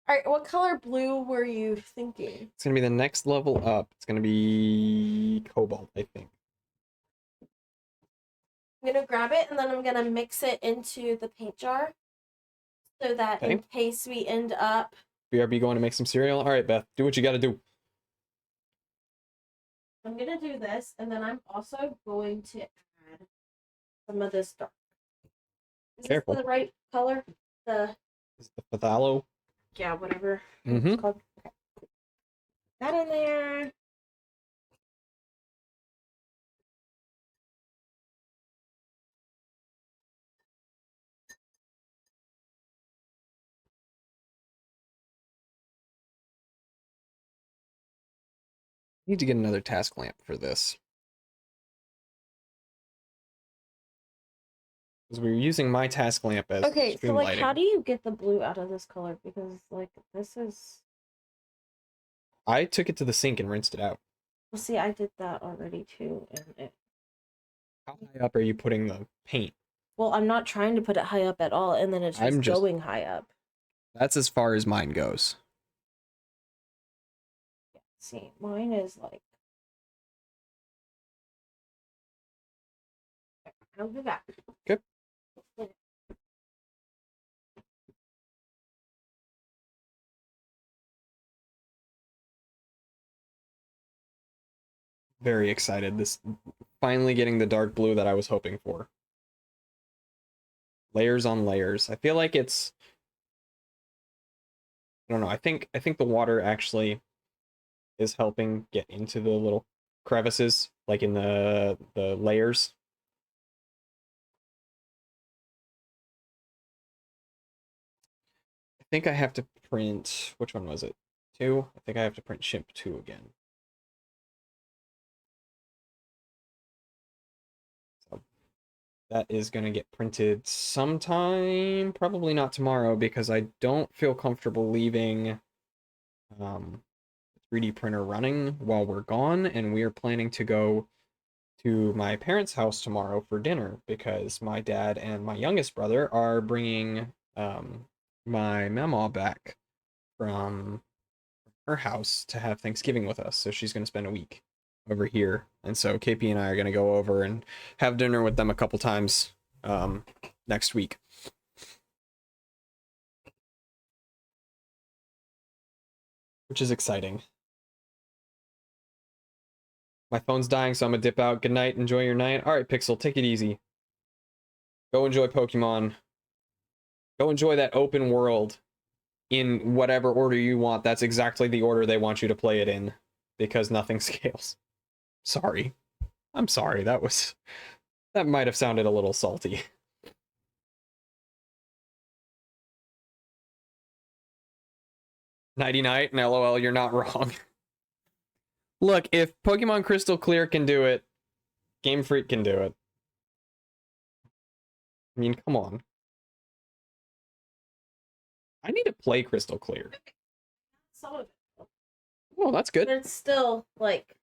All right, what color blue were you thinking? It's gonna be the next level up. It's gonna be cobalt, I think. I'm gonna grab it and then I'm gonna mix it into the paint jar so that in case we end up BRB going to make some cereal. All right, Beth, do what you got to do. I'm gonna do this, and then I'm also going to add some of this dark. Is Careful. this the right color? Is the phthalo? Yeah, whatever Mm-hmm. it's called. Okay. That in there. Need to get another task lamp for this. Because we were using my task lamp as Okay, so like, lighting. how do you get the blue out of this color? Because like this is. I took it to the sink and rinsed it out. Well, see, I did that already too, and it. How high up are you putting the paint? Well, I'm not trying to put it high up at all, and then it's just going high up. That's as far as mine goes. Yeah, see, mine is like. I'll do that. Okay. Very excited. This finally getting the dark blue that I was hoping for. Layers on layers. I feel like it's, I don't know. I think the water actually is helping get into the little crevices, like in the layers. I think I have to print, which one was it? 2? I think I have to print Shimp 2 again. So that is going to get printed sometime, probably not tomorrow, because I don't feel comfortable leaving the 3D printer running while we're gone, and we are planning to go to my parents' house tomorrow for dinner, because my dad and my youngest brother are bringing my mama back from her house to have Thanksgiving with us. So she's going to spend a week over here. And so KP and I are going to go over and have dinner with them a couple times next week. Which is exciting. My phone's dying, so I'm going to dip out. Good night. Enjoy your night. All right, Pixel, take it easy. Go enjoy Pokemon. Go enjoy that open world in whatever order you want. That's exactly the order they want you to play it in, because nothing scales. Sorry. I'm sorry. That might have sounded a little salty. Nighty night, and LOL, you're not wrong. Look, if Pokemon Crystal Clear can do it, Game Freak can do it. I mean, come on. I need to play Crystal Clear. Some of it. Oh, that's good. But it's still like,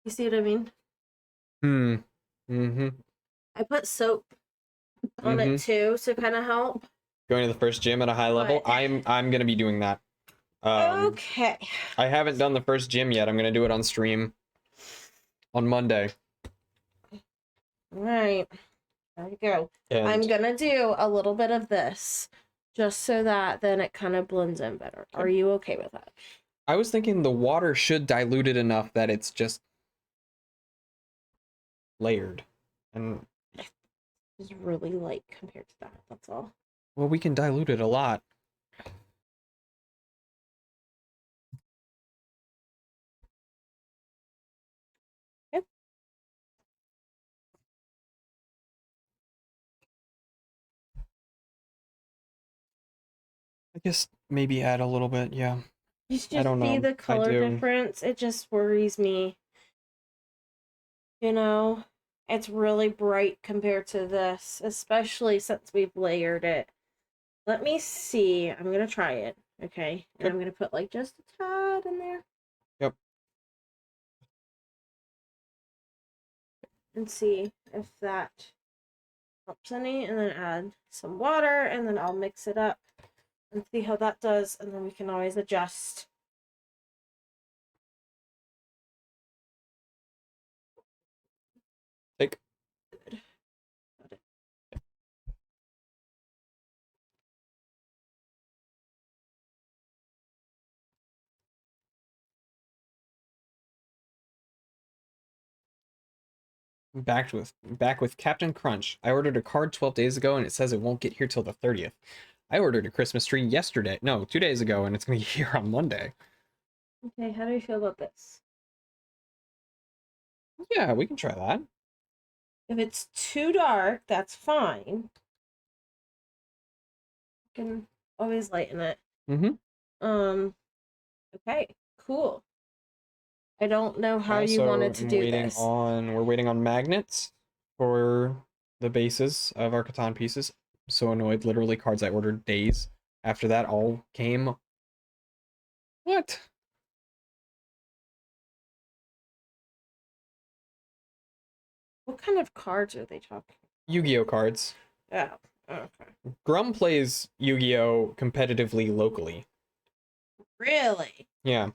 you see what I mean? Mm-hmm. I put soap on it too to kind of help. Going to the first gym at a high level. I'm gonna be doing that. Okay. I haven't done the first gym yet. I'm gonna do it on stream on Monday. All right. There we go. And I'm gonna do a little bit of this just so that then it kind of blends in better. Okay. Are you okay with that? I was thinking the water should dilute it enough that it's just layered. And it's really light compared to that, that's all. Well, we can dilute it a lot. Yep. guess maybe add a little bit, yeah. You I just don't see know. the I color do. difference. It just worries me. You know, it's really bright compared to this, especially since we've layered it. Let me see. I'm gonna try it. Okay. And I'm gonna put like just a tad in there. Yep. And see if that helps any, and then add some water, and then I'll mix it up and see how that does, and then we can always adjust. Take. Good. Got it. Back with Captain Crunch. I ordered a card 12 days ago and it says it won't get here till the 30th. I ordered a Christmas tree yesterday. No, 2 days ago, and it's gonna get here on Monday. Okay, how do you feel about this? Yeah, we can try that. If it's too dark, that's fine. You can always lighten it. Mm-hmm. Okay, cool. I don't know how I you also wanted to am do waiting this. we're waiting on magnets for the bases of our Catan pieces. So annoyed, literally cards I ordered days after that all came. What? What kind of cards are they talking? Yu-Gi-Oh cards. Oh, okay. Grum plays Yu-Gi-Oh competitively locally. Really? Yeah.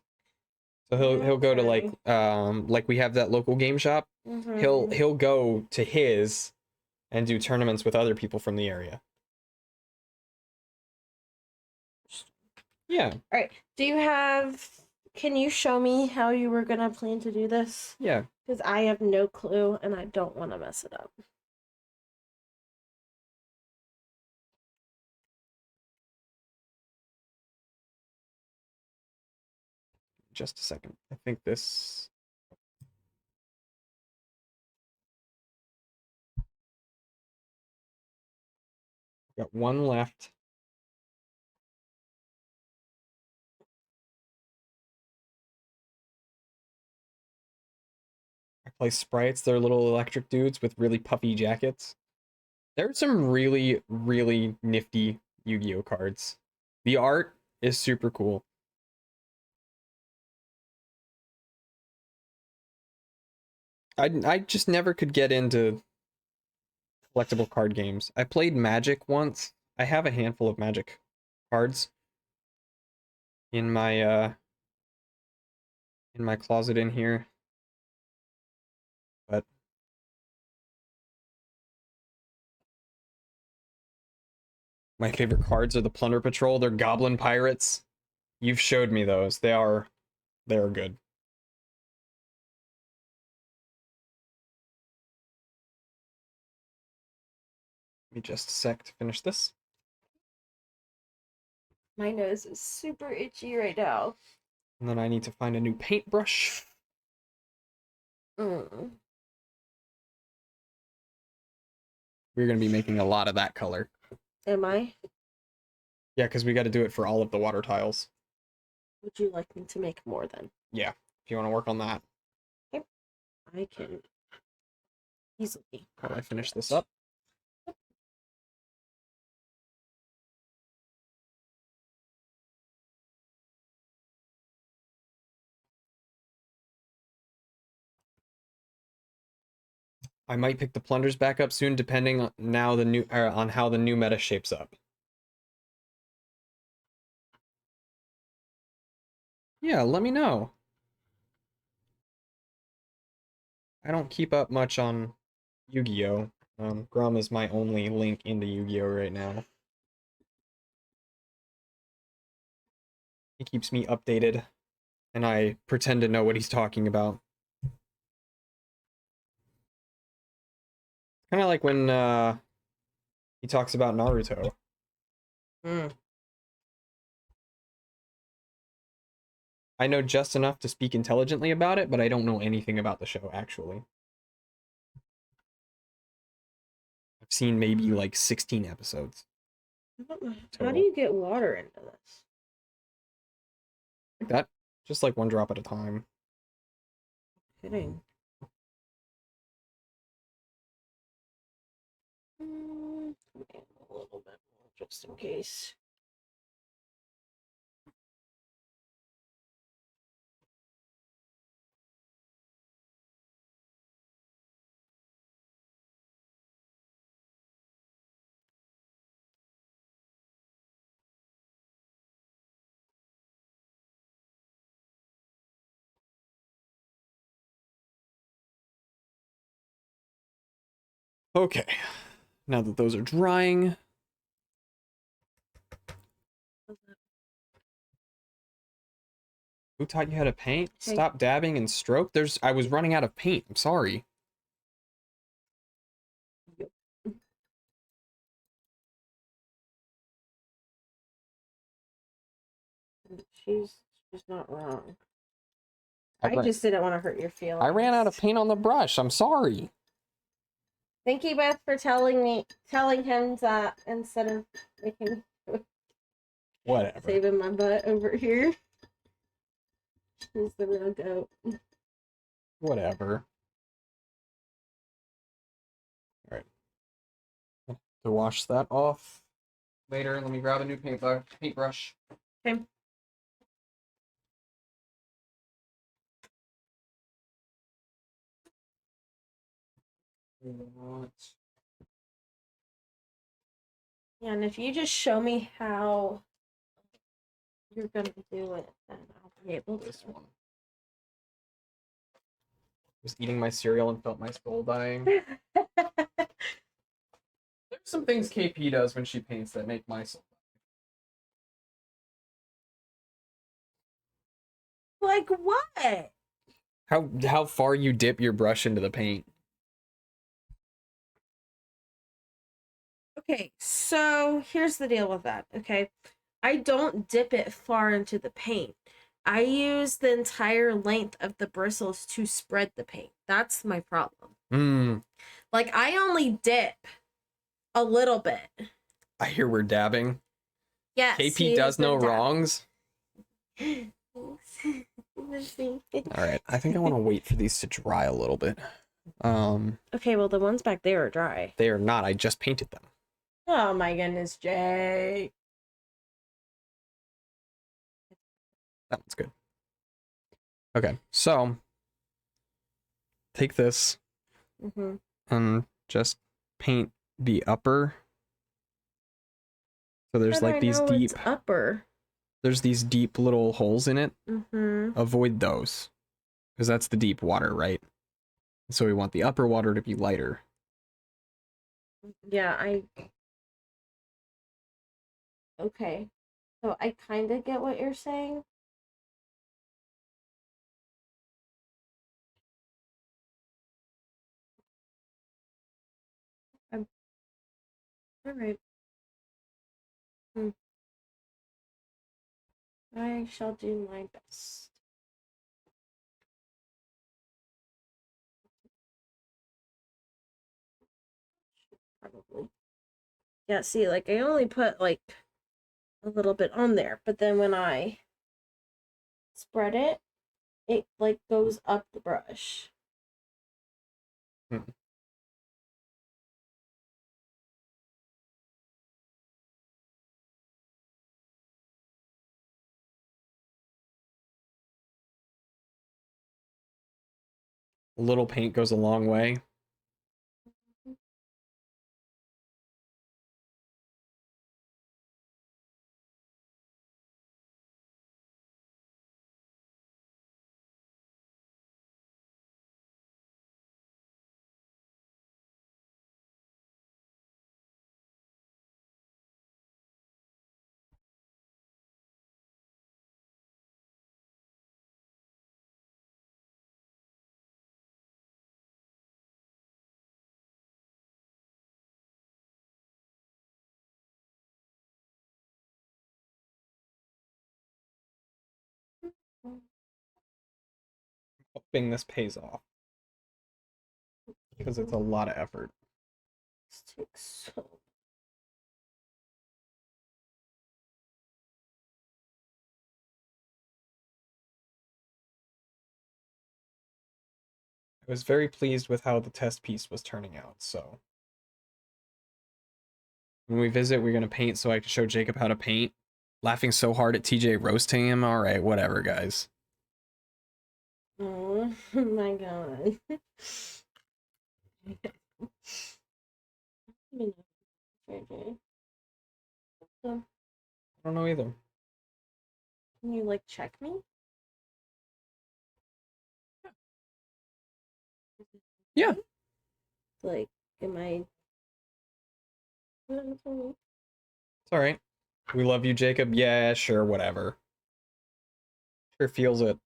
So he'll go to like we have that local game shop. Mm-hmm. He'll go to his and do tournaments with other people from the area. Yeah. All right. Do you have? Can you show me how you were gonna plan to do this? Yeah. Because I have no clue, and I don't want to mess it up. Just a second. I think this. Got one left. I play sprites. They're little electric dudes with really puffy jackets. There's some really, really nifty Yu-Gi-Oh cards. The art is super cool. I just never could get into collectible card games. I played Magic once. I have a handful of Magic cards in my closet in here. But my favorite cards are the Plunder Patrol. They're Goblin Pirates. You've showed me those. They're good. Give me just a sec to finish this. My nose is super itchy right now. And then I need to find a new paintbrush. Mm. We're going to be making a lot of that color. Am I? Yeah, because we got to do it for all of the water tiles. Would you like me to make more then? Yeah, if you want to work on that. I can easily. While I finish this up. I might pick the plunders back up soon, depending on on how the new meta shapes up. Yeah, let me know. I don't keep up much on Yu-Gi-Oh. Grum is my only link into Yu-Gi-Oh right now. He keeps me updated, and I pretend to know what he's talking about. Kind of like when he talks about Naruto. Mm. I know just enough to speak intelligently about it, but I don't know anything about the show, actually. I've seen maybe like 16 episodes. I don't know. How do Total. you get water into this? Like that? Just like one drop at a time. Kidding. A little bit more just in case. Okay. Now that those are drying. Who taught you how to paint? Okay. Stop dabbing and stroke. I was running out of paint. I'm sorry. Yep. She's not wrong. I just didn't want to hurt your feelings. I ran out of paint on the brush. I'm sorry. Thank you, Beth, for telling him that instead of making Whatever. saving my butt over here. She's the real goat. Whatever. All right. To wash that off later, let me grab a new paintbrush. Okay. What? Yeah, and if you just show me how you're gonna do it, then I'll be able to. This one. Was eating my cereal and felt my soul dying. There's some things KP does when she paints that make my soul die. Like what? How far you dip your brush into the paint. Okay, so here's the deal with that, okay? I don't dip it far into the paint. I use the entire length of the bristles to spread the paint. That's my problem. Like, I only dip a little bit. I hear we're dabbing. Yes. KP does no wrongs. All right, I think I want to wait for these to dry a little bit. Okay, well, the ones back there are dry. They are not. I just painted them. Oh my goodness, Jay. That one's good. Okay, so take this and just paint the upper. So there's like these deep upper. There's these deep little holes in it. Avoid those, because that's the deep water, right? So we want the upper water to be lighter. Yeah, okay. So I kind of get what you're saying. All right. I shall do my best. Probably. Yeah, see, like, I only put, like, a little bit on there, but then when I spread it, it, like, goes up the brush. A little paint goes a long way. Hoping this pays off, because it's a lot of effort. This takes so I was very pleased with how the test piece was turning out, so. When we visit, we're gonna paint so I can show Jacob how to paint. Laughing so hard at TJ roasting him. All right, whatever, guys. Oh my god. So, I don't know either. can you like check me? Yeah. Like, am I? It's all right. We love you, Jacob. Yeah, sure, whatever. Sure feels it.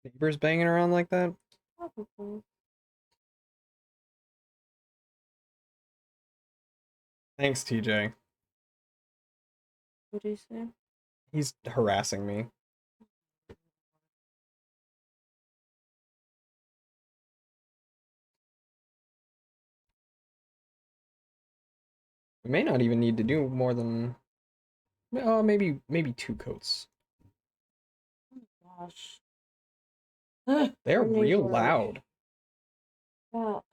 Neighbors banging around like that? Probably. Thanks, TJ. What do you say? He's harassing me. We may not even need to do more than maybe 2 coats. Oh gosh. They're Our real neighbor. loud. Well,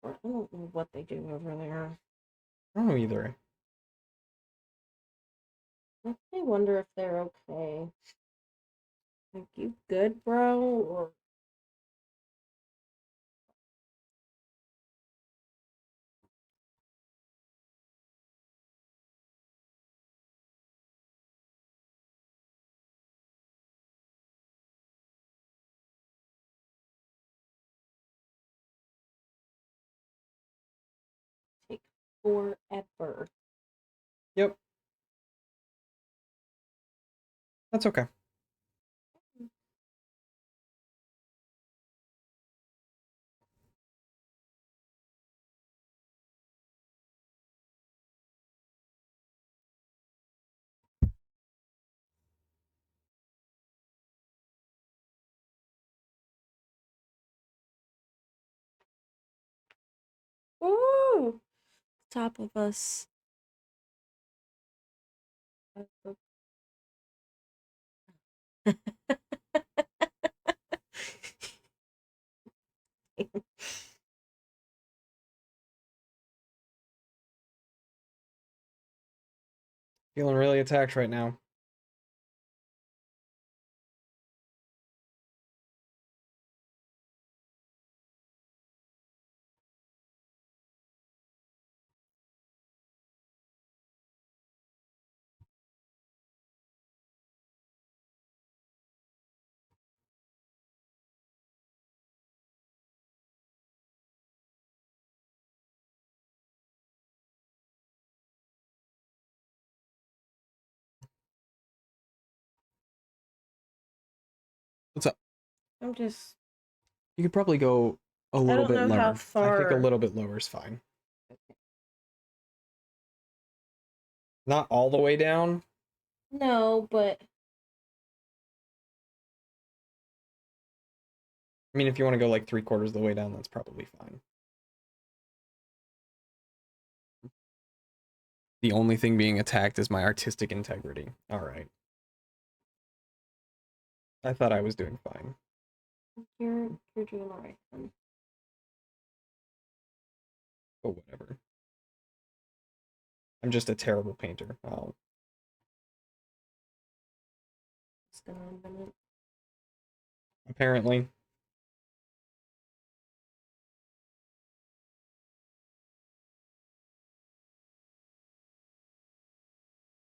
I don't know what they do over there. I don't know either. I wonder if they're okay. Like, you good, bro? Or take forever. Yep. That's okay. Ooh! Top of us. Feeling really attacked right now. What's up? I'm just. You could probably go a I little don't bit know how lower. I think a far. little bit lower is fine. Not all the way down. No, but I mean, if you want to go like 3/4 of the way down, that's probably fine. The only thing being attacked is my artistic integrity. All right. I thought I was doing fine. you're doing alright then. But whatever. I'm just a terrible painter. It's gonna a minute. Apparently.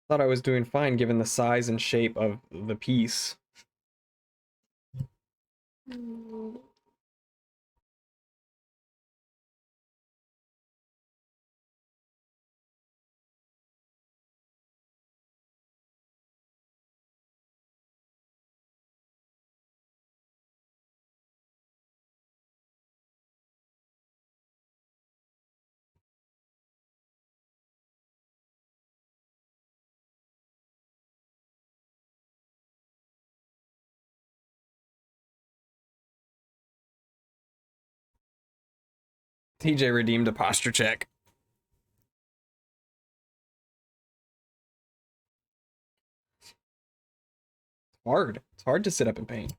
Thought I was doing fine given the size and shape of the piece. Mm. TJ redeemed a posture check. Hard. It's hard to sit up and paint.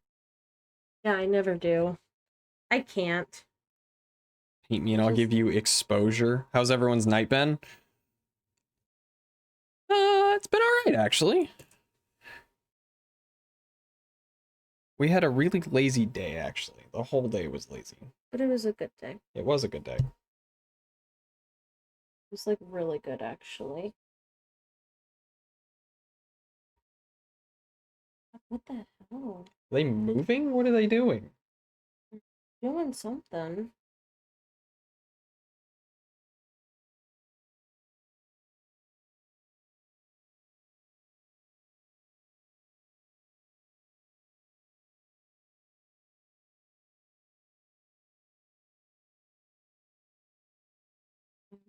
Yeah, I never do. I can't. Paint me and I'll give you exposure. How's everyone's night been? It's been alright, actually. We had a really lazy day, actually. The whole day was lazy. But it was a good day. It was a good day. It was like really good, actually. What the hell? Are they moving? What are they doing? Doing something.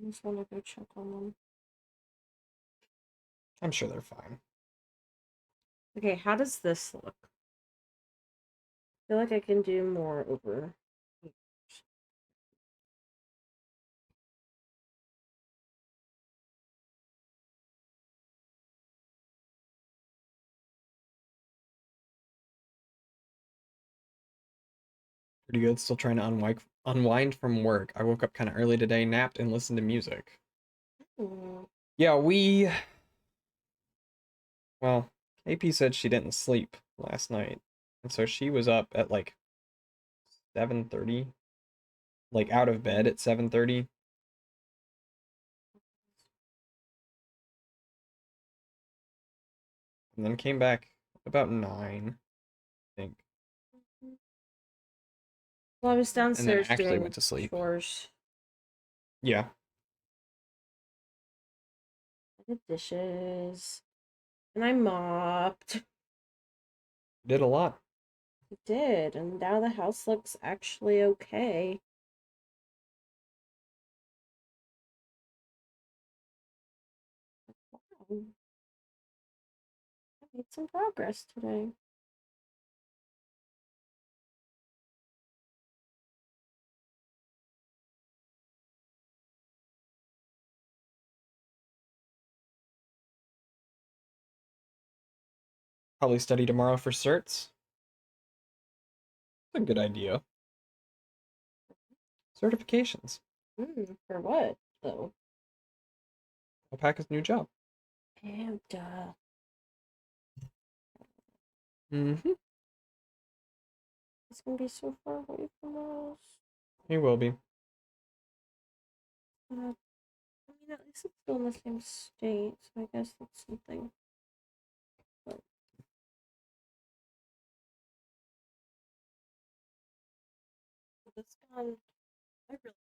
I just want to go check on them. I'm sure they're fine. Okay, how does this look? I feel like I can do more over. Pretty good. Still trying to unwind from work. I woke up kind of early today, napped, and listened to music. Yeah, well, AP said she didn't sleep last night. And so she was up at like 7:30. Like out of bed at 7:30. And then came back about 9, I think. Well, I was And then downstairs actually doing went to sleep. chores. Yeah. I did dishes. And I mopped. Did a lot. I did, and now the house looks actually okay. Wow. I made some progress today. Probably study tomorrow for certs. That's a good idea. Certifications. For what, though? Alpaca's new job. Ew, duh. Mm-hmm. It's gonna be so far away from us. He will be. I mean, at least it's still in the same state, so I guess that's something. But this gun, I really.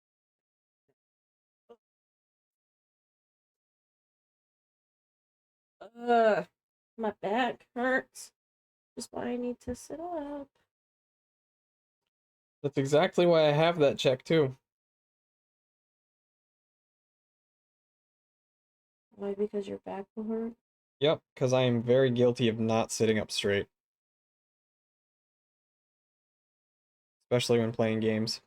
Ugh, my back hurts. That's why I need to sit up. That's exactly why I have that check too. Why? Because your back will hurt? Yep, because I am very guilty of not sitting up straight. Especially when playing games.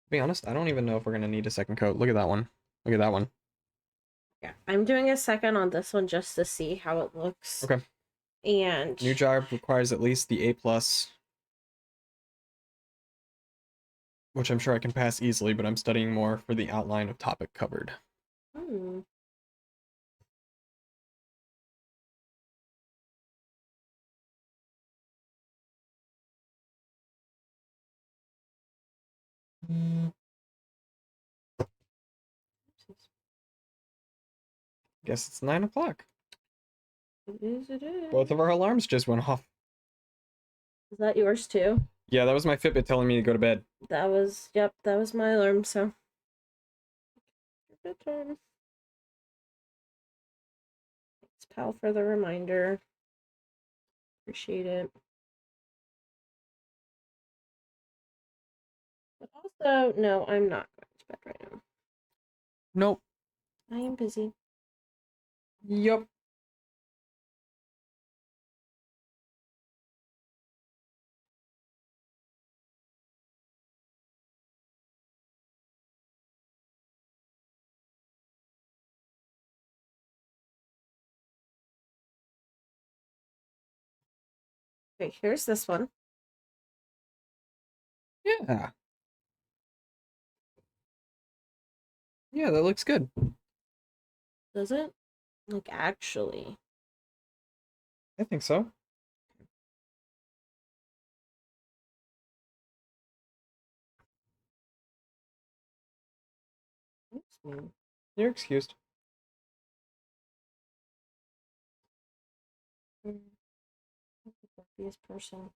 To be honest, I don't even know if we're gonna need a second coat. Look at that one. Look at that one. Yeah, I'm doing a second on this one just to see how it looks. Okay. And New job requires at least the A+, which I'm sure I can pass easily, but I'm studying more for the outline of topic covered. hmm. Guess it's 9 o'clock. It is, it is. Both of our alarms just went off. Is that yours too? Yeah, that was my Fitbit telling me to go to bed. That was, yep, that was my alarm, so. Good time. Thanks, pal, for the reminder. Appreciate it. But also, no, I'm not going to bed right now. Nope. I am busy. Yup. Okay, here's this one. Yeah. Yeah, that looks good. Does it? Like, actually. I think so. Oops. You're excused. That's the burpiest person.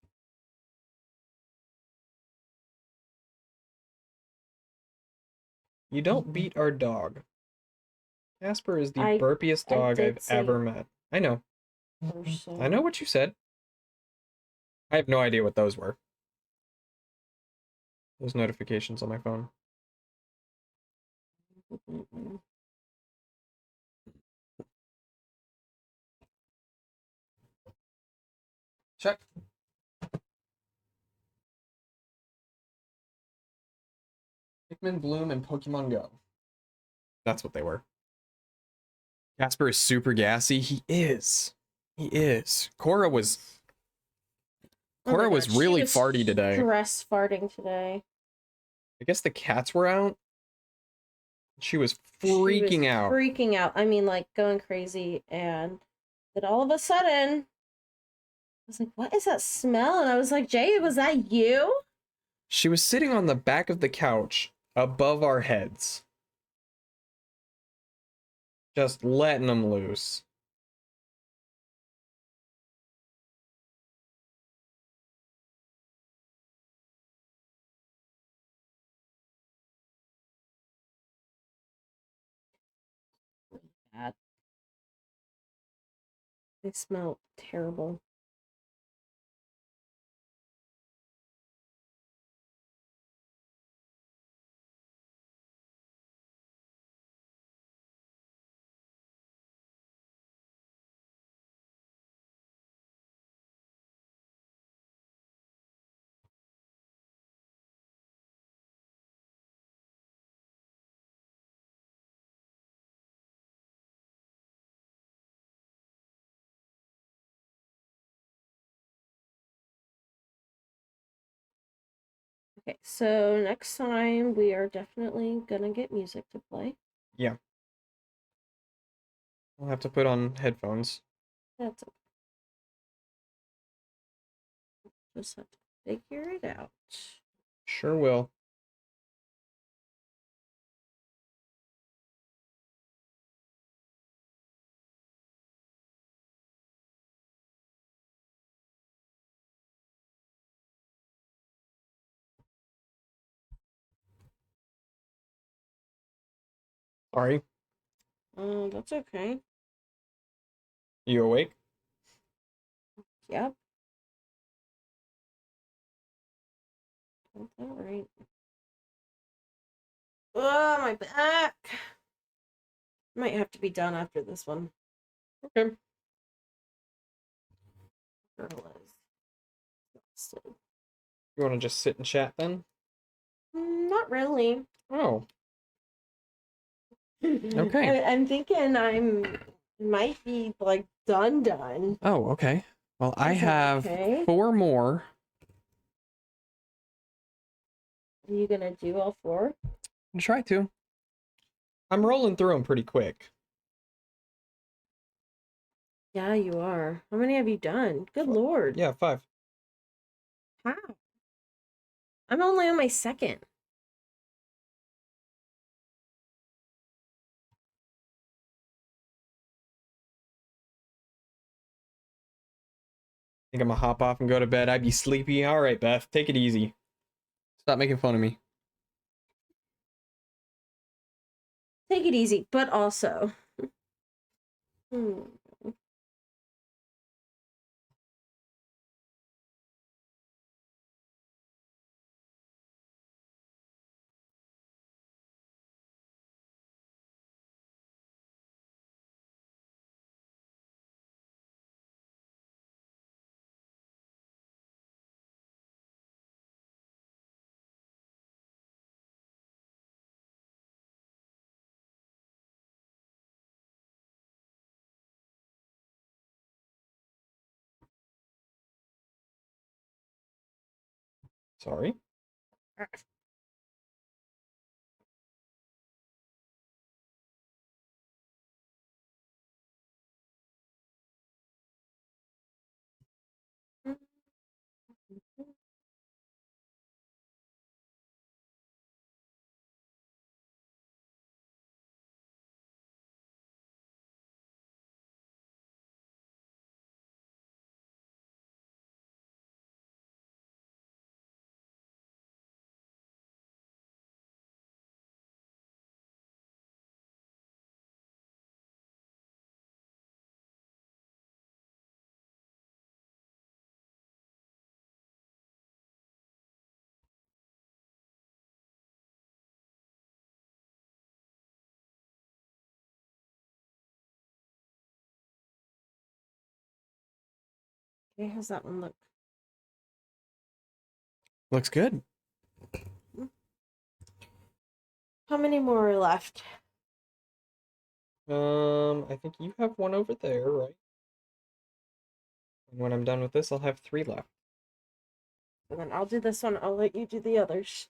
You don't beat our dog. Casper is the I burpiest dog did I've say ever met. I know. person. I know what you said. I have no idea what those were. Those notifications on my phone. Check. Pikmin Bloom and Pokemon Go. That's what they were. Casper is super gassy. He is. He is. Cora was Oh my was God, she really was farty today. Stress farting today. I guess the cats were out. She was freaking out. Freaking out. I mean, like, going crazy. And then all of a sudden, I was like, what is that smell? And I was like, Jay, was that you? She was sitting on the back of the couch above our heads. Just letting them loose. Bad. They smell terrible. Okay, so next time we are definitely gonna get music to play. Yeah. I'll have to put on headphones. That's okay. Just have to figure it out. Sure will. Sorry. That's okay. You awake? Yep. That's all right. Oh, my back. Might have to be done after this one. Okay. Girl is exhausted. You want to just sit and chat then? Not really. Oh. Okay. I'm thinking might be like done. Oh, okay. Well, I Is that have okay? 4 more. Are you gonna do all 4? I'll try to. I'm rolling through them pretty quick. Yeah, you are. How many have you done? Good Lord. Yeah, 5. How? I'm only on my second. think I'm gonna hop off and go to bed. I'd be sleepy. All right, Beth, take it easy. Stop making fun of me. Take it easy, but also. Hmm. Sorry. Okay, how's that one look? Looks good. How many more are left? I think you have one over there, right? And when I'm done with this, I'll have 3 left. And then I'll do this one. I'll let you do the others.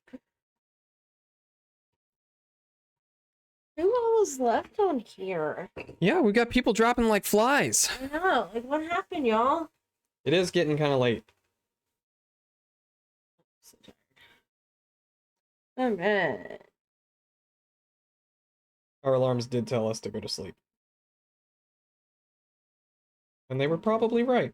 Who all is left on here? Yeah, we got people dropping like flies. I know. Like, what happened, y'all? It is getting kind of late. So tired. Alright. Our alarms did tell us to go to sleep. And they were probably right.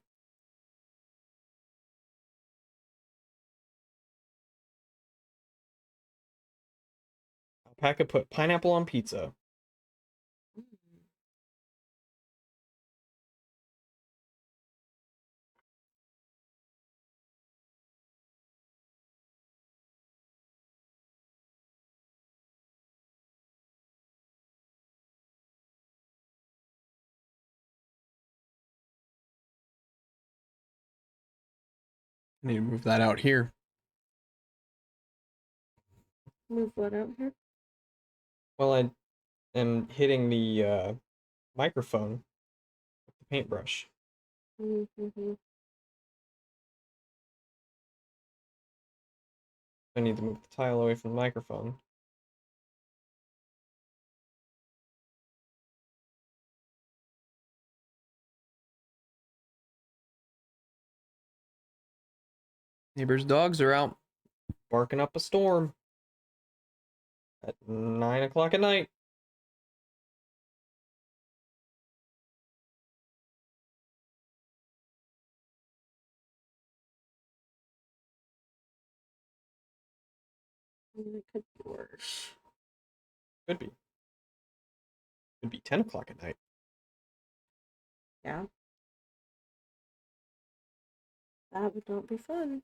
Alpaca put pineapple on pizza. I need to move that out here. Move what out here? Well, I am hitting the microphone with the paintbrush. Mm-hmm. I need to move the tile away from the microphone. Neighbor's dogs are out barking up a storm at 9 o'clock at night. It could be worse. Could be. Could be 10 o'clock at night. Yeah. That would not be fun.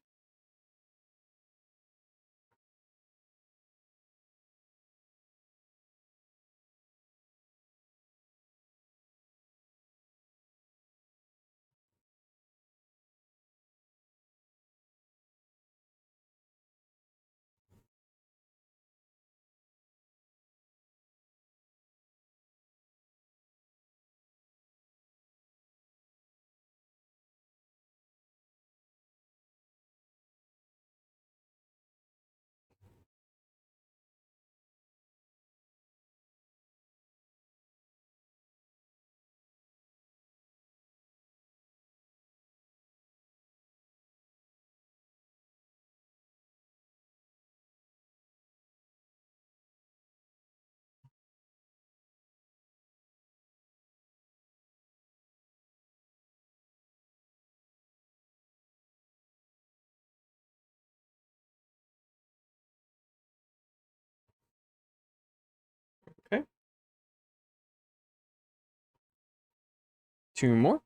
2 more.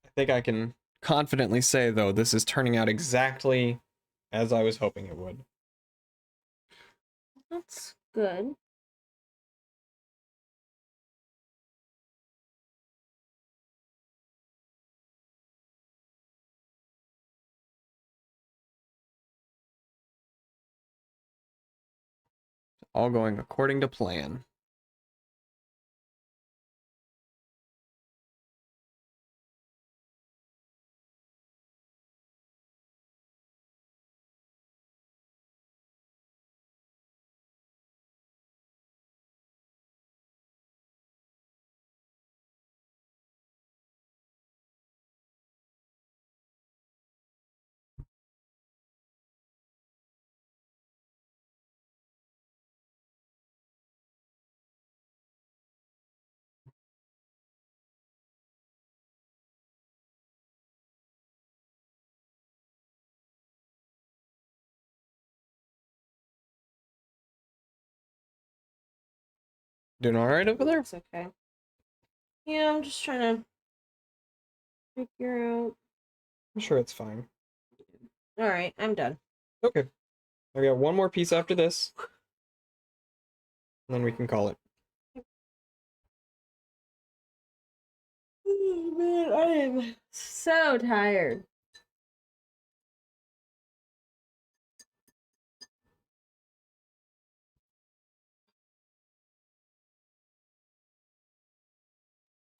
I think I can confidently say, though, this is turning out exactly as I was hoping it would. That's good. All going according to plan. Doing all right over there? It's okay. Yeah, I'm just trying to figure out. I'm sure it's fine. All right, I'm done. Okay. I got one more piece after this. And then we can call it. Oh, man, I am so tired.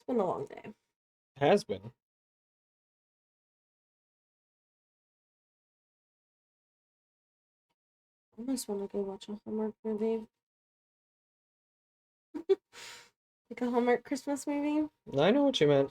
It's been a long day. Has been. I almost want to go watch a Hallmark movie. Like a Hallmark Christmas movie. I know what you meant.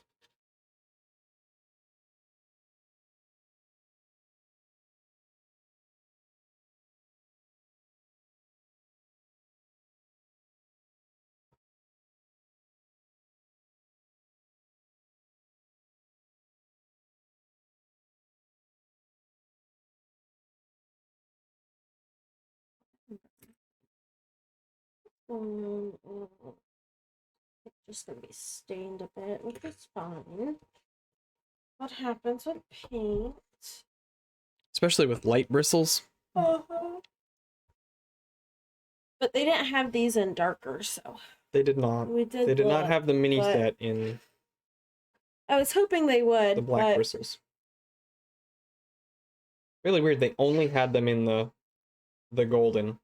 It's just gonna be stained a bit, which is fine. What happens with paint? Especially with light bristles. Uh-huh. But they didn't have these in darker, so They did not. we did. They did not have the mini but set in I was hoping they would. the black but bristles. Really weird. They only had them in the golden.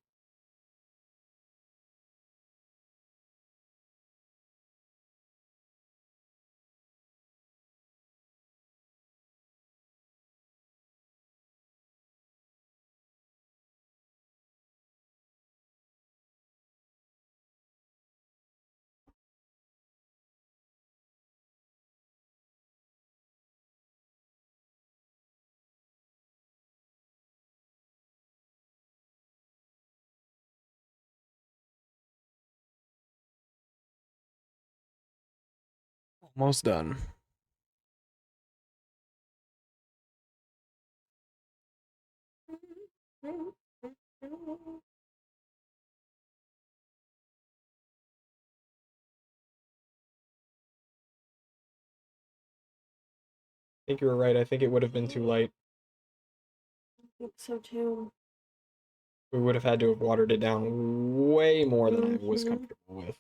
Almost done. I think you were right. I think it would have been too light. I think so too. We would have had to have watered it down way more than I was comfortable with.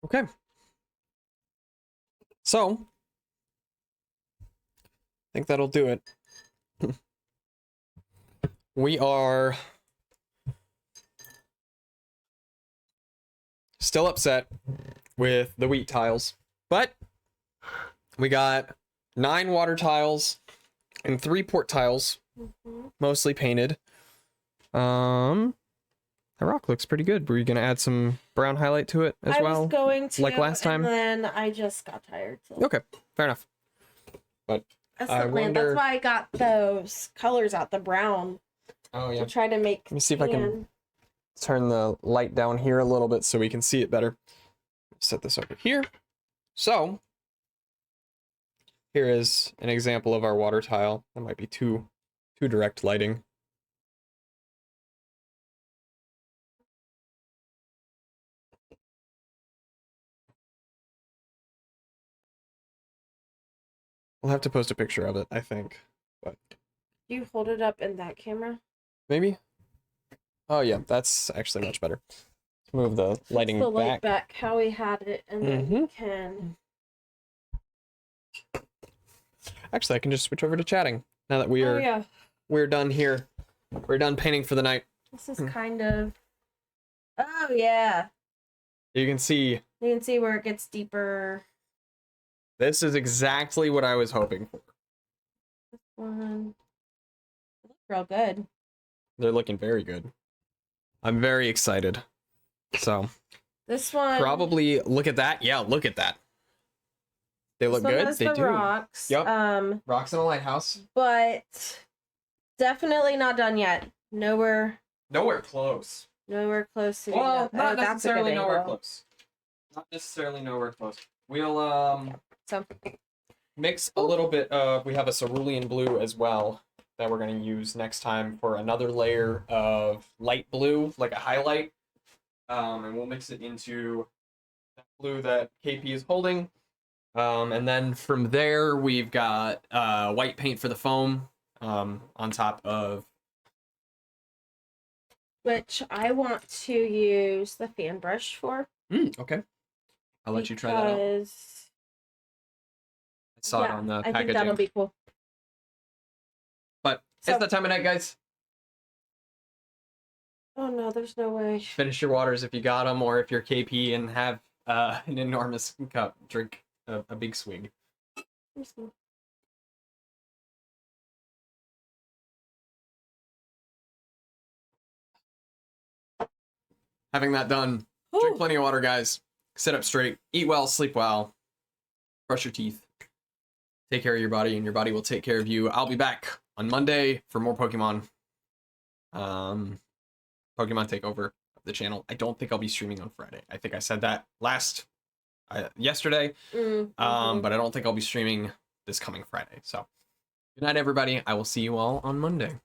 Okay. So, I think that'll do it. We are still upset with the wheat tiles, but we got 9 water tiles and 3 port tiles, mostly painted. That rock looks pretty good. Were you gonna add some brown highlight to it as I well? was going to, like last time? and then I just got tired. So. Okay, fair enough. But That's I the plan. wonder... That's why I got those colors out, the brown. Oh yeah. To try to make. Let me see if I can turn the light down here a little bit so we can see it better. Set this over here. So here is an example of our water tile. That might be too direct lighting. We'll have to post a picture of it, I think. But you hold it up in that camera? Maybe. Oh yeah, that's actually much better. Let's move the lighting the back. light back how we had it, and then we can. Actually, I can just switch over to chatting now that we're done here. We're done painting for the night. This is kind of. Oh yeah. You can see. You can see where it gets deeper. This is exactly what I was hoping for. This one. It looks real good. They're looking very good. I'm very excited. So. This one. Probably look at that. Yeah, look at that. They look good. They do. Rocks. Yep. Rocks in a lighthouse. But definitely not done yet. Nowhere close. Nowhere close to well, not that's necessarily nowhere angle. close. Not necessarily nowhere close. We'll mix a little bit of, we have a cerulean blue as well that we're going to use next time for another layer of light blue, like a highlight. And we'll mix it into that blue that KP is holding. And then from there, we've got white paint for the foam on top of... Which I want to use the fan brush for. Okay. I'll let you try that out. I saw it on the packaging. I think that'll be cool. But it's that time of night, guys. Oh no, there's no way. Finish your waters if you got them, or if you're KP and have an enormous cup, drink a big swig. Having that done, drink plenty of water, guys. Sit up straight, eat well, sleep well, brush your teeth. Take care of your body, and your body will take care of you. I'll be back on Monday for more Pokemon. Pokemon Takeover of the channel. I don't think I'll be streaming on Friday. I think I said that yesterday. But I don't think I'll be streaming this coming Friday. So, good night, everybody. I will see you all on Monday.